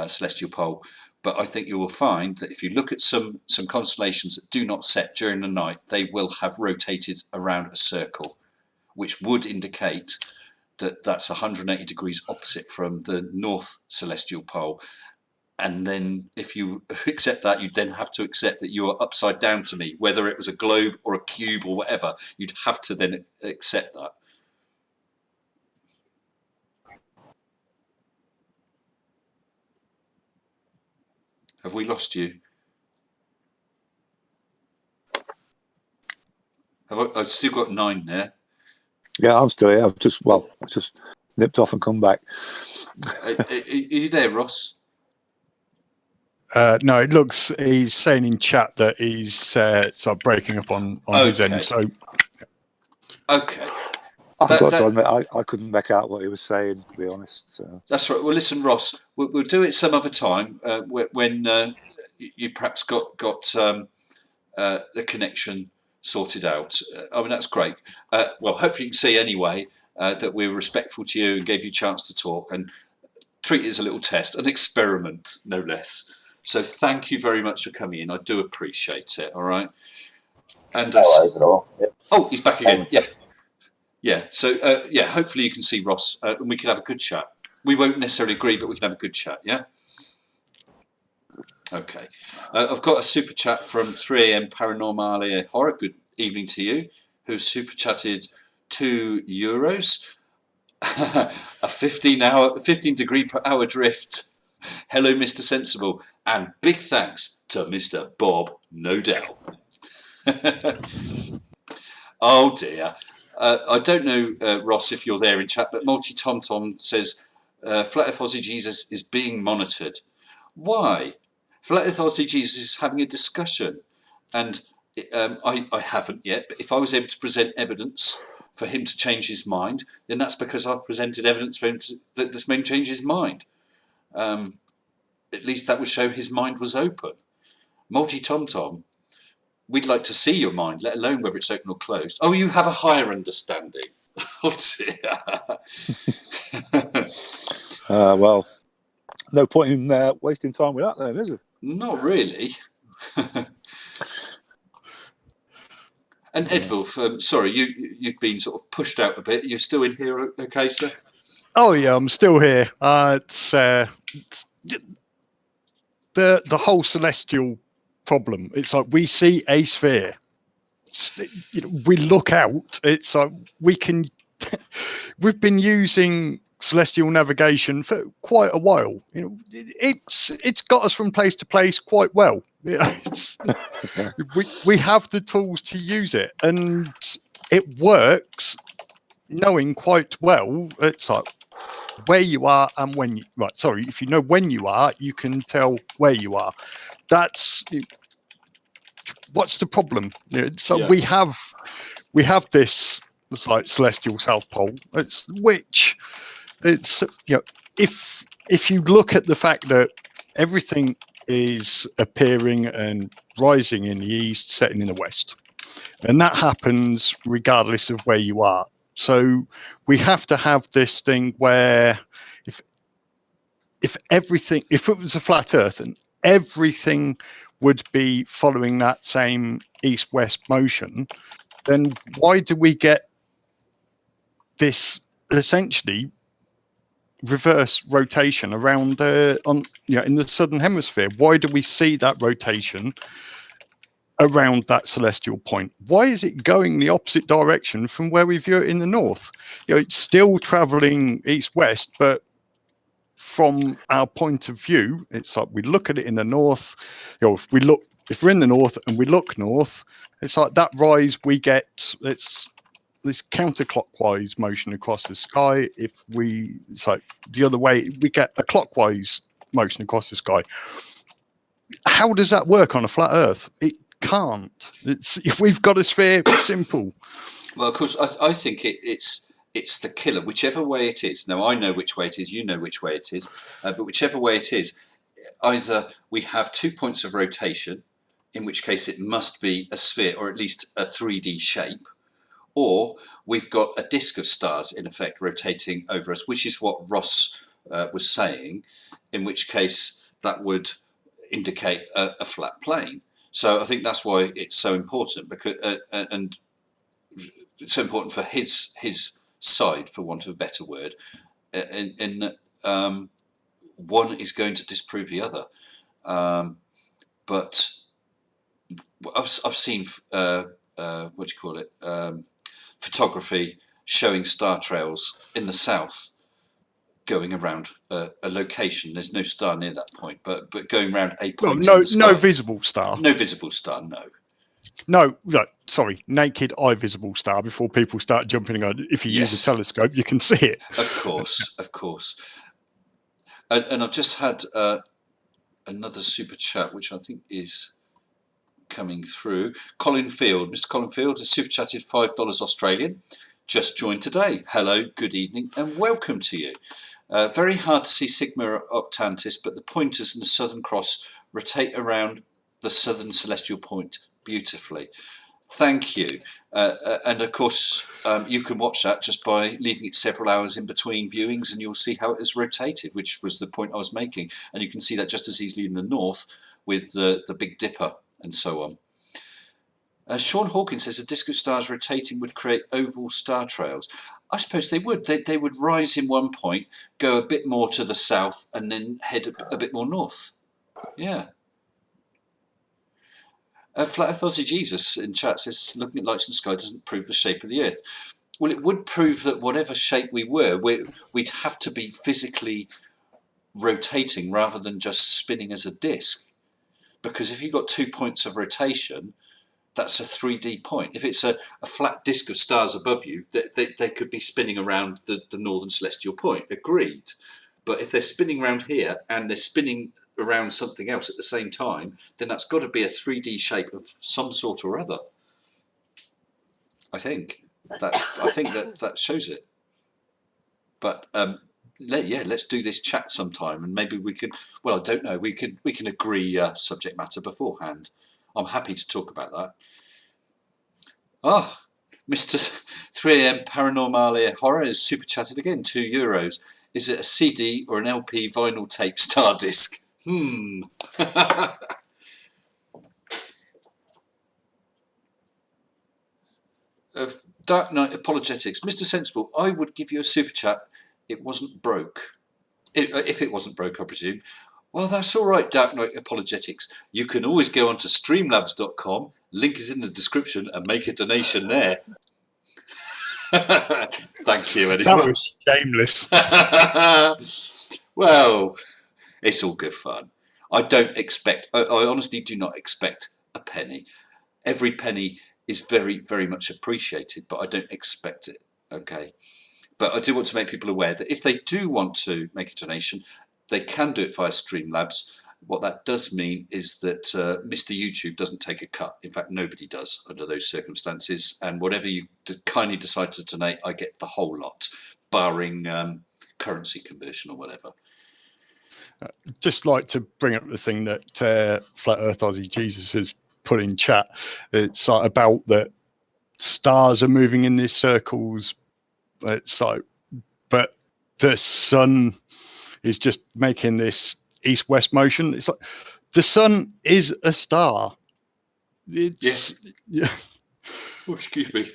celestial pole. But I think you will find that if you look at some constellations that do not set during the night, they will have rotated around a circle, which would indicate that that's 180 degrees opposite from the north celestial pole. And then if you accept that, you'd then have to accept that you are upside down to me, whether it was a globe or a cube or whatever. You'd have to then accept that. Have we lost you? I've still got 9 there. Yeah, I'm still here. I just nipped off and come back. Are you there, Ross? No, it looks, he's saying in chat that he's sort of breaking up on his end. So, okay. I've got to admit, I couldn't make out what he was saying, to be honest. So. That's right. Well, listen, Ross, we'll do it some other time when you perhaps got the connection sorted out. I mean, that's great. Well, hopefully you can see anyway that we're respectful to you and gave you a chance to talk and treat it as a little test, an experiment, no less. So thank you very much for coming in. I do appreciate it. All right. And oh, he's back again. Yeah. Yeah, so hopefully you can see Ross and we can have a good chat. We won't necessarily agree, but we can have a good chat, yeah? Okay. I've got a super chat from 3am Paranormale Horror. Good evening to you, who's super chatted €2. A 15 degree per hour drift. Hello, Mr. Sensible. And big thanks to Mr. Bob, no doubt. Oh, dear. I don't know, Ross, if you're there in chat, but Multi Tom Tom says Flat Earth Aussie Jesus is being monitored. Why? Flat Earth Aussie Jesus is having a discussion, and I haven't yet. But if I was able to present evidence for him to change his mind, then that's because I've presented evidence for him that this made him change his mind. At least that would show his mind was open. Multi Tom Tom. We'd like to see your mind, let alone whether it's open or closed. Oh, you have a higher understanding. Oh, dear. Well, no point in wasting time with that then, is it? Not really. And Eadwulf, sorry, you've been sort of pushed out a bit. You're still in here, okay, sir? Oh, yeah, I'm still here. It's the whole celestial problem. It's like we see a sphere, we look out, it's like we can we've been using celestial navigation for quite a while. It's got us from place to place quite well. We have the tools to use it, and it works. Knowing quite well, it's like where you are and when you if you know when you are, you can tell where you are. That's what's the problem. So we have this like celestial south pole. If you look at the fact that everything is appearing and rising in the east, setting in the west, and that happens regardless of where you are. So we have to have this thing where if it was a flat earth and everything would be following that same east-west motion, then why do we get this essentially reverse rotation around in the southern hemisphere? Why do we see that rotation around that celestial point? Why is it going the opposite direction from where we view it in the north? It's still traveling east-west, but from our point of view, it's like we look at it in the north. If we're in the north and we look north, it's like that rise we get. It's this counterclockwise motion across the sky. It's like the other way, we get a clockwise motion across the sky. How does that work on a flat Earth? It can't. We've got a sphere. Simple. Well, of course, I think it's the killer, whichever way it is. Now, I know which way it is, you know which way it is, but whichever way it is, either we have 2 points of rotation, in which case it must be a sphere or at least a 3D shape, or we've got a disk of stars, in effect, rotating over us, which is what Ross was saying, in which case that would indicate a flat plane. So I think that's why it's so important, because and it's so important for his side, for want of a better word, in that one is going to disprove the other. But I've seen photography showing star trails in the south going around a location. There's no star near that point, but going around a point. Well, no visible star. No visible star. No, sorry, naked eye visible star. Before people start jumping and going, if you use a telescope, you can see it. Of course. And I've just had another super chat, which I think is coming through. Colin Field, Mr. Colin Field has super chatted $5 Australian. Just joined today. Hello, good evening, and welcome to you. Very hard to see Sigma Octantis, but the pointers and the Southern Cross rotate around the southern celestial point beautifully. Thank you. And of course, you can watch that just by leaving it several hours in between viewings, and you'll see how it has rotated, which was the point I was making. And you can see that just as easily in the north with the Big Dipper and so on. Sean Hawkins says a disk of stars rotating would create oval star trails. I suppose they would. They would rise in one point, go a bit more to the south, and then head a bit more north. Yeah. Flat Earth Aussie Jesus in chat says looking at lights in the sky doesn't prove the shape of the Earth. Well, it would prove that whatever shape we were, we'd have to be physically rotating rather than just spinning as a disk. Because if you've got 2 points of rotation, that's a 3D point. If it's a flat disk of stars above you, they could be spinning around the northern celestial point. Agreed. But if they're spinning around here and they're spinning around something else at the same time, then that's got to be a 3D shape of some sort or other. I think that shows it. But let's do this chat sometime, and maybe we could. Well, I don't know. We can agree subject matter beforehand. I'm happy to talk about that. Mr. 3am Paranormale Horror is super chatted again. €2. Is it a CD or an LP vinyl tape star disc? Dark Knight Apologetics. Mr. Sensible, I would give you a super chat. It wasn't broke. If it wasn't broke, I presume. Well, that's all right, Dark Knight Apologetics. You can always go onto streamlabs.com. Link is in the description and make a donation there. Thank you, anyway. That was shameless. Well, it's all good fun. I don't expect. I honestly do not expect a penny. Every penny is very, very much appreciated, but I don't expect it. Okay. But I do want to make people aware that if they do want to make a donation, they can do it via Streamlabs. What that does mean is that Mr. YouTube doesn't take a cut. In fact, nobody does under those circumstances. And whatever you kindly decide to donate, I get the whole lot, barring currency conversion or whatever. Just like to bring up the thing that Flat Earth Aussie Jesus has put in chat. It's like about that stars are moving in these circles. It's like, but the sun is just making this east-west motion. It's like the sun is a star. It's yeah. Oh, excuse me.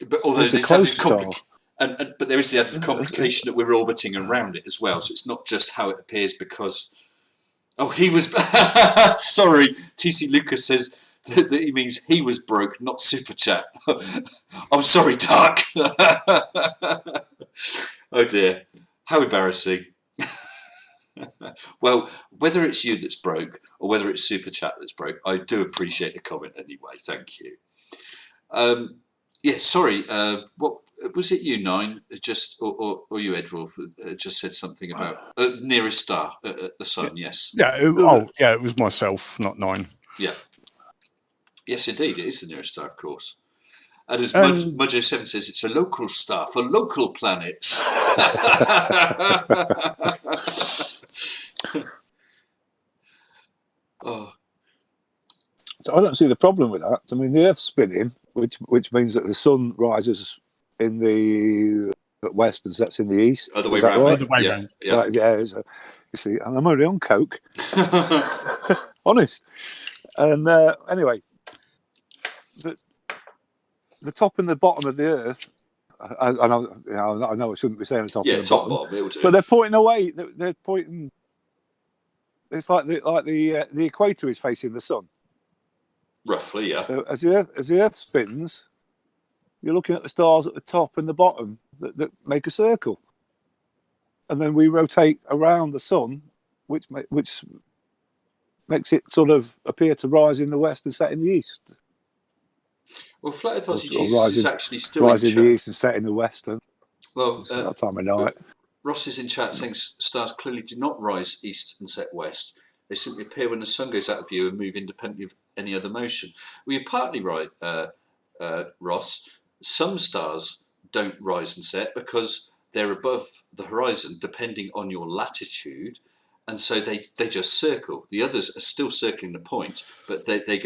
But although there's added but there is the added complication that we're orbiting around it as well. So it's not just how it appears because. Oh, he was. Sorry, TC Lucas says that he means he was broke, not super chat. I'm sorry, Dark. Oh dear, how embarrassing. Well, whether it's you that's broke or whether it's super chat that's broke, I do appreciate the comment anyway. Thank you. Yeah, sorry. What was it? You Nine just or you Eadwulf just said something about nearest star, the sun. Yes. Yeah. It was myself, not Nine. Yeah. Yes, indeed, it is the nearest star, of course. And as Mojo7 says, it's a local star for local planets. Oh. So I don't see the problem with that. I mean, the Earth's spinning, which means that the sun rises in the west and sets in the east. Other way around. Right? Other way around. Yeah. Right, yeah. So, you see, and I'm only on coke. Honest. And anyway, the top and the bottom of the Earth. I know I shouldn't be saying the top and the bottom, but they're pointing away. They're pointing. It's like the equator is facing the sun. Roughly, yeah. So as the Earth spins, you're looking at the stars at the top and the bottom that make a circle, and then we rotate around the sun, which makes it sort of appear to rise in the west and set in the east. Well, Flat Earth Aussie Jesus is actually still rise in the east and set in the west. Well, that time of night. Ross is in chat saying stars clearly do not rise east and set west. They simply appear when the sun goes out of view and move independently of any other motion. Well, you're partly right, Ross. Some stars don't rise and set because they're above the horizon, depending on your latitude, and so they just circle. The others are still circling the point, but they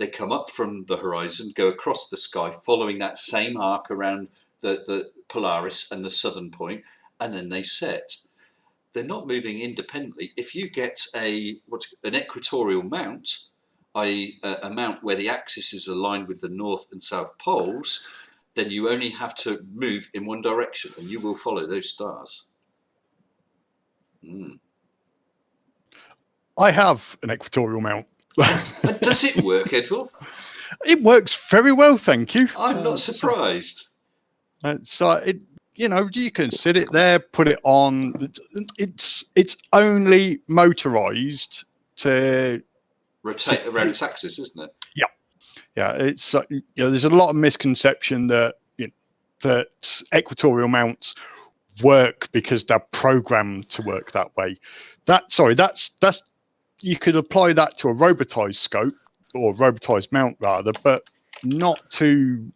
come up from the horizon, go across the sky, following that same arc around the Polaris and the southern point, and then they set. They're not moving independently. If you get an equatorial mount, i.e. a mount where the axis is aligned with the north and south poles, then you only have to move in one direction and you will follow those stars. I have an equatorial mount. And does it work, Eadwulf? It works very well, thank you. I'm not surprised. So you can sit it there, put it on. It's only motorized to rotate around its axis, isn't it? Yeah. It's there's a lot of misconception that that equatorial mounts work because they're programmed to work that way. That's you could apply that to a robotized scope or robotized mount rather, but not to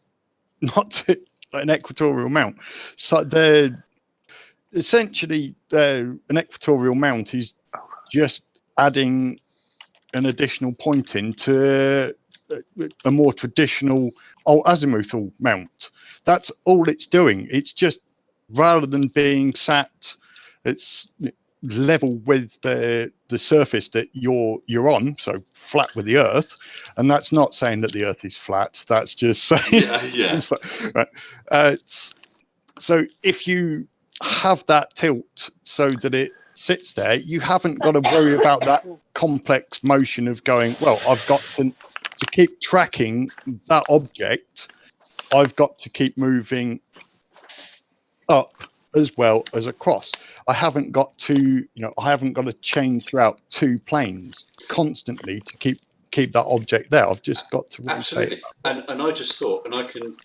an equatorial mount. So they're essentially an equatorial mount is just adding an additional point into a more traditional azimuthal mount. That's all it's doing. It's just rather than being sat, it's level with the surface that you're on, so flat with the Earth. And that's not saying that the Earth is flat. That's just saying so if you have that tilt so that it sits there, you haven't got to worry about that complex motion of going, well, I've got to keep tracking that object. I've got to keep moving up as well as across. I haven't got to change throughout 2 planes constantly to keep that object there. I've just got to rotate. Absolutely. And I just thought, and I can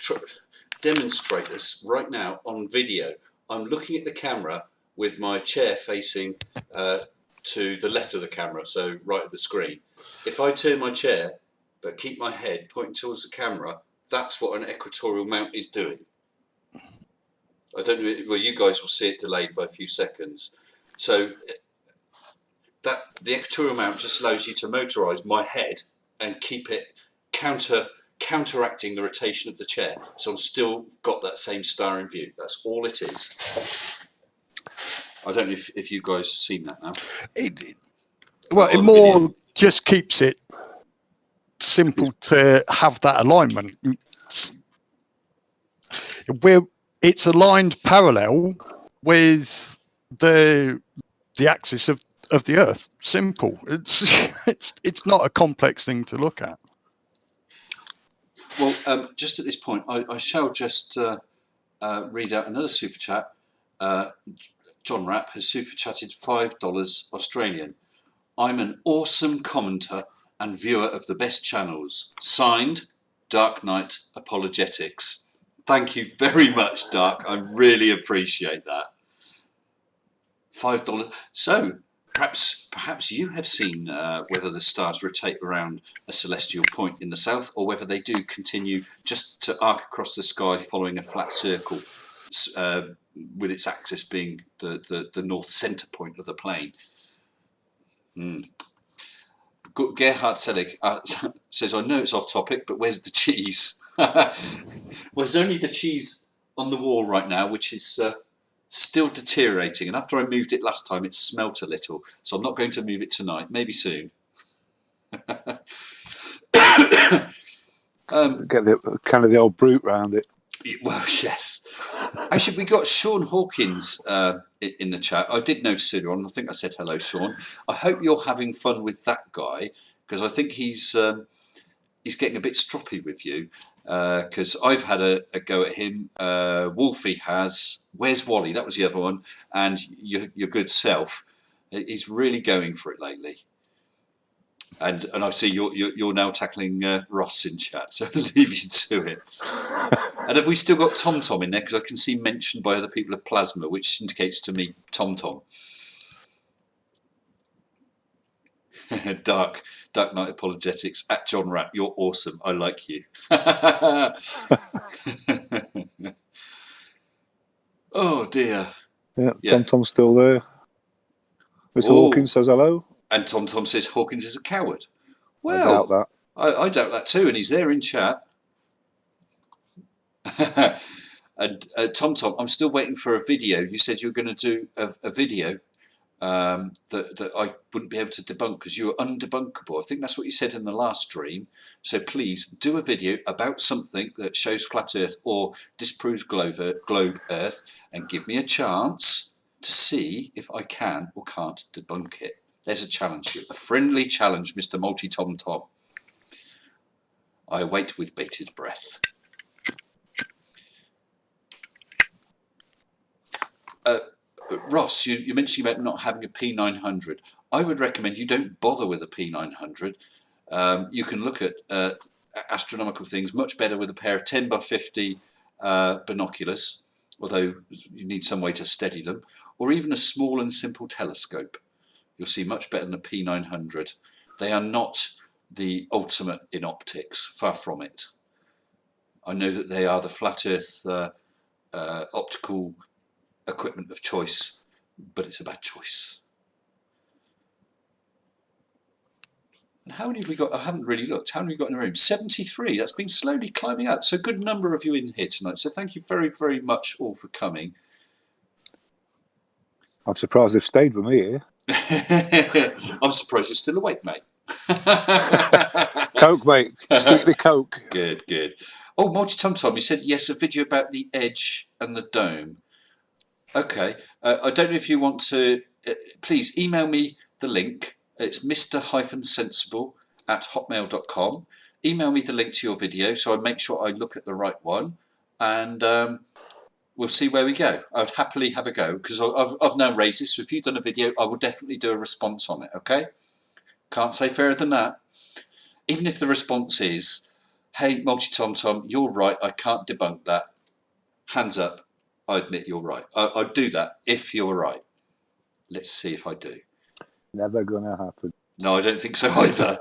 demonstrate this right now on video. I'm looking at the camera with my chair facing to the left of the camera, so right of the screen. If I turn my chair but keep my head pointing towards the camera, that's what an equatorial mount is doing. I don't know, well, you guys will see it delayed by a few seconds. So that the equatorial mount just allows you to motorise my head and keep it counteracting the rotation of the chair. So I'm still got that same star in view. That's all it is. I don't know if you guys have seen that now. It more just keeps it simple to have that alignment. It's aligned parallel with the axis of the Earth. Simple. It's not a complex thing to look at. Well, just at this point, I shall just read out another super chat. John Rapp has super chatted $5 Australian. I'm an awesome commenter and viewer of the best channels. Signed, Dark Knight Apologetics. Thank you very much, Dark. I really appreciate that. $5. So perhaps you have seen whether the stars rotate around a celestial point in the south, or whether they do continue just to arc across the sky following a flat circle, with its axis being the north centre point of the plane. Gerhard Selig says, I know it's off topic, but where's the cheese? Well, there's only the cheese on the wall right now, which is still deteriorating. And after I moved it last time, it smelt a little. So I'm not going to move it tonight. Maybe soon. Get the old brute round it. Well, yes. Actually, we got Sean Hawkins in the chat. I did notice earlier on. I think I said hello, Sean. I hope you're having fun with that guy, because I think he's getting a bit stroppy with you. Because I've had a go at him. Wolfie has. Where's Wally? That was the other one. And your good self. He's really going for it lately. And I see you're now tackling Ross in chat, so I'll leave you to it. And have we still got Tom Tom in there? Because I can see mentioned by other people of Plasma, which indicates to me Tom Tom. Dark Knight Apologetics at John Rapp. You're awesome. I like you. Oh dear. Yeah, Tom Tom's still there. Mr. Hawkins says hello. And Tom Tom says Hawkins is a coward. Well, I doubt that. I doubt that too, and he's there in chat. And Tom Tom, I'm still waiting for a video. You said you were going to do a video that I wouldn't be able to debunk because you were undebunkable. I think that's what you said in the last stream. So please do a video about something that shows flat Earth or disproves globe Earth, and give me a chance to see if I can or can't debunk it. There's a challenge, a friendly challenge, Mr. Multi Tom Tom. I await with bated breath. Ross, you mentioned about not having a P900. I would recommend you don't bother with a P900. You can look at astronomical things much better with a pair of 10x50 binoculars, although you need some way to steady them, or even a small and simple telescope. You'll see much better than a P900. They are not the ultimate in optics, far from it. I know that they are the flat Earth optical equipment of choice, but it's a bad choice. And how many have we got? I haven't really looked. How many have we got in the room? 73. That's been slowly climbing up. So a good number of you in here tonight. So thank you very, very much all for coming. I'm surprised they've stayed with me here. I'm surprised you're still awake, mate. Coke, mate. Strictly Coke. Good, good. Oh, Multi Tom Tom, you said yes, a video about the edge and the dome. Okay. I don't know if you want to. Please email me the link. It's mr-sensible@hotmail.com. Email me the link to your video so I make sure I look at the right one. And we'll see where we go. I'd happily have a go because I've now raised this. So if you've done a video, I will definitely do a response on it. Okay, can't say fairer than that. Even if the response is, "Hey, Multi Tom Tom, you're right. I can't debunk that." Hands up. I admit you're right. I'd do that if you're right. Let's see if I do. Never gonna happen. No, I don't think so either.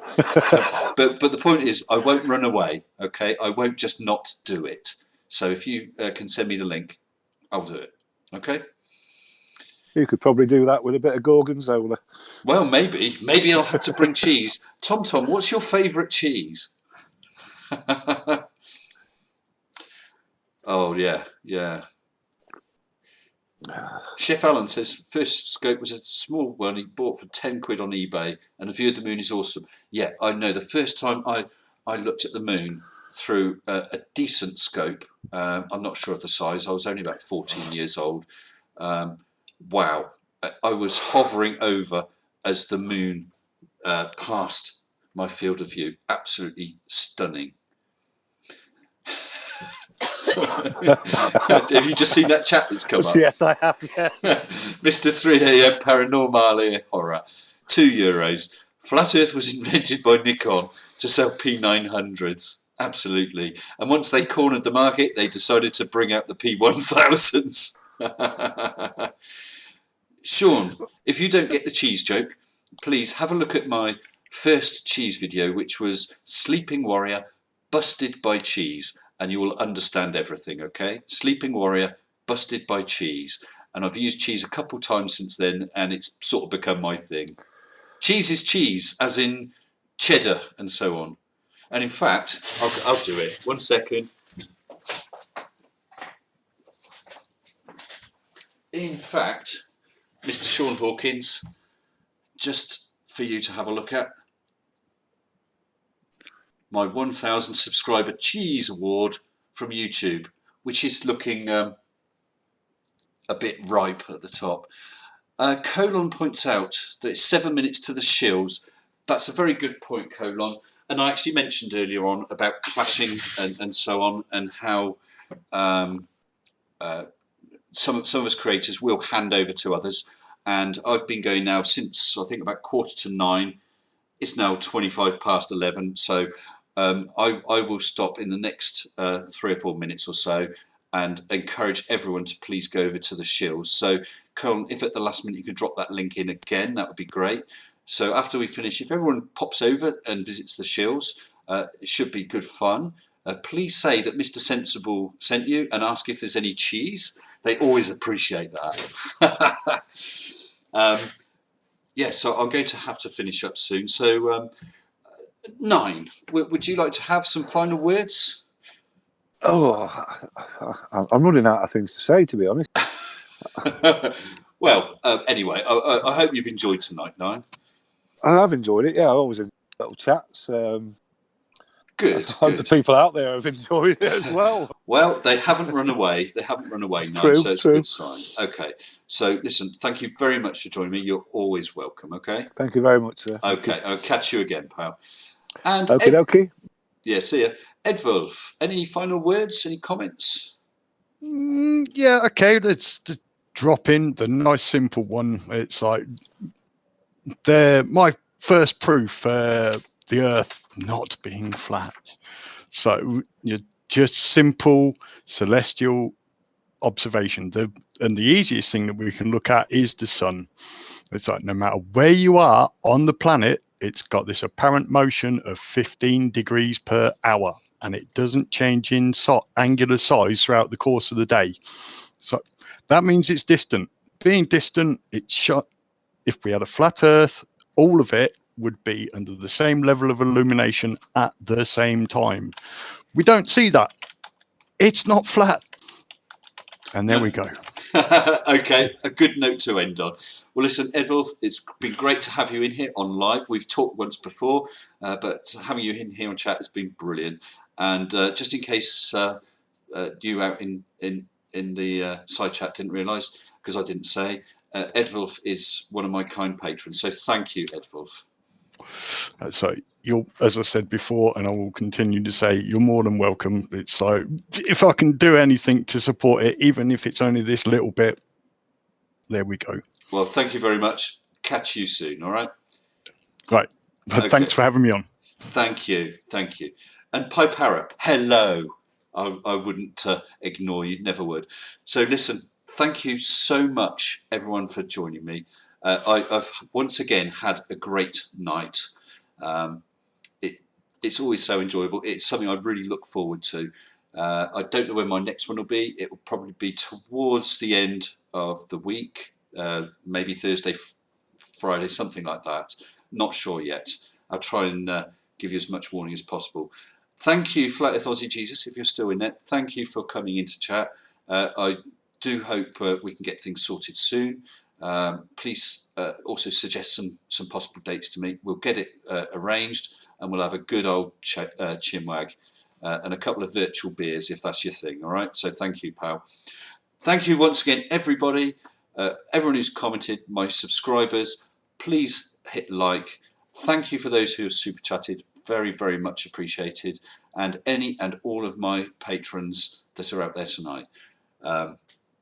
but the point is, I won't run away. Okay, I won't just not do it. So if you can send me the link, I'll do it. Okay. You could probably do that with a bit of gorgonzola. Well, maybe I'll have to bring cheese. Tom, what's your favourite cheese? Oh yeah. Chef Alan says first scope was a small one he bought for 10 quid on eBay, and the view of the moon is awesome. Yeah, I know. The first time I looked at the moon through a decent scope, I'm not sure of the size. I was only about 14 years old. Wow, I was hovering over as the moon passed my field of view. Absolutely stunning. Have you just seen that chat that's come up? Yes, I have. Yeah. Mr. 3am Paranormal Horror, €2. Flat Earth was invented by Nikon to sell P900s. Absolutely. And once they cornered the market, they decided to bring out the P1000s. Sean, if you don't get the cheese joke, please have a look at my first cheese video, which was Sleeping Warrior Busted by Cheese, and you will understand everything, okay? Sleeping Warrior Busted by Cheese. And I've used cheese a couple times since then, and it's sort of become my thing. Cheese is cheese, as in cheddar and so on. And in fact, I'll do it. 1 second. In fact, Mr. Sean Hawkins, just for you to have a look at, my 1,000 subscriber cheese award from YouTube, which is looking a bit ripe at the top. Colon points out that it's 7 minutes to the shills. That's a very good point, Colon. And I actually mentioned earlier on about clashing and so on, and how some of us creators will hand over to others. And I've been going now since, I think, about 9:15. It's now 11:25, so I will stop in the next 3 or 4 minutes or so and encourage everyone to please go over to the shills. So, Colin, if at the last minute you could drop that link in again, that would be great. So after we finish, if everyone pops over and visits the shills, it should be good fun. Please say that Mr. Sensible sent you and ask if there's any cheese. They always appreciate that. Yeah, so I'm going to have to finish up soon. So, 9, would you like to have some final words? Oh, I'm running out of things to say, to be honest. Well, anyway, I hope you've enjoyed tonight, 9. I have enjoyed it, yeah. I always enjoy little chats. Good. I hope the people out there have enjoyed it as well. Well, they haven't run away. They haven't run away now, so it's a good sign. Okay. So, listen, thank you very much for joining me. You're always welcome, okay? Thank you very much, sir. Okay, I'll catch you again, pal. And okie dokie. Yeah, see ya. Eadwulf, any final words, any comments? Yeah, okay, let's just drop in the nice simple one. It's like, my first proof the Earth not being flat. So you're just simple celestial observation. And the easiest thing that we can look at is the sun. It's like no matter where you are on the planet, it's got this apparent motion of 15 degrees per hour, and it doesn't change in angular size throughout the course of the day. So that means it's distant. Being distant, it's shot. If we had a flat Earth, all of it would be under the same level of illumination at the same time. We don't see that. It's not flat. And there we go. Okay, a good note to end on. Well, listen, Eadwulf, it's been great to have you in here on live. We've talked once before, but having you in here on chat has been brilliant. And just in case you out in the side chat didn't realise, because I didn't say, Eadwulf is one of my kind patrons. So thank you, Eadwulf. So you're, as I said before, and I will continue to say, you're more than welcome. It's like, if I can do anything to support it, even if it's only this little bit, there we go. Well, thank you very much. Catch you soon. All right. Right. Okay. Thanks for having me on. Thank you. Thank you. And Pipe Parrot, hello. I wouldn't ignore you, never would. So listen, thank you so much, everyone, for joining me. I've once again had a great night. It's always so enjoyable. It's something I really look forward to. I don't know when my next one will be. It will probably be towards the end of the week, maybe Thursday, Friday, something like that. Not sure yet. I'll try and give you as much warning as possible. Thank you, Flat Earth Aussie Jesus, if you're still in it. Thank you for coming into chat. I do hope we can get things sorted soon. Please also suggest some possible dates to meet. We'll get it arranged, and we'll have a good old chinwag and a couple of virtual beers if that's your thing. All right. So thank you, pal. Thank you once again, everybody. Everyone who's commented, my subscribers, please hit like. Thank you for those who have super chatted. Very, very much appreciated. And any and all of my patrons that are out there tonight.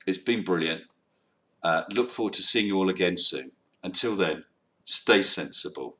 It's been brilliant. Look forward to seeing you all again soon. Until then, stay sensible.